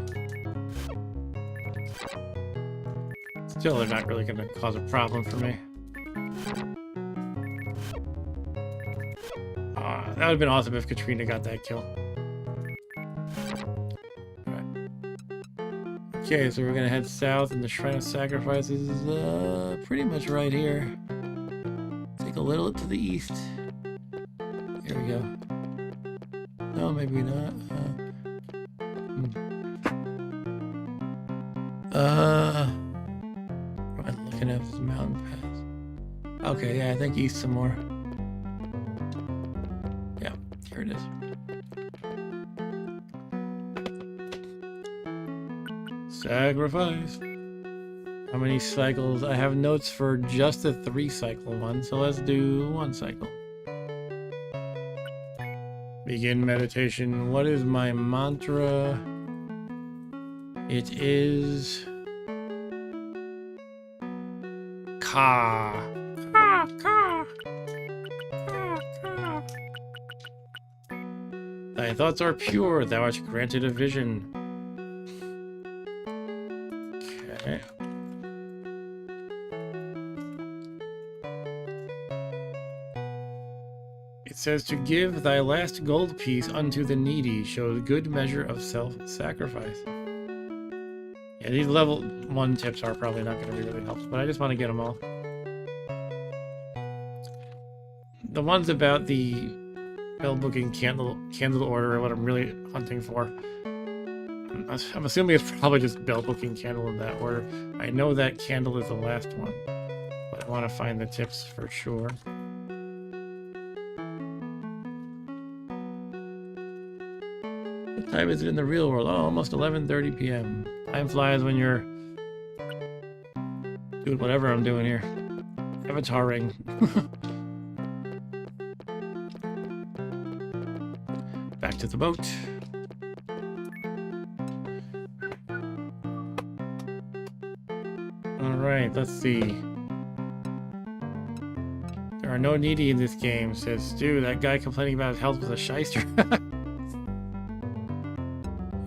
Still, they're not really going to cause a problem for me. That would have been awesome if Katrina got that kill. Alright. Okay, so we're going to head south, and the Shrine of Sacrifice is pretty much right here. Take a little to the east. Here we go. No, maybe not. I'm looking at this mountain pass. Okay, yeah, I think east some more. Yeah, here it is. Sacrifice. How many cycles? I have notes for just a 3-cycle one, so let's do 1 cycle. Begin meditation. What is my mantra? It is Ka. Ka, Ka. Ka, Ka. Thy thoughts are pure, thou art granted a vision. Okay. It says to give thy last gold piece unto the needy shows good measure of self-sacrifice. Yeah, these level 1 tips are probably not going to be really helpful, but I just want to get them all. The ones about the bell booking candle order are what I'm really hunting for. I'm assuming it's probably just bell booking candle in that order. I know that candle is the last one, but I want to find the tips for sure. What time is it in the real world? Oh, almost 11:30 p.m. Time flies when you're doing whatever I'm doing here. Avataring. Back to the boat. Alright, let's see. There are no needy in this game, says Stu. That guy complaining about his health was a shyster.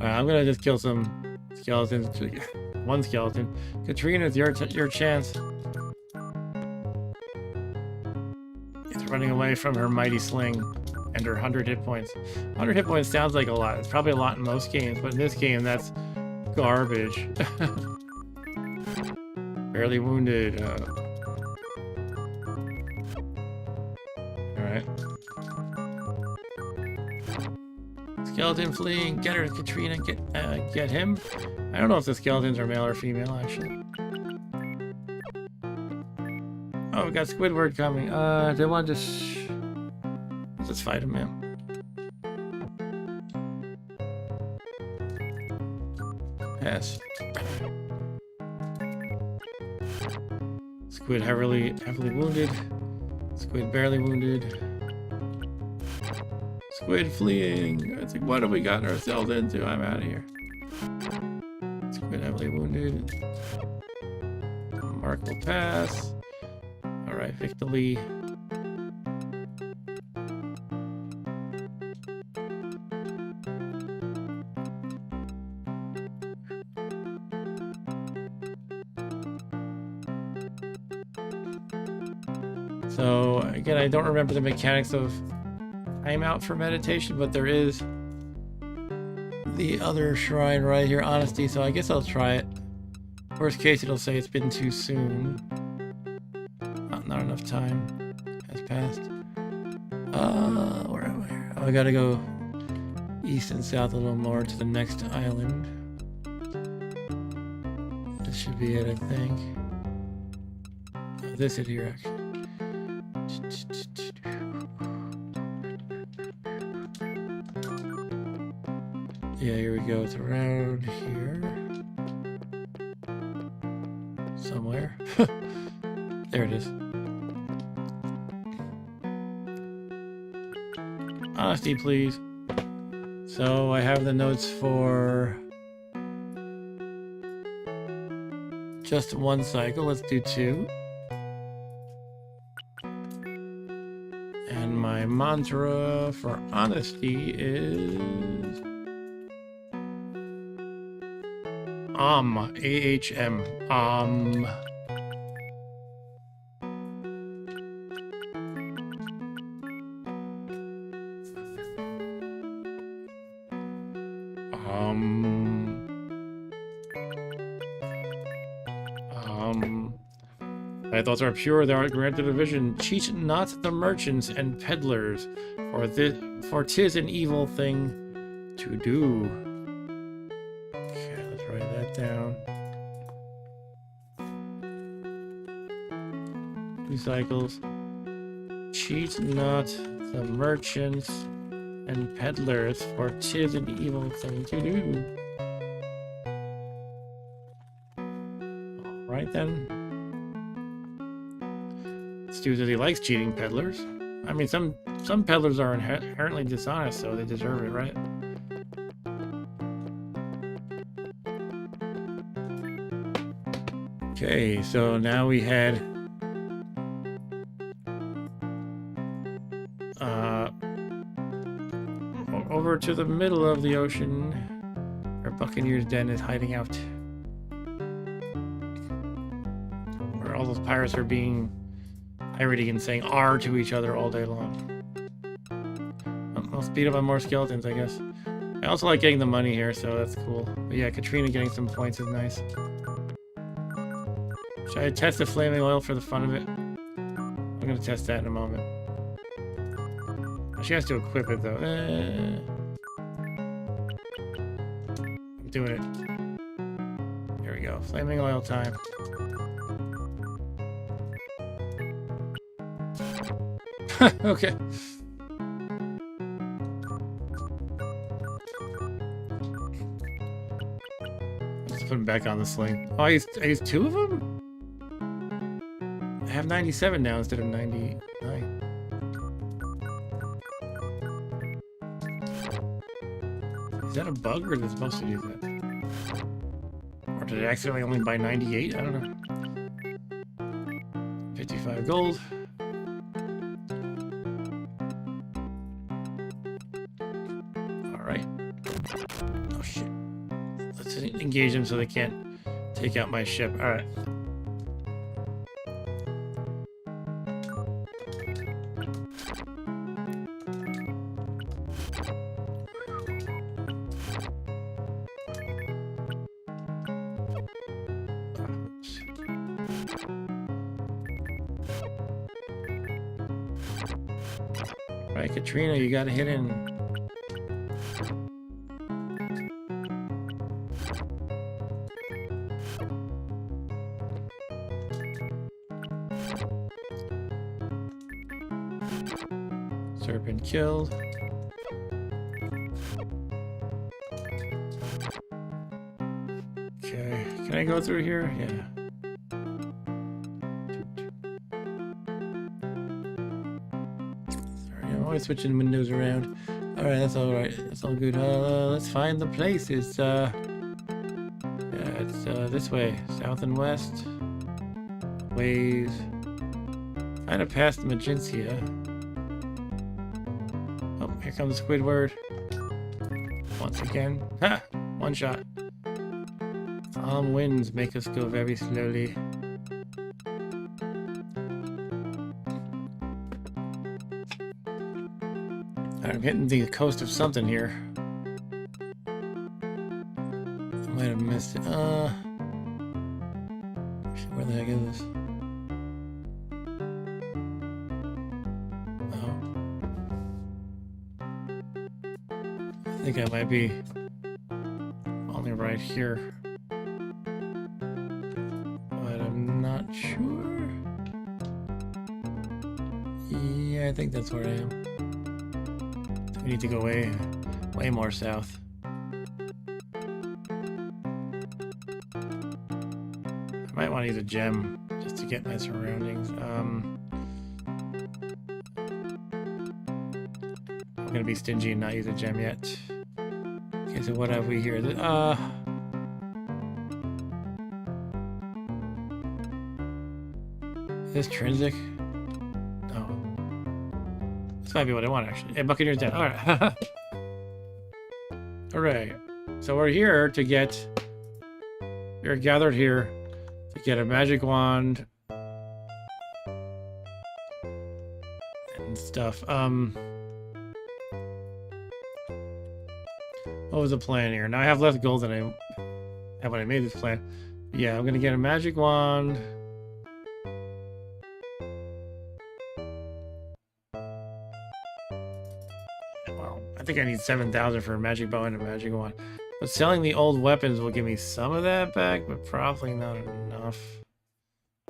I'm gonna just kill some skeletons. 1 skeleton. Katrina, it's your chance. It's running away from her mighty sling and her 100 hit points. 100 hit points sounds like a lot. It's probably a lot in most games, but in this game, that's garbage. Barely wounded. Alright. Skeleton fleeing. Get her, Katrina. Get him. I don't know if the skeletons are male or female, actually. Oh, we got Squidward coming. They want to let's fight him, man. Pass. Squid heavily wounded. Squid barely wounded. Squid fleeing. It's like, what have we gotten ourselves into? I'm out of here. Squid heavily wounded. Mark will pass. Alright, Victory. So again, I don't remember the mechanics of timeout for meditation, but there is the other shrine right here, honesty, so I guess I'll try it. Worst case, it'll say it's been too soon. Not enough time has passed. Where am I? Oh, I gotta go east and south a little more to the next island. This should be it, I think. Oh, this is here, actually. Yeah, here we go. It's around here. Somewhere. There it is. Honesty, please. So I have the notes for just one cycle. Let's do 2. And my mantra for honesty is A-H-M. Thy thoughts are pure, thou art granted a vision. Cheat not the merchants and peddlers, for 'tis an evil thing to do. Okay, let's write that down. 2 cycles. Cheat not the merchants and peddlers, for 'tis an evil thing to do. Alright then. Stu says he likes cheating peddlers. I mean, some peddlers are inherently dishonest, so they deserve it, right? Okay, so now we head over to the middle of the ocean, where Buccaneer's Den is hiding out, where all those pirates are being pirating and saying R to each other all day long. I'll speed up on more skeletons, I guess. I also like getting the money here, so that's cool. But yeah, Katrina getting some points is nice. Should I test the flaming oil for the fun of it? I'm gonna test that in a moment. She has to equip it though. I'm doing it. Here we go. Flaming oil time. Okay. Let's put him back on the sling. Oh, I used 2 of them? I have 97 now instead of 99. Is that a bug, or is it supposed to do that? Or did I accidentally only buy 98? I don't know. 55 gold. Alright. Oh shit. Let's engage them so they can't take out my ship. Alright. Alright, Katrina, you gotta hit in. Serpent killed. Okay, can I go through here? Yeah. Always switching windows around. Alright, that's alright. That's all good. Let's find the place. It's this way. South and west. Ways. Kind of past Magentia. Oh, here comes Squidward. Once again. Ha! One shot. Calm winds make us go very slowly. I'm hitting the coast of something here. I might have missed it. Where the heck is this? Oh. I think I might be only right here. But I'm not sure. Yeah, I think that's where I am. So we need to go way more south. I might want to use a gem just to get my surroundings. I'm gonna be stingy and not use a gem yet. Okay, so what have we here? Is this Trinsic? No. This might be what I want, actually. Hey, Buccaneer's dead. Alright. Alright. So we're here to get... We're gathered here to get a magic wand and stuff. What was the plan here? Now I have less gold than I had when I made this plan. Yeah, I'm gonna get a magic wand. Well, I think I need 7,000 for a magic bow and a magic wand. But selling the old weapons will give me some of that back, but probably not enough.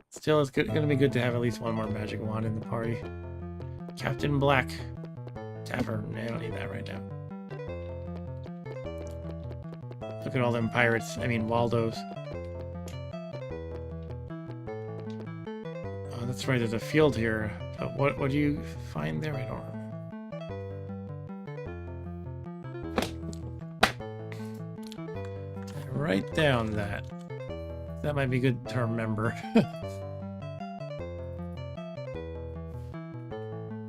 Still, it's gonna be good to have at least one more magic wand in the party. Captain Black. Tavern. I don't need that right now. Look at all them pirates. I mean, Waldos. Oh, that's right. There's a field here. But what do you find there? I don't remember. Write down that. That might be good to remember.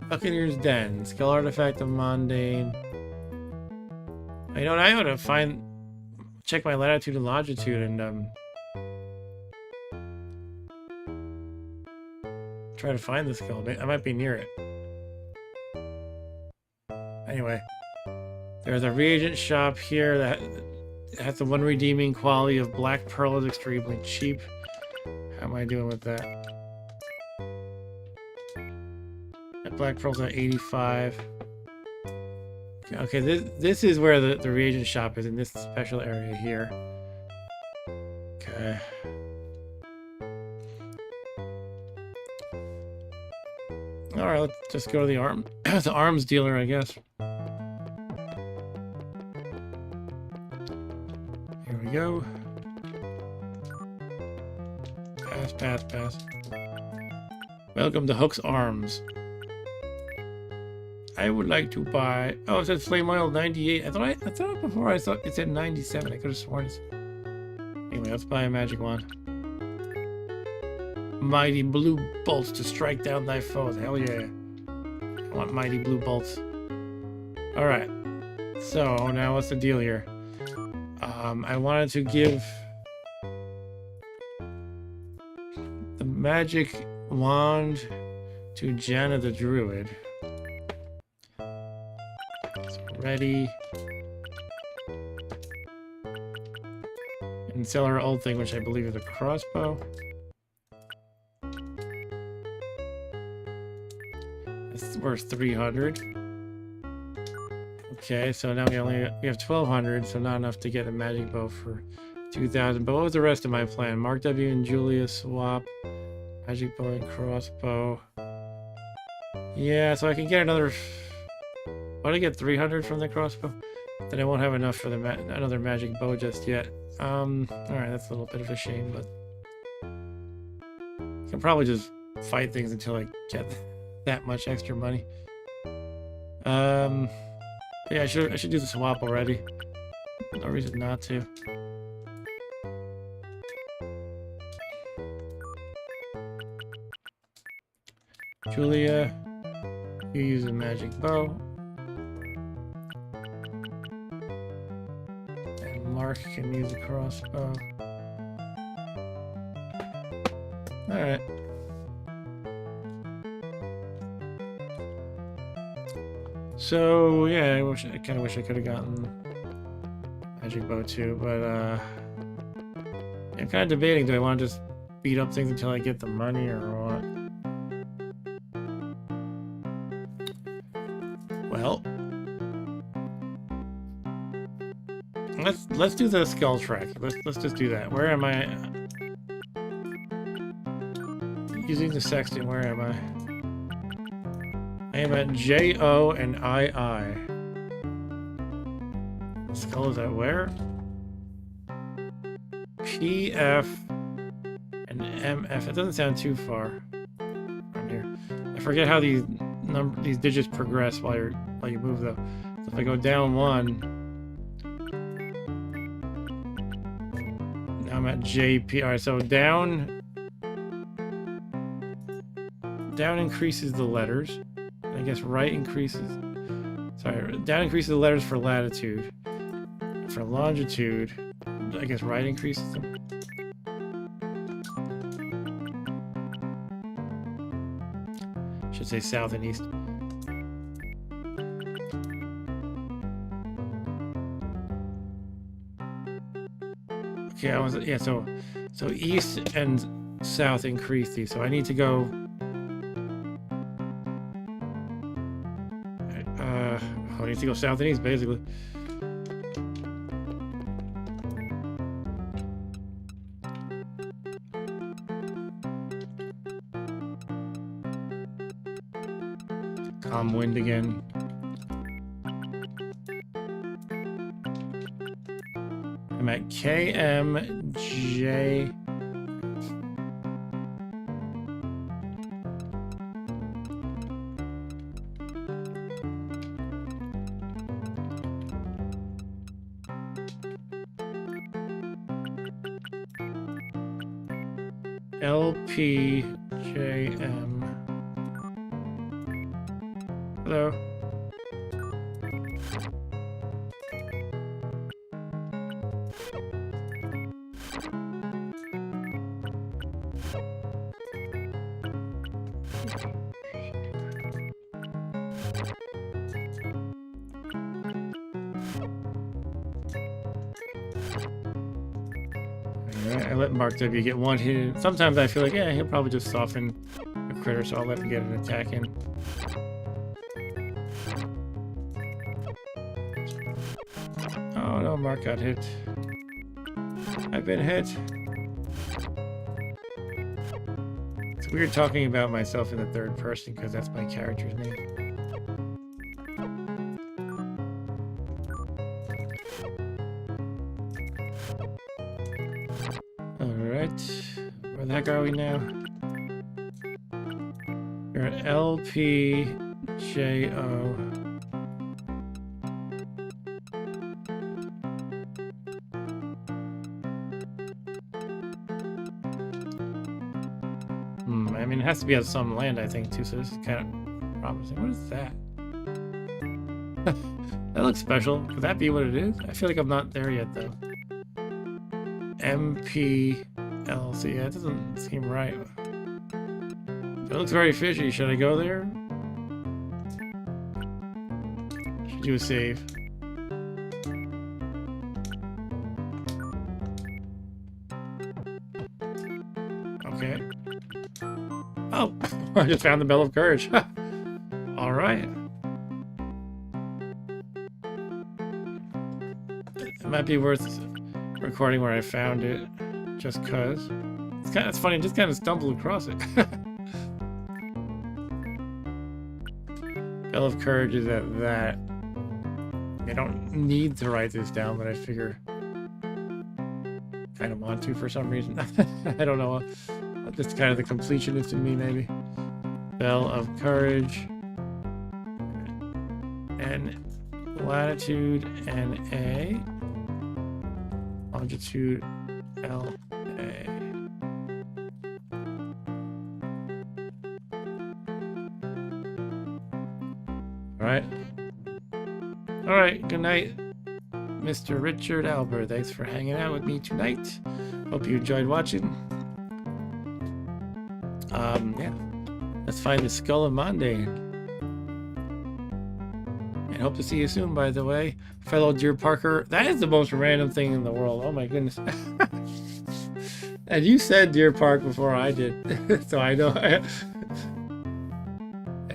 Buccaneer's Den. Skill artifact of Mundane. You know what? I ought to find... Check my latitude and longitude and try to find the skill. I might be near it. Anyway, there's a reagent shop here that has the one redeeming quality of black pearl is extremely cheap. How am I doing with that? That black pearl's at 85. Okay, this is where the reagent shop is, in this special area here. Okay. Alright, let's just go to the arms dealer, I guess. Here we go. Pass. Welcome to Hook's Arms. I would like to buy... Oh, it says flame oil 98. I thought before I thought it said 97. I could have sworn it's... Anyway, let's buy a magic wand. Mighty blue bolts to strike down thy foes. Hell yeah. I want mighty blue bolts. Alright. So, now what's the deal here? I wanted to give... the magic wand to Janna the Druid. Ready. And sell her old thing, which I believe is a crossbow. It's worth 300. Okay, so now we have 1,200, so not enough to get a magic bow for 2,000. But what was the rest of my plan? Mark W and Julia swap. Magic bow and crossbow. Yeah, so I can get another... Why did I get 300 from the crossbow? Then I won't have enough for the another magic bow just yet. Alright, that's a little bit of a shame, but... I can probably just fight things until I get that much extra money. Yeah, I should do the swap already. No reason not to. Julia, you use a magic bow. Mark can use a crossbow. So yeah, I kind of wish I could have gotten Magic Bow too, but I'm kind of debating, do I want to just beat up things until I get the money or what? Well, let's do the skull track. Let's just do that. Where am I? Using the sextant, where am I? I am at J-O and I-I. The skull is at where? P-F and M-F. It doesn't sound too far from here. I forget how these digits progress while you move though. So if I go down one, now I'm at J-P. Alright, so down increases the letters. I guess right increases. Sorry, down increases the letters for latitude. For longitude, I guess right increases them. Should say south and east. Okay, so east and south increase these. So I need to go. I need to go south and east, basically. Calm wind again. I'm at KMJ. LPJM. Hello. I let Mark W get one hit. Sometimes I feel like, yeah, he'll probably just soften a critter, so I'll let him get an attack in. Oh no, Mark got hit. I've been hit. It's weird talking about myself in the third person because that's my character's name. Where the heck are we now? You're at LPJO. I mean, it has to be on some land, I think, too, so this is kind of promising. What is that? That looks special. Could that be what it is? I feel like I'm not there yet, though. MPLC. Yeah, that doesn't seem right. It looks very fishy. Should I go there? Should do a save. Okay. Oh, I just found the Bell of Courage. All right. It might be worth recording where I found it, just cause. It's funny, I just kind of stumbled across it. Bell of Courage is at that. I don't need to write this down, but I figure kind of want to for some reason. I don't know. Just kind of the completionist in me, maybe. Bell of Courage. And latitude NA. Longitude LA. Alright, good night, Mr. Richard Albert. Thanks for hanging out with me tonight. Hope you enjoyed watching. Yeah. Let's find the Skull of Monday. And hope to see you soon, by the way. Fellow Deer Parker. That is the most random thing in the world. Oh my goodness. And you said Deer Park before I did. So I know I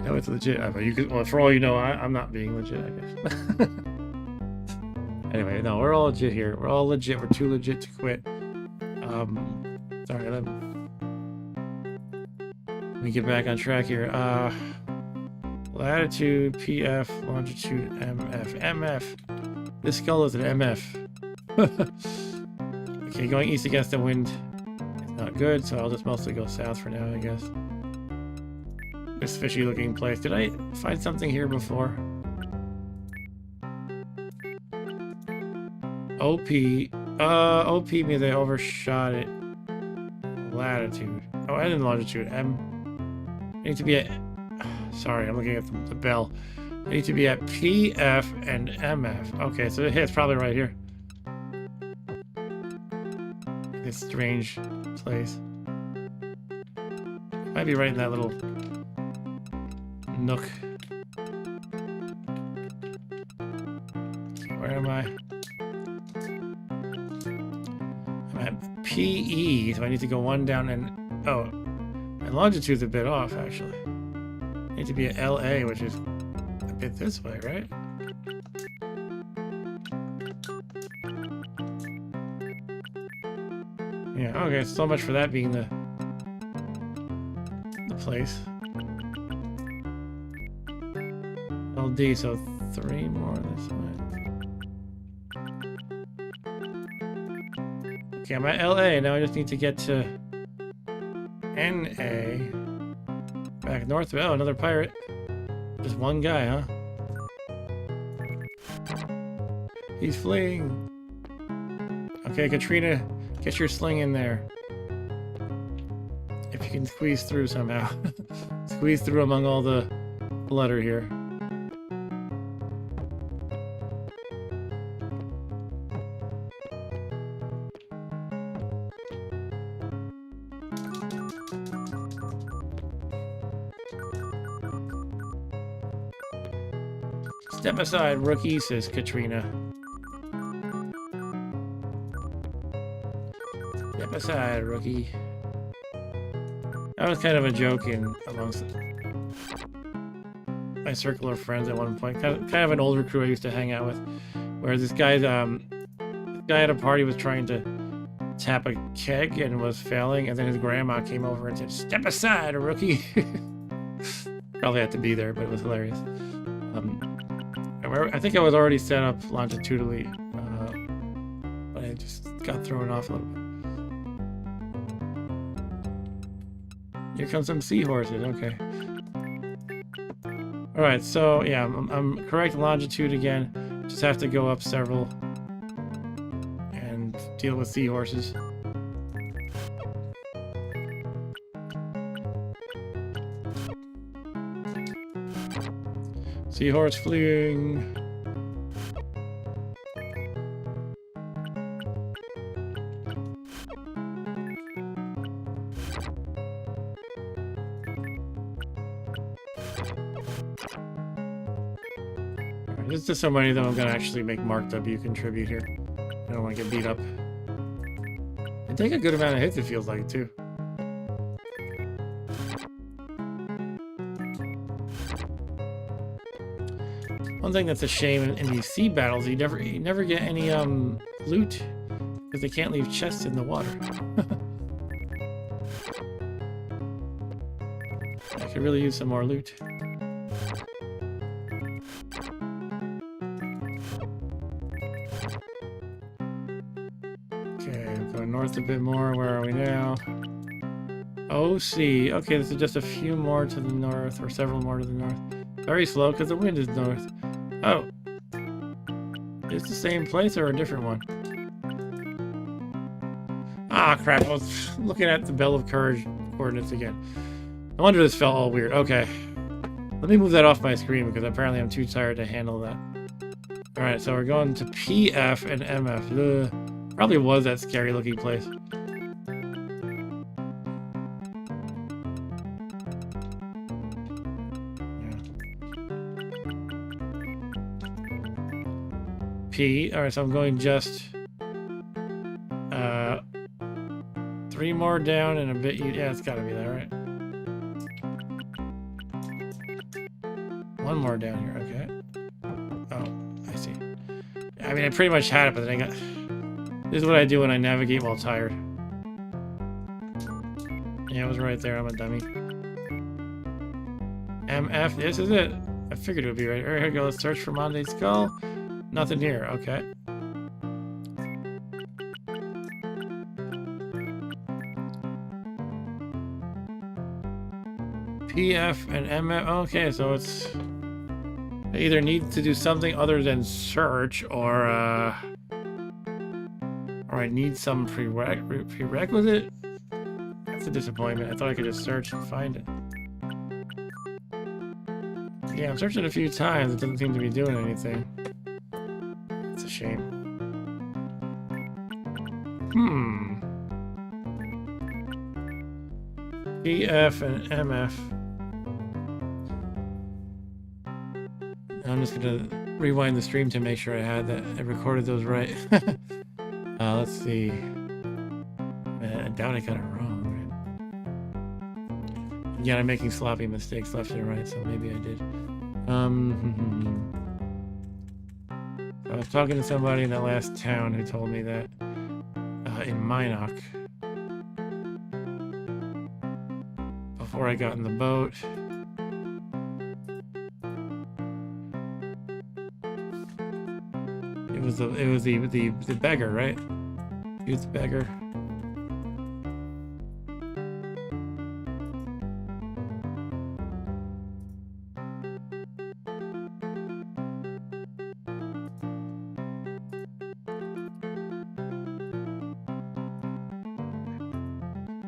know it's legit. But you could, well, for all you know, I'm not being legit, I guess. Anyway, no, we're all legit here. We're all legit. We're too legit to quit. Sorry, let me get back on track here. Latitude PF, longitude MF. MF. This skull is an MF. Okay, going east against the wind is not good, so I'll just mostly go south for now, I guess. This fishy looking place. Did I find something here before? OP. OP means I overshot it. Latitude. Oh, and in longitude. I need to be at... Sorry, I'm looking at the bell. I need to be at PF and MF. Okay, so it's probably right here. This strange place. Might be right in that little nook. Where am I? I'm at PE, so I need to go one down and... Oh, my longitude's a bit off, actually. I need to be at LA, which is a bit this way, right? Yeah, okay, so much for that being the place. LD, so 3 more this way. Okay, I'm at LA, now I just need to get to NA. Back north. Oh, another pirate. Just one guy, huh? He's fleeing. Okay, Katrina, get your sling in there. If you can squeeze through somehow. Squeeze through among all the clutter here. Step aside, rookie, says Katrina. Step aside, rookie. That was kind of a joke amongst my circle of friends at one point. Kind of an older crew I used to hang out with, where this guy at a party was trying to tap a keg and was failing, and then his grandma came over and said, "Step aside, rookie." Probably had to be there, but it was hilarious. I think I was already set up longitudinally, but I just got thrown off a little bit. Here comes some seahorses, okay. Alright, so yeah, I'm correct longitude again. Just have to go up several and deal with seahorses. Seahorse fleeing. There's just so many that I'm gonna actually make Mark W contribute here. I don't want to get beat up. And take a good amount of hits, it feels like, too. One thing that's a shame in these sea battles, you never get any loot because they can't leave chests in the water. I could really use some more loot. Okay, going north a bit more. Where are we now? OC. Okay, this is just a few more to the north, or several more to the north. Very slow because the wind is north. Oh. It's the same place or a different one? Ah, crap. I was looking at the Bell of Courage coordinates again. No wonder this felt all weird. Okay. Let me move that off my screen because apparently I'm too tired to handle that. Alright, so we're going to PF and MF. Ugh. Probably was that scary looking place. P. Alright, so I'm going just 3 more down and a bit. Yeah, it's gotta be that, right? 1 more down here, okay. Oh, I see. I mean, I pretty much had it, but then I got... This is what I do when I navigate while tired. Yeah, it was right there. I'm a dummy. MF, this is it. I figured it would be right. Alright, here we go. Let's search for Monday's Skull. Nothing here. Okay. PF and MF. Okay, so it's... I either need to do something other than search, or I need some prerequisite. That's a disappointment. I thought I could just search and find it. Yeah, I'm searching a few times. It doesn't seem to be doing anything. It's a shame. PF and MF. I'm just gonna rewind the stream to make sure I had that. I recorded those right. Let's see. Man, I doubt I got it wrong. Yeah, I'm making sloppy mistakes left and right, so maybe I did. I was talking to somebody in that last town who told me that in Minot, before I got in the boat. It was the beggar, right? He was the beggar.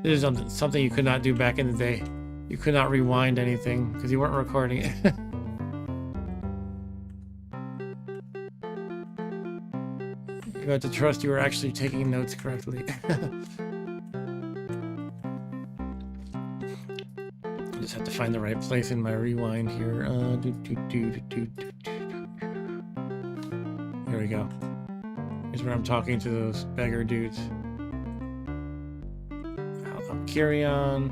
This is something you could not do back in the day. You could not rewind anything because you weren't recording it. You had to trust you were actually taking notes correctly. I just have to find the right place in my rewind here. Here we go. Here's where I'm talking to those beggar dudes. Carry on.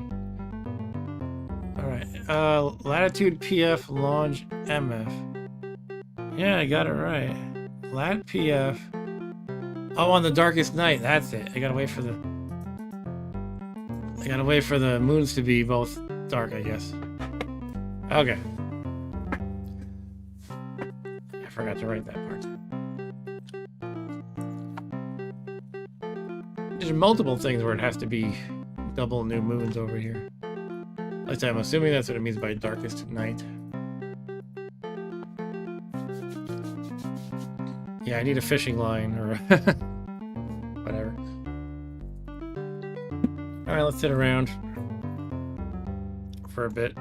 Alright. Latitude PF, Longe MF. Yeah, I got it right. Lat PF. Oh, on the darkest night. That's it. I gotta wait for the moons to be both dark, I guess. Okay. I forgot to write that part. There's multiple things where it has to be double new moons over here. At least I'm assuming that's what it means by darkest night. Yeah, I need a fishing line or whatever. Alright, let's sit around for a bit.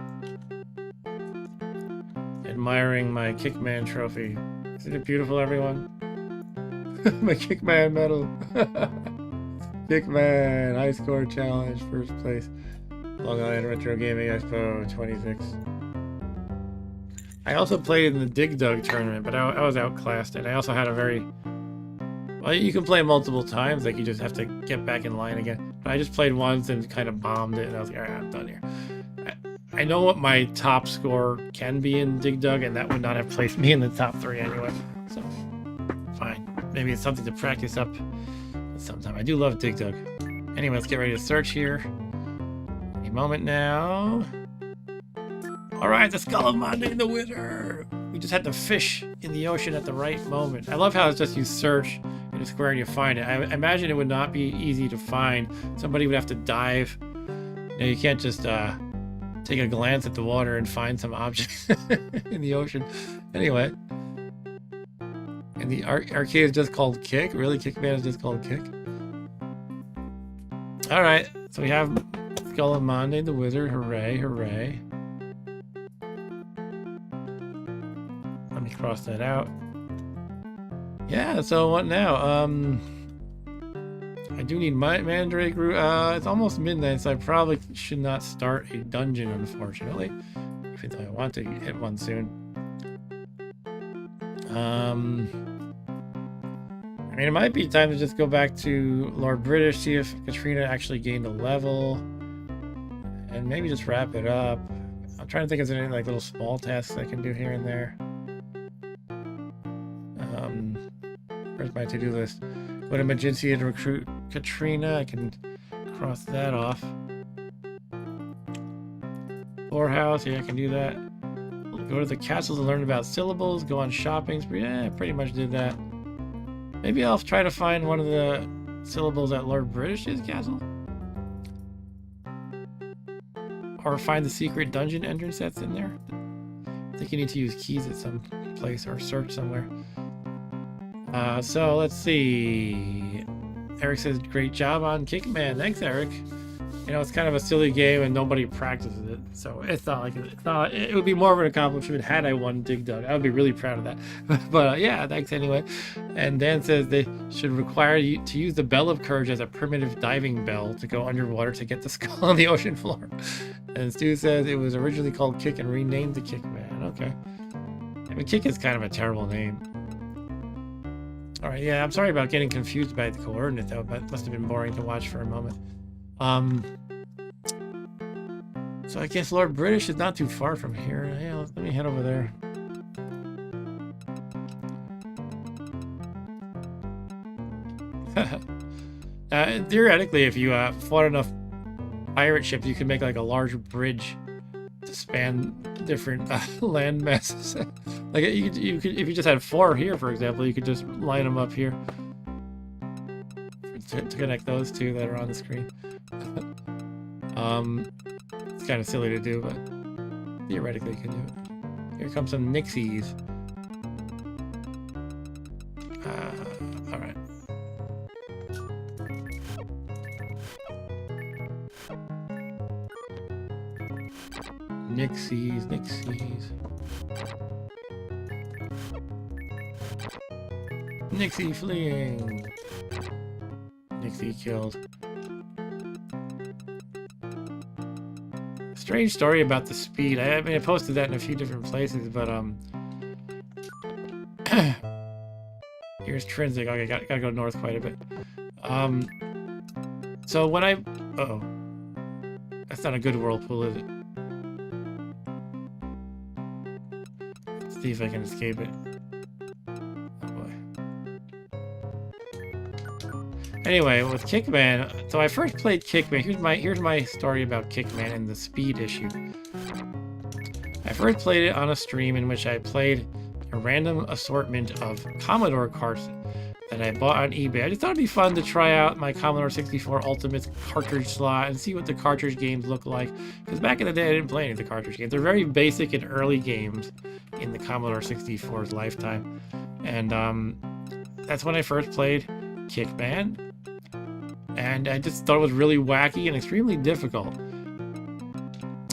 Admiring my Kickman trophy. Isn't it beautiful, everyone? My Kickman medal. Kickman, high score challenge, first place. Long Island Retro Gaming Expo 26. I also played in the Dig Dug tournament, but I was outclassed, and I also had a very... Well, you can play multiple times, like you just have to get back in line again. But I just played once and kind of bombed it, and I was like, alright, I'm done here. I know what my top score can be in Dig Dug, and that would not have placed me in the top 3 anyway. So, fine. Maybe it's something to practice up sometime. I do love Dig Dug. Anyway, let's get ready to search here. Any moment now. Alright, the Skull of Monday the Wizard! We just had to fish in the ocean at the right moment. I love how it's just you search in a square and you find it. I imagine it would not be easy to find. Somebody would have to dive. You know, you can't just take a glance at the water and find some object in the ocean. Anyway. And the arcade is just called Kick? Really? Kickman is just called Kick? Alright, so we have Skull of Monday the Wizard. Hooray, hooray. Let me cross that out. Yeah, so what now? I do need my Mandrake Root. It's almost midnight, so I probably should not start a dungeon, unfortunately. Even though I want to hit one soon. I mean, it might be time to just go back to Lord British, see if Katrina actually gained a level, and maybe just wrap it up. I'm trying to think if there's any like little small tasks I can do here and there. Where's my to-do list? Go to Magencia to recruit Katrina. I can cross that off. Whorehouse, yeah, I can do that. Go to the castle to learn about syllables. Go on shopping spree. Yeah, I pretty much did that. Maybe I'll try to find one of the syllables at Lord British's castle. Or find the secret dungeon entrance that's in there. I think you need to use keys at some place or search somewhere. So let's see. Eric says, great job on Kickman. Thanks, Eric. You know, it's kind of a silly game and nobody practices it, so it's not like it would be more of an accomplishment had I won Dig Dug. I would be really proud of that. But yeah, thanks anyway. And Dan says they should require you to use the Bell of Courage as a primitive diving bell to go underwater to get the skull on the ocean floor. And Stu says it was originally called Kick and renamed to Kickman. Okay. I mean, Kick is kind of a terrible name. All right, yeah, I'm sorry about getting confused by the coordinate though, but it must have been boring to watch for a moment. So I guess Lord British is not too far from here. Yeah, let me head over there. Theoretically, if you fought enough pirate ships, you could make like a large bridge to span different land masses. Like you could, if you just had 4 here, for example, you could just line them up here to connect those 2 that are on the screen. It's kind of silly to do, but theoretically you can do it. Here comes some Nixies. All right. Nixies. Nixie fleeing. Nixie killed. Strange story about the speed. I mean, I posted that in a few different places, but here's Trinsic. Okay, gotta go north quite a bit. So when I that's not a good whirlpool, is it? Let's see if I can escape it. Oh boy. Anyway, with Kickman, so I first played Kickman. Here's my story about Kickman and the speed issue. I first played it on a stream in which I played a random assortment of Commodore carts that I bought on eBay. I just thought it'd be fun to try out my Commodore 64 Ultimate cartridge slot and see what the cartridge games look like. Because back in the day, I didn't play any of the cartridge games. They're very basic and early games in the Commodore 64's lifetime. And that's when I first played Kickman. And I just thought it was really wacky and extremely difficult.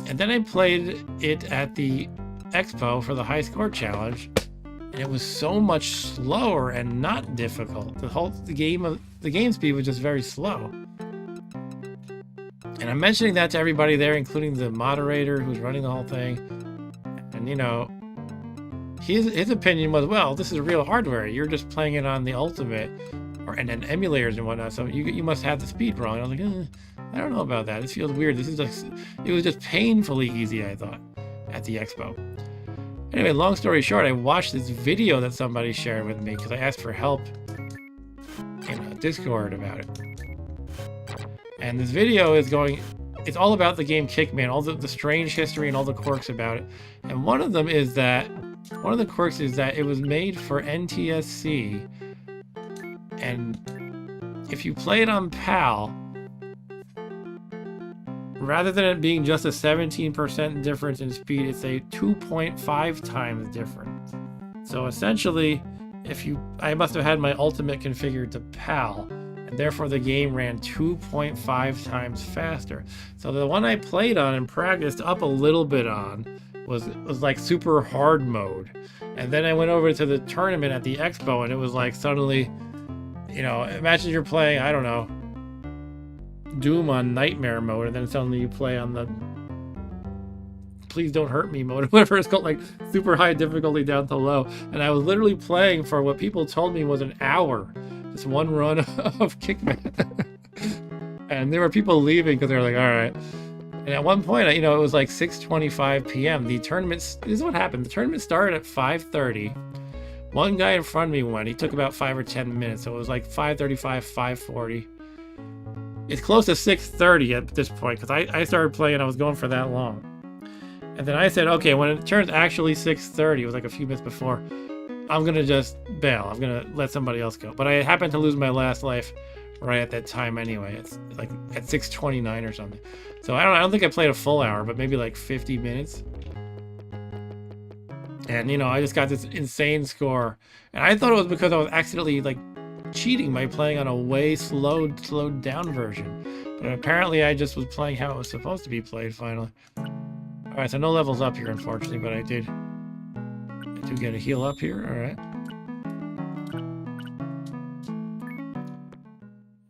And then I played it at the Expo for the high score challenge, and it was so much slower and not difficult. The game speed was just very slow. And I'm mentioning that to everybody there, including the moderator who's running the whole thing. And you know, his opinion was, well, this is real hardware. You're just playing it on the Ultimate. And then emulators and whatnot, so you must have the speed wrong. And I was like, I don't know about that. This feels weird. This is just, it was just painfully easy, I thought, at the Expo. Anyway, long story short, I watched this video that somebody shared with me because I asked for help in Discord about it. And this video is it's all about the game Kickman, all the strange history and all the quirks about it. And one of the quirks is that it was made for NTSC. And if you play it on PAL, rather than it being just a 17% difference in speed, it's a 2.5 times difference. So essentially, I must have had my Ultimate configured to PAL, and therefore the game ran 2.5 times faster. So the one I played on and practiced up a little bit on was like super hard mode. And then I went over to the tournament at the Expo, and it was like suddenly, you know, imagine you're playing, I don't know, Doom on Nightmare mode, and then suddenly you play on the Please Don't Hurt Me mode, whatever it's called, like super high difficulty down to low. And I was literally playing for what people told me was an hour Just one run of Kickman. And there were people leaving because they were like, all right. And at one point, it was like 6:25 p.m. The tournament, this is what happened. The tournament started at 5:30. One guy in front of me went. He took about 5 or 10 minutes. So it was like 5:35, 5:40. It's close to 6:30 at this point because I started playing. I was going for that long. And then I said, okay, when it turns actually 6:30, it was like a few minutes before, I'm going to just bail. I'm going to let somebody else go. But I happened to lose my last life right at that time anyway. It's like at 6:29 or something. So I don't think I played a full hour, but maybe like 50 minutes. And I just got this insane score. And I thought it was because I was accidentally like cheating by playing on a way slowed down version. But apparently I just was playing how it was supposed to be played finally. Alright, so no levels up here unfortunately, but I do get a heal up here, alright.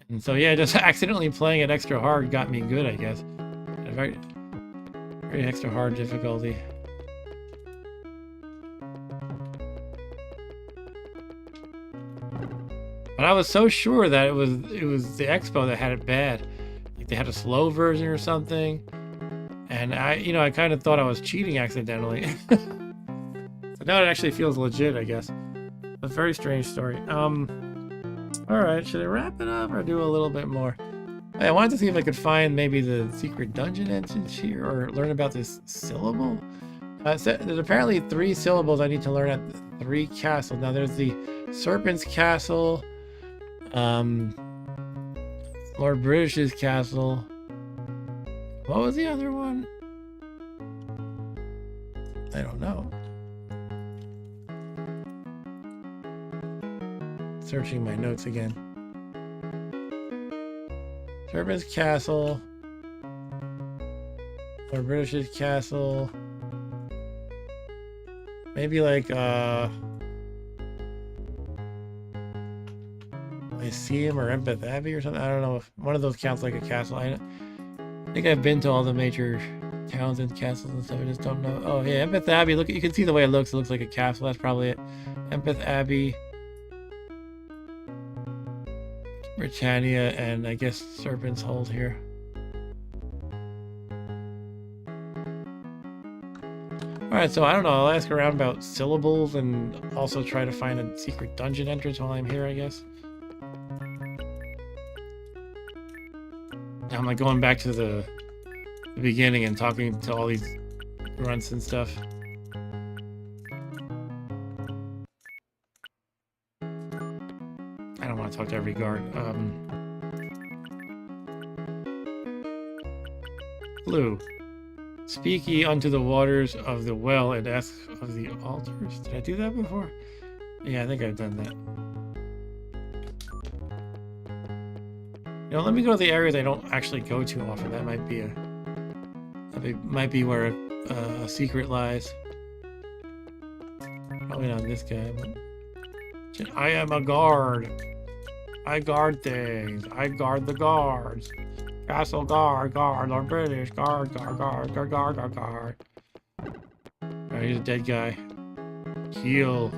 And so yeah, just accidentally playing it extra hard got me good, I guess. A very extra hard difficulty. But I was so sure that it was the Expo that had it bad. Like they had a slow version or something. And I kind of thought I was cheating accidentally. So now it actually feels legit, I guess. A very strange story. Alright, should I wrap it up or do a little bit more? I wanted to see if I could find maybe the secret dungeon entrance here or learn about this syllable. So there's apparently 3 syllables I need to learn at the 3 castles. Now there's the Serpent's Castle, Lord British's Castle. What was the other one? I don't know. Searching my notes again. Serpent's Castle, Lord British's Castle. Maybe like Lyceum or Empeth Abbey or something. I don't know if one of those counts like a castle. I think I've been to all the major towns and castles and stuff. I just don't know. Oh yeah, Empeth Abbey. Look, you can see the way it looks. It looks like a castle. That's probably it. Empeth Abbey, Britannia, and I guess Serpent's Hold here. Alright, so I don't know. I'll ask around about syllables and also try to find a secret dungeon entrance while I'm here, I guess. Now I'm like going back to the beginning and talking to all these grunts and stuff. I don't want to talk to every guard. Blue. Speak ye unto the waters of the well and ask of the altars. Did I do that before? Yeah, I think I've done that. Let me go to the areas I don't actually go too often. That might be where a secret lies. Probably not this guy, but I am a guard. I guard things. I guard the guards. Castle guard, Lord British, guard. Alright, here's a dead guy. Heal.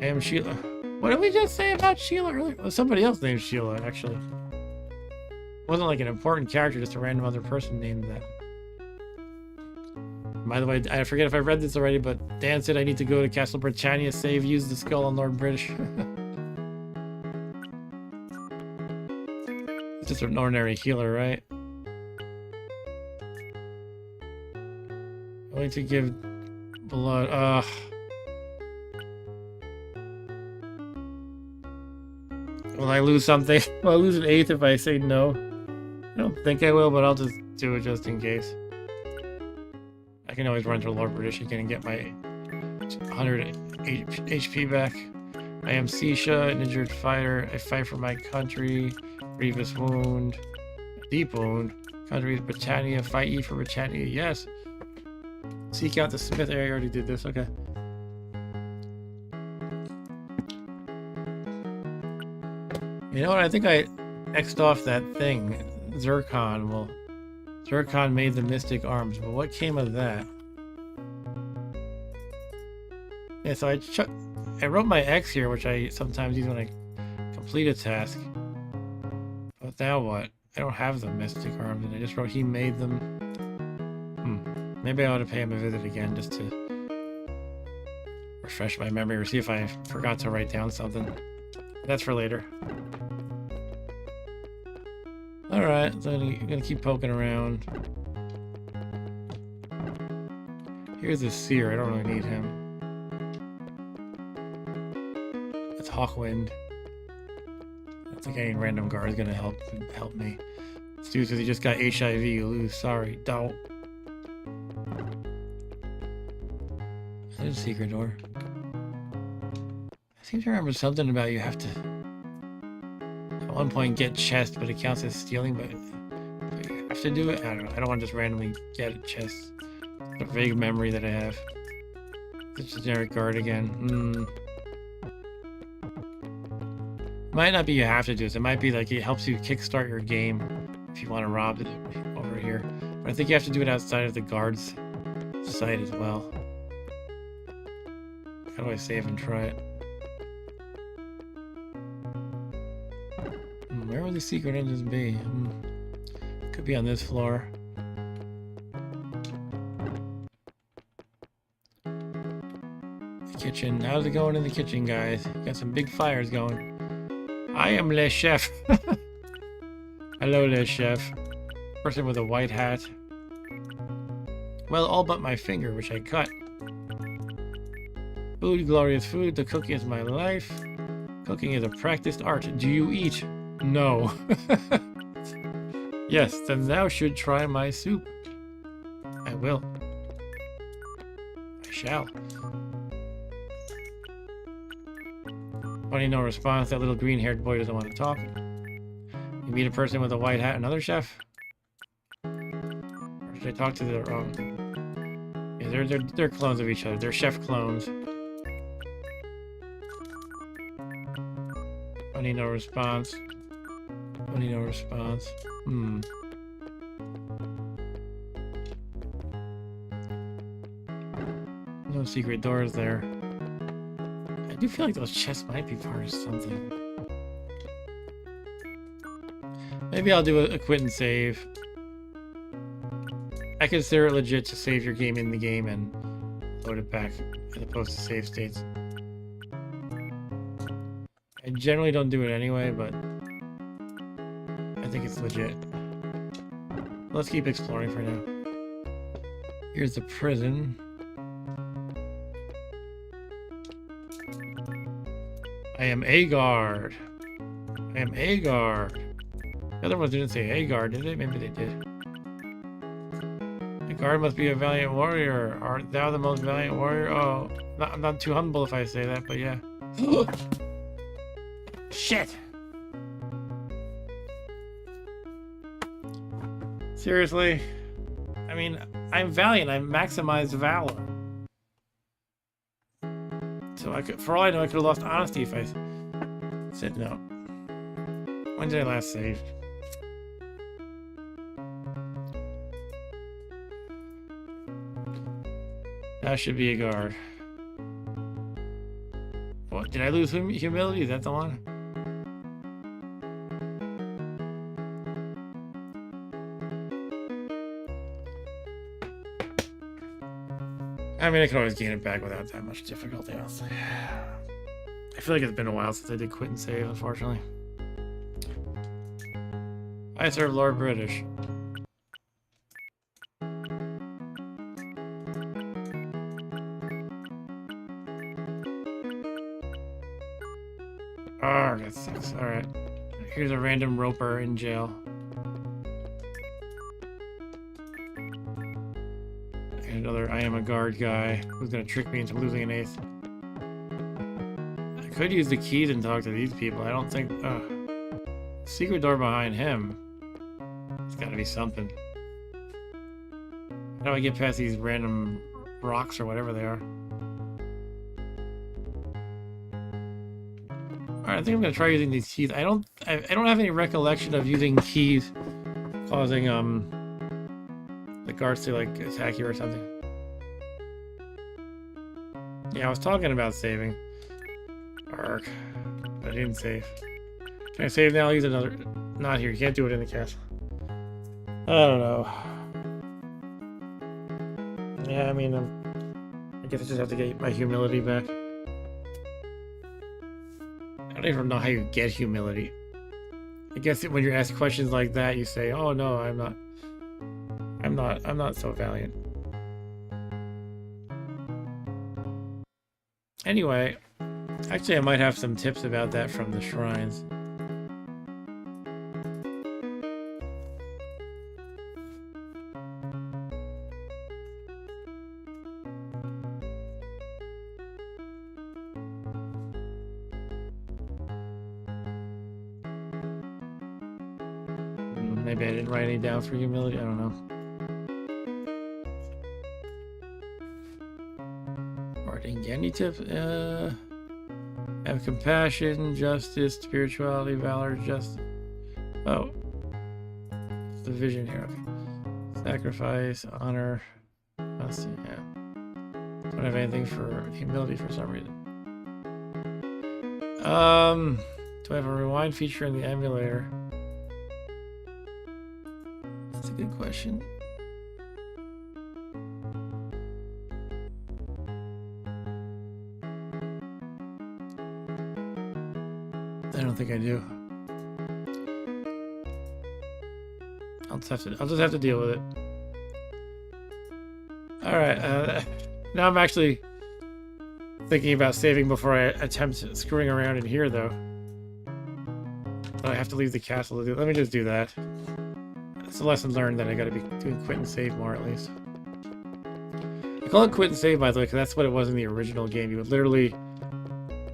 I am Sheila. What did we just say about Sheila earlier? Well, somebody else named Sheila, actually. It wasn't like an important character, just a random other person named that. By the way, I forget if I read this already, but Dan said I need to go to Castle Britannia, use the skull on Lord British. It's just an ordinary healer, right? Going to give blood. Will I lose something? Will I lose an 8th if I say no? I don't think I will, but I'll just do it just in case. I can always run to Lord British again and get my 100 HP back. I am Sisha, an injured fighter. I fight for my country. Grievous wound. Deep wound. Country is Britannia. Fight ye for Britannia. Yes. Seek out the Smith area. I already did this. Okay. You know what? I think I X'd off that thing. Zircon. Well, Zircon made the mystic arms, but what came of that? Yeah, so I wrote my X here, which I sometimes use when I complete a task. But now what? I don't have the mystic arms, and I just wrote he made them. Maybe I ought to pay him a visit again just to refresh my memory or see if I forgot to write down something. That's for later. Alright, so I'm gonna keep poking around. Here's the seer, I don't really need him. It's Hawkwind. I don't think any random guard is gonna help me. Stu says he just got HIV, you lose, sorry, don't. There's a secret door. I seem to remember something about you have to at one point get chest, but it counts as stealing, but you have to do it? I don't know. I don't want to just randomly get a chest. It's a vague memory that I have. It's a generic guard again. Might not be you have to do this. It might be like it helps you kickstart your game if you want to rob it over here. But I think you have to do it outside of the guard's site as well. How do I save and try it? Where would the secret engines be? Could be on this floor. The kitchen. How's it going in the kitchen, guys? Got some big fires going. I am Le Chef. Hello, Le Chef. Person with a white hat. Well, all but my finger, which I cut. Food, glorious food. The cooking is my life. Cooking is a practiced art. Do you eat? No. Yes, then thou should try my soup. I will. I shall. Funny, no response. That little green-haired boy doesn't want to talk. You meet a person with a white hat, another chef? Or should I talk to the wrong? Yeah, they're clones of each other. They're chef clones. Funny, no response. Funny, no response. No secret doors there. I do feel like those chests might be part of something. Maybe I'll do a quit and save. I consider it legit to save your game in the game and load it back as opposed to save states. I generally don't do it anyway, but I think it's legit. Let's keep exploring for now. Here's the prison. I am a guard. I am a guard. The other ones didn't say a guard, did they? Maybe they did. The guard must be a valiant warrior. Art thou the most valiant warrior? Oh, I'm not too humble if I say that, but yeah. Shit! Seriously? I mean, I'm valiant. I maximized valor. So I could, for all I know, I could have lost honesty if I said no. When did I last save? That should be a guard. What? Did I lose humility? Is that the one? I mean, I could always gain it back without that much difficulty, I'll say. I feel like it's been a while since I did quit and save, unfortunately. I serve Lord British. Oh, I got 6. Alright. Here's a random roper in jail. Another I am a guard guy who's gonna trick me into losing an 8th. I could use the keys and talk to these people. I don't think... secret door behind him. It's gotta be something. How do I get past these random rocks or whatever they are? Alright, I think I'm gonna try using these keys. I don't have any recollection of using keys causing the guards to like attack you or something. Yeah, I was talking about saving. Ark. I didn't save. Can I save now? I'll use another. Not here. You can't do it in the castle. I don't know. Yeah, I mean, I guess I just have to get my humility back. I don't even know how you get humility. I guess when you're asked questions like that, you say, "Oh no, I'm not so valiant." Anyway, actually, I might have some tips about that from the shrines. Maybe I didn't write any down for humility. I don't know. Or I didn't get any tips. Have compassion, justice, spirituality, valor, justice. Oh. It's the vision here. Okay. Sacrifice, honor. Let's see. Yeah. Don't have anything for humility for some reason. Do I have a rewind feature in the emulator? That's a good question. I don't think I do. I'll just have to deal with it. All right. Now I'm actually thinking about saving before I attempt screwing around in here, though. But I have to leave the castle to do. Let me just do that. It's a lesson learned that I got to be doing quit and save more at least. I call it quit and save, by the way, because that's what it was in the original game. You would literally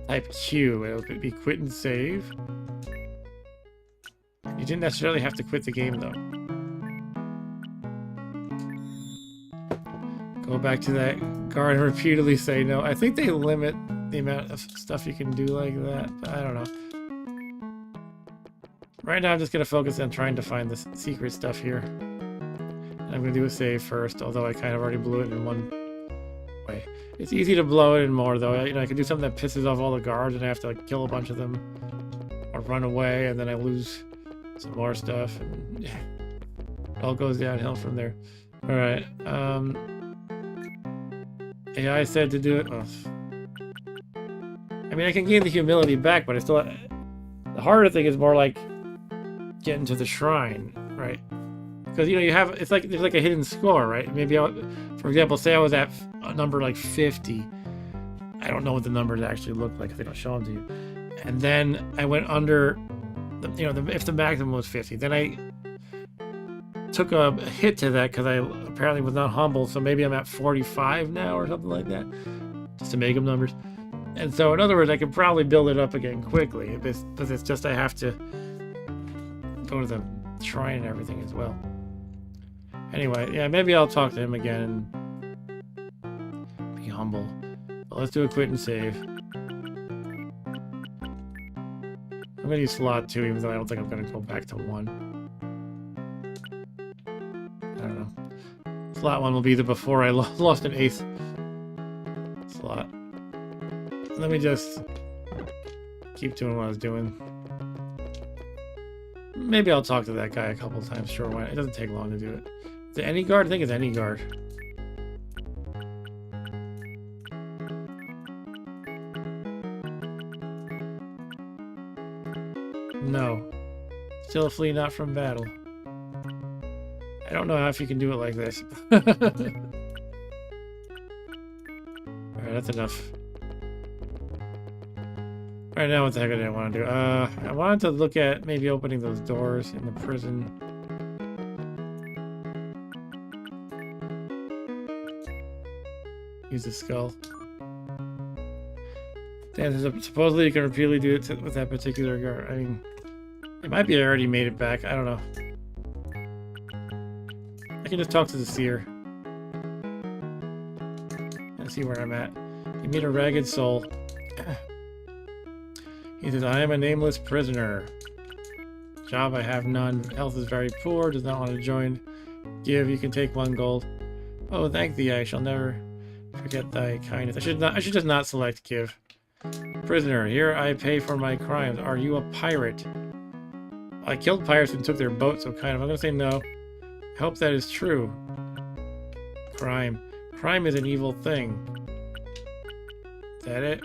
type Q, and it would be quit and save. You didn't necessarily have to quit the game, though. Go back to that guard and repeatedly say no. I think they limit the amount of stuff you can do like that, but I don't know. Right now, I'm just going to focus on trying to find the secret stuff here. And I'm going to do a save first, although I kind of already blew it in one way. It's easy to blow it in more, though. I can do something that pisses off all the guards, and I have to like kill a bunch of them, or run away, and then I lose some more stuff, and it all goes downhill from there. All right. AI said to do it. Oh. I mean, I can gain the humility back, but I still. The harder thing is more like getting to the shrine, right? Because you have it's like there's like a hidden score, right? Maybe for example, say I was at a number like 50. I don't know what the numbers actually look like if they don't show them to you. And then I went under, if the maximum was 50, then I took a hit to that because I apparently was not humble. So maybe I'm at 45 now or something like that, just to make them numbers. And so, in other words, I could probably build it up again quickly. But it's just I have to go to the shrine and everything as well. Anyway, yeah, maybe I'll talk to him again and be humble. But let's do a quit and save. I'm going to use slot 2, even though I don't think I'm going to go back to 1. I don't know. Slot 1 will be the before I lost an 8th slot. Let me just keep doing what I was doing. Maybe I'll talk to that guy a couple times. Sure, why? It doesn't take long to do it. Is it any guard? I think it's any guard. No. Still flee not from battle. I don't know how if you can do it like this. Alright, that's enough. Right now, what the heck did I want to do? I wanted to look at maybe opening those doors in the prison. Use the skull. Dan says supposedly you can repeatedly do it with that particular guard. I mean, it might be I already made it back. I don't know. I can just talk to the seer and see where I'm at. You meet a ragged soul. He says, I am a nameless prisoner. Job I have none. Health is very poor. Does not want to join. Give, you can take 1 gold. Oh, thank thee. I shall never forget thy kindness. I should just not select give. Prisoner, here I pay for my crimes. Are you a pirate? I killed pirates and took their boat, so kind of. I'm gonna say no. I hope that is true. Crime. Crime is an evil thing. Is that it?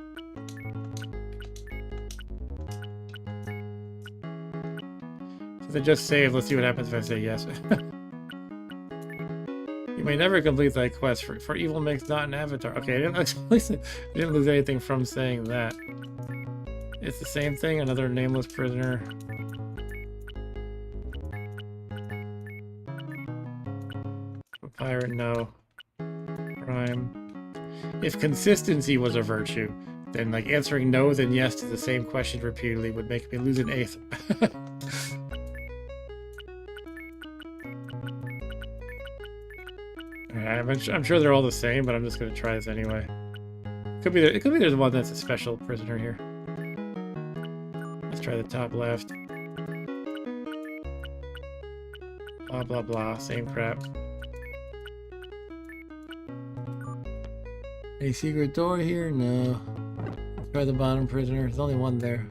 Since I just saved, let's see what happens if I say yes. You may never complete thy quest, for evil makes not an avatar. Okay, I didn't lose anything from saying that. It's the same thing, another nameless prisoner. A pirate, no. Crime. If consistency was a virtue, then like answering no then yes to the same question repeatedly would make me lose an eighth. I'm sure they're all the same, but I'm just gonna try this anyway. It could be there's one that's a special prisoner here. Let's try the top left. Blah blah blah, same crap. Any secret door here? No. Let's try the bottom prisoner. There's only one there.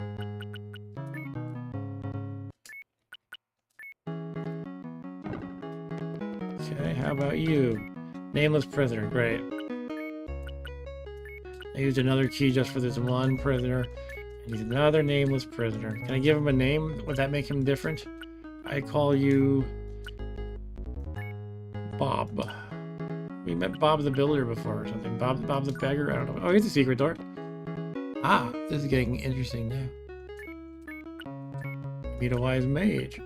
Okay, how about you? Nameless prisoner, great. I used another key just for this one prisoner. And he's another nameless prisoner. Can I give him a name? Would that make him different? I call you Bob. We met Bob the Builder before or something. Bob the Beggar? I don't know. Oh, here's a secret door. Ah, this is getting interesting now. Meet a wise mage.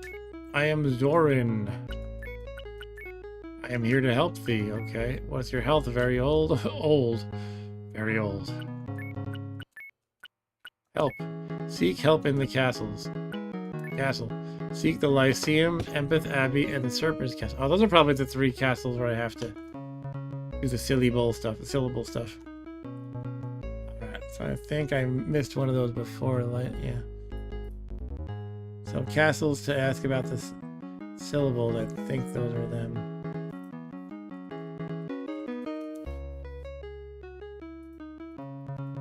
I am Zorin. I am here to help thee. Okay. What's your health? Very old? Old. Very old. Help. Seek help in the castles. Castle. Seek the Lyceum, Empeth Abbey, and the Serpent's Castle. Oh, those are probably the 3 castles where I have to do the syllable stuff. Alright, so I think I missed one of those before. Yeah. So castles to ask about this syllable. I think those are them.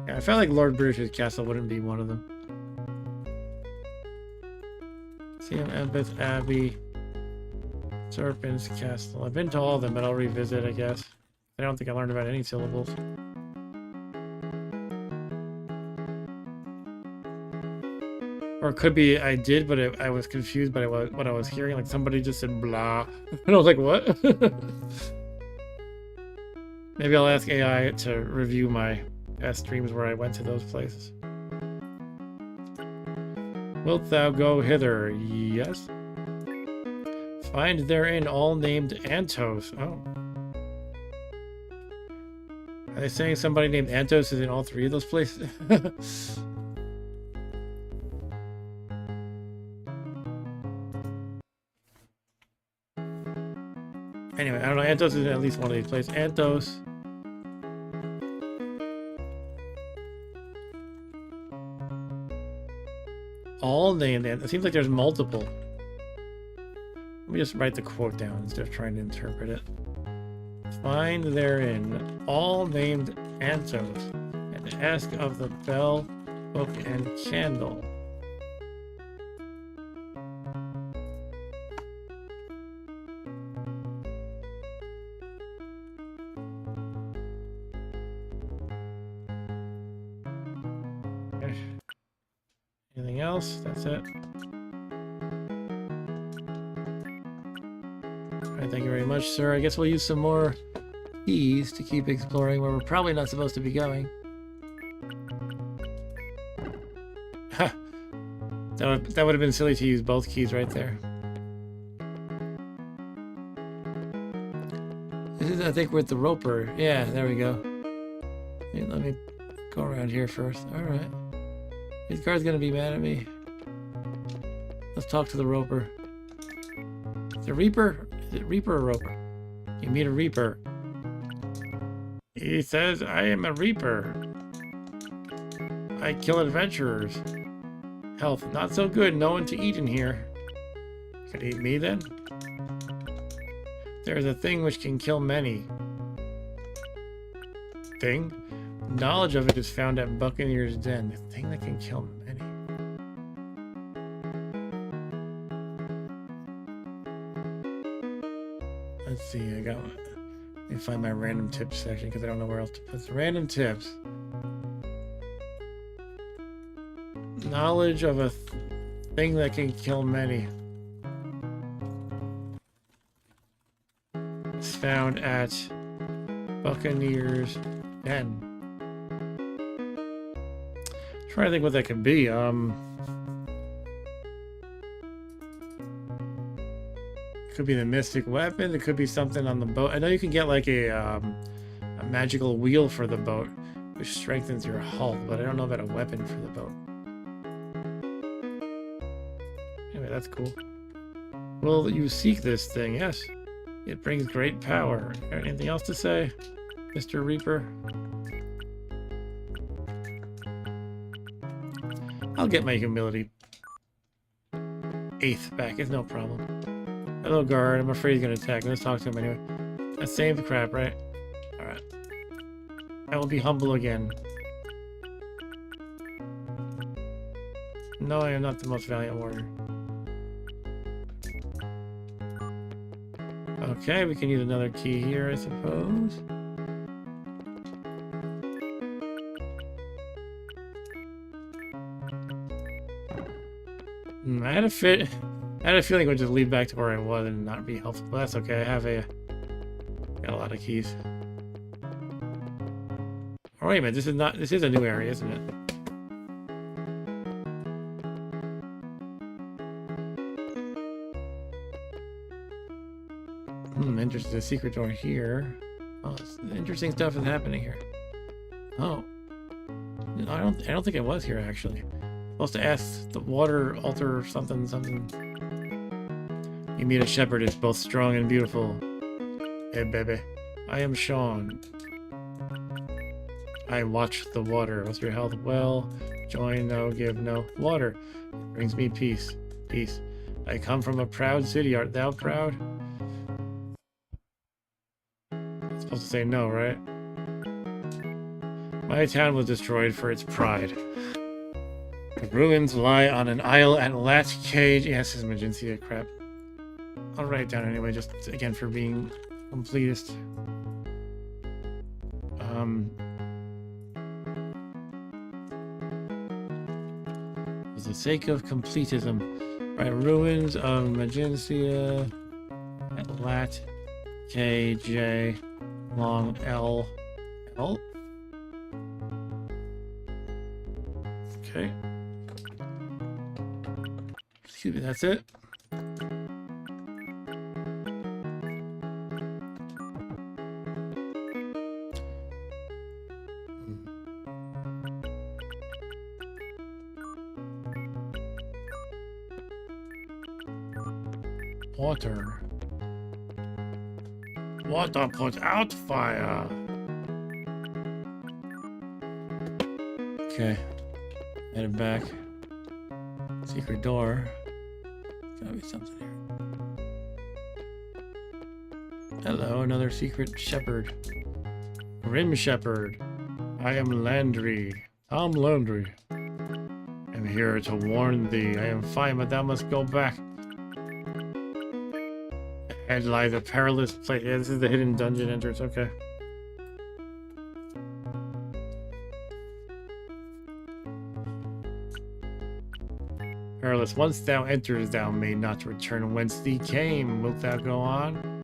I felt like Lord Bruce's castle wouldn't be one of them. Lyceum, Empeth Abbey, Serpent's Castle. I've been to all of them, but I'll revisit, I guess. I don't think I learned about any syllables. Or it could be I did, but I was confused by what I was hearing. Like somebody just said blah. And I was like, what? Maybe I'll ask AI to review my past streams where I went to those places. Wilt thou go hither? Yes. Find therein all named Antos. Oh. Are they saying somebody named Antos is in all 3 of those places? Anyway, I don't know. Antos is in at least one of these places. Antos. All named Antos. It seems like there's multiple. Let me just write the quote down instead of trying to interpret it. Find therein all named Antos, and ask of the bell, book, and candle. Okay. Anything else? That's it. Alright, thank you very much, sir. I guess we'll use some more keys to keep exploring where we're probably not supposed to be going. Ha! That would have been silly to use both keys right there. This is, I think, we're at the roper. Yeah, there we go. Hey, let me go around here first. Alright. This guard's gonna be mad at me. Let's talk to the roper. Is it Reaper? Is it Reaper or Roper? You meet a Reaper. He says, I am a Reaper. I kill adventurers. Health, not so good. No one to eat in here. Could eat me then? There is a thing which can kill many. Thing? Knowledge of it is found at Buccaneer's Den. The thing that can kill many. Let's see, I got one. Let me find my random tips section because I don't know where else to put the random tips. Knowledge of a thing that can kill many. It's found at Buccaneer's Den. Trying to think what that could be. It could be the mystic weapon. It could be something on the boat. I know you can get like a magical wheel for the boat, which strengthens your hull, but I don't know about a weapon for the boat. Anyway, that's cool. Will you seek this thing? Yes. It brings great power. Anything else to say, Mr. Reaper? I'll get my humility 8th back. It's no problem. Hello, guard. I'm afraid he's gonna attack. Let's talk to him anyway. That same crap, right? Alright. I will be humble again. No, I am not the most valiant warrior. Okay, we can use another key here, I suppose. I had a feeling it would just lead back to where I was and not be helpful. But that's okay. I have got a lot of keys. Oh wait a minute, this is a new area, isn't it? Interesting. A secret door here. Oh, interesting stuff is happening here. Oh, I don't think I was here actually. Supposed to ask the water altar or something. You meet a shepherd is both strong and beautiful. Hey baby, I am Sean. I watch the water. What's your health? Well, join no, give no. Water brings me peace. Peace. I come from a proud city. Art thou proud? It's supposed to say no, right? My town was destroyed for its pride. The ruins lie on an isle at Latch Cage. Yes, this is Magencia crap. I'll write it down anyway, just again for being completist. For the sake of completism, right? Ruins of Magencia at Lat KJ long L. Okay. Excuse me, that's it. Water. Water puts out fire. Okay. Headed back. Secret door. Gotta be something here. Hello, another secret shepherd. Grim Shepherd. I am Landry. Tom Landry. I'm here to warn thee. I am fine, but thou must go back. Ahead lies a perilous place. Yeah, this is the hidden dungeon entrance. Okay. Perilous. Once thou enters, thou may not return whence thee came. Wilt thou go on?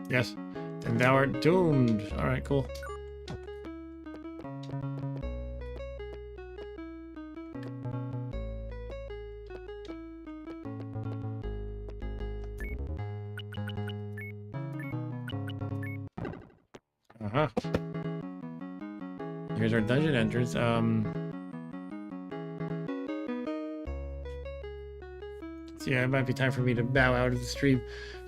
Yes. Then thou art doomed. Alright, cool. Here's our dungeon entrance. So yeah, it might be time for me to bow out of the stream.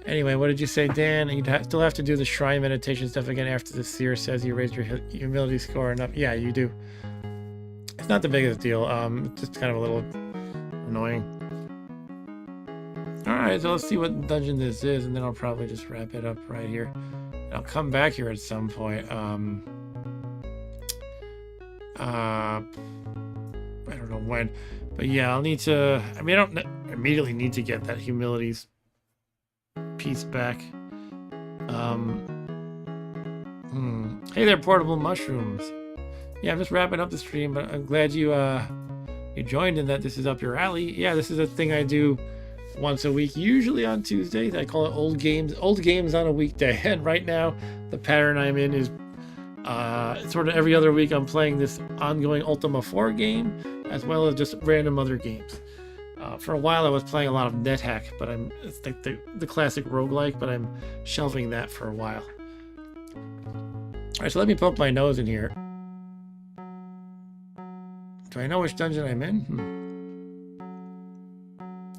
Anyway, what did you say, Dan? You'd still have to do the shrine meditation stuff again after the seer says you raised your humility score enough. Yeah, you do. It's not the biggest deal. It's just kind of a little annoying. Alright, so let's see what dungeon this is, and then I'll probably just wrap it up right here. I'll come back here at some point. I don't know when, but yeah, I'll need to. I mean, I don't immediately need to get that humilities piece back. Hey there, portable mushrooms. Yeah, I'm just wrapping up the stream, but I'm glad you joined and that this is up your alley. Yeah, this is a thing I do once a week, usually on Tuesdays. I call it old games on a weekday. And right now, the pattern I'm in is sort of every other week I'm playing this ongoing Ultima IV game, as well as just random other games. For a while I was playing a lot of NetHack, but it's like the classic roguelike, but I'm shelving that for a while. Alright, so let me poke my nose in here. Do I know which dungeon I'm in?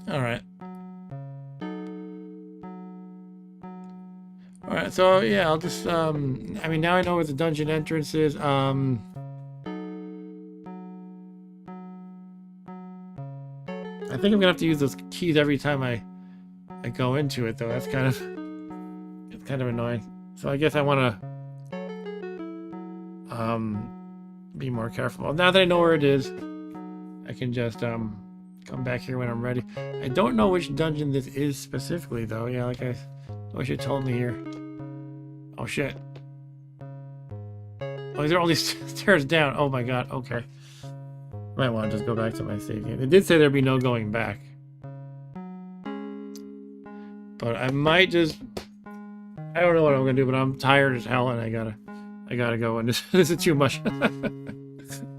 Alright. Alright, so yeah, I'll just, I mean, now I know where the dungeon entrance is. I think I'm gonna have to use those keys every time I go into it, though. That's kind of annoying. So I guess I want to be more careful. Well, now that I know where it is, I can just come back here when I'm ready. I don't know which dungeon this is specifically, though. Yeah, like I wish you told me here. Oh shit! Oh, there are all these stairs down. Oh my god. Okay. Might want to just go back to my save game. It did say there'd be no going back. But I might just... I don't know what I'm gonna do, but I'm tired as hell and I gotta go, and this is too much.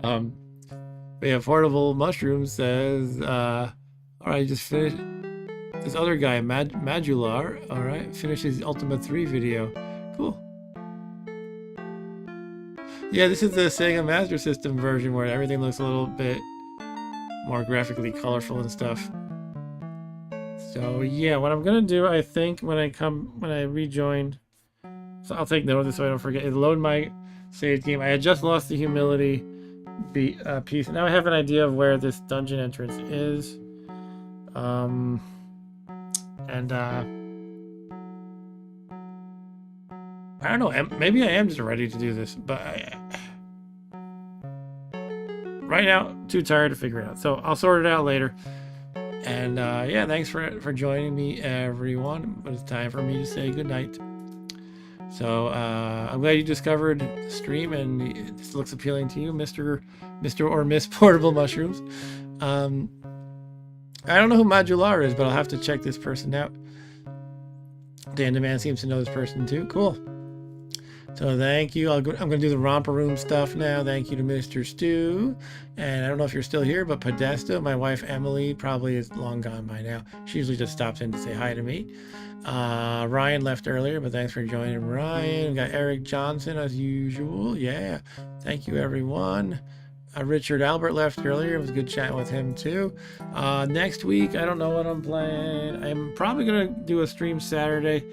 But yeah, Portable Mushroom says, alright, just finished this other guy, Madular, alright, finished his Ultima 3 video. Cool. Yeah, this is the Sega Master System version where everything looks a little bit more graphically colorful and stuff. So yeah, what I'm gonna do, I think, when I rejoin, so I'll take note of this so I don't forget, is load my saved game. I had just lost the humility piece. Now I have an idea of where this dungeon entrance is. I don't know, maybe I am just ready to do this, but right now, too tired to figure it out. So I'll sort it out later. And yeah, thanks for joining me, everyone. But it's time for me to say goodnight. So I'm glad you discovered the stream and this looks appealing to you, Mr. or Miss Portable Mushrooms. I don't know who Madular is, but I'll have to check this person out. Dan the Man seems to know this person too. Cool. So thank you. I'm going to do the romper room stuff now. Thank you to Mr. Stu. And I don't know if you're still here, but Podesta, my wife Emily, probably is long gone by now. She usually just stops in to say hi to me. Ryan left earlier, but thanks for joining, Ryan. We got Eric Johnson as usual. Yeah. Thank you, everyone. Richard Albert left earlier. It was good chatting with him too. Next week, I don't know what I'm playing. I'm probably going to do a stream Saturday.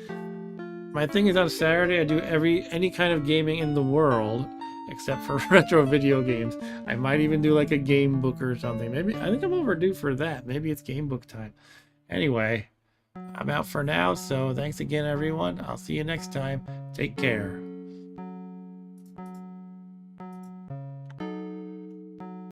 My thing is on Saturday, I do any kind of gaming in the world, except for retro video games. I might even do like a game book or something. Maybe, I think I'm overdue for that. Maybe it's game book time. Anyway, I'm out for now, so thanks again, everyone. I'll see you next time. Take care.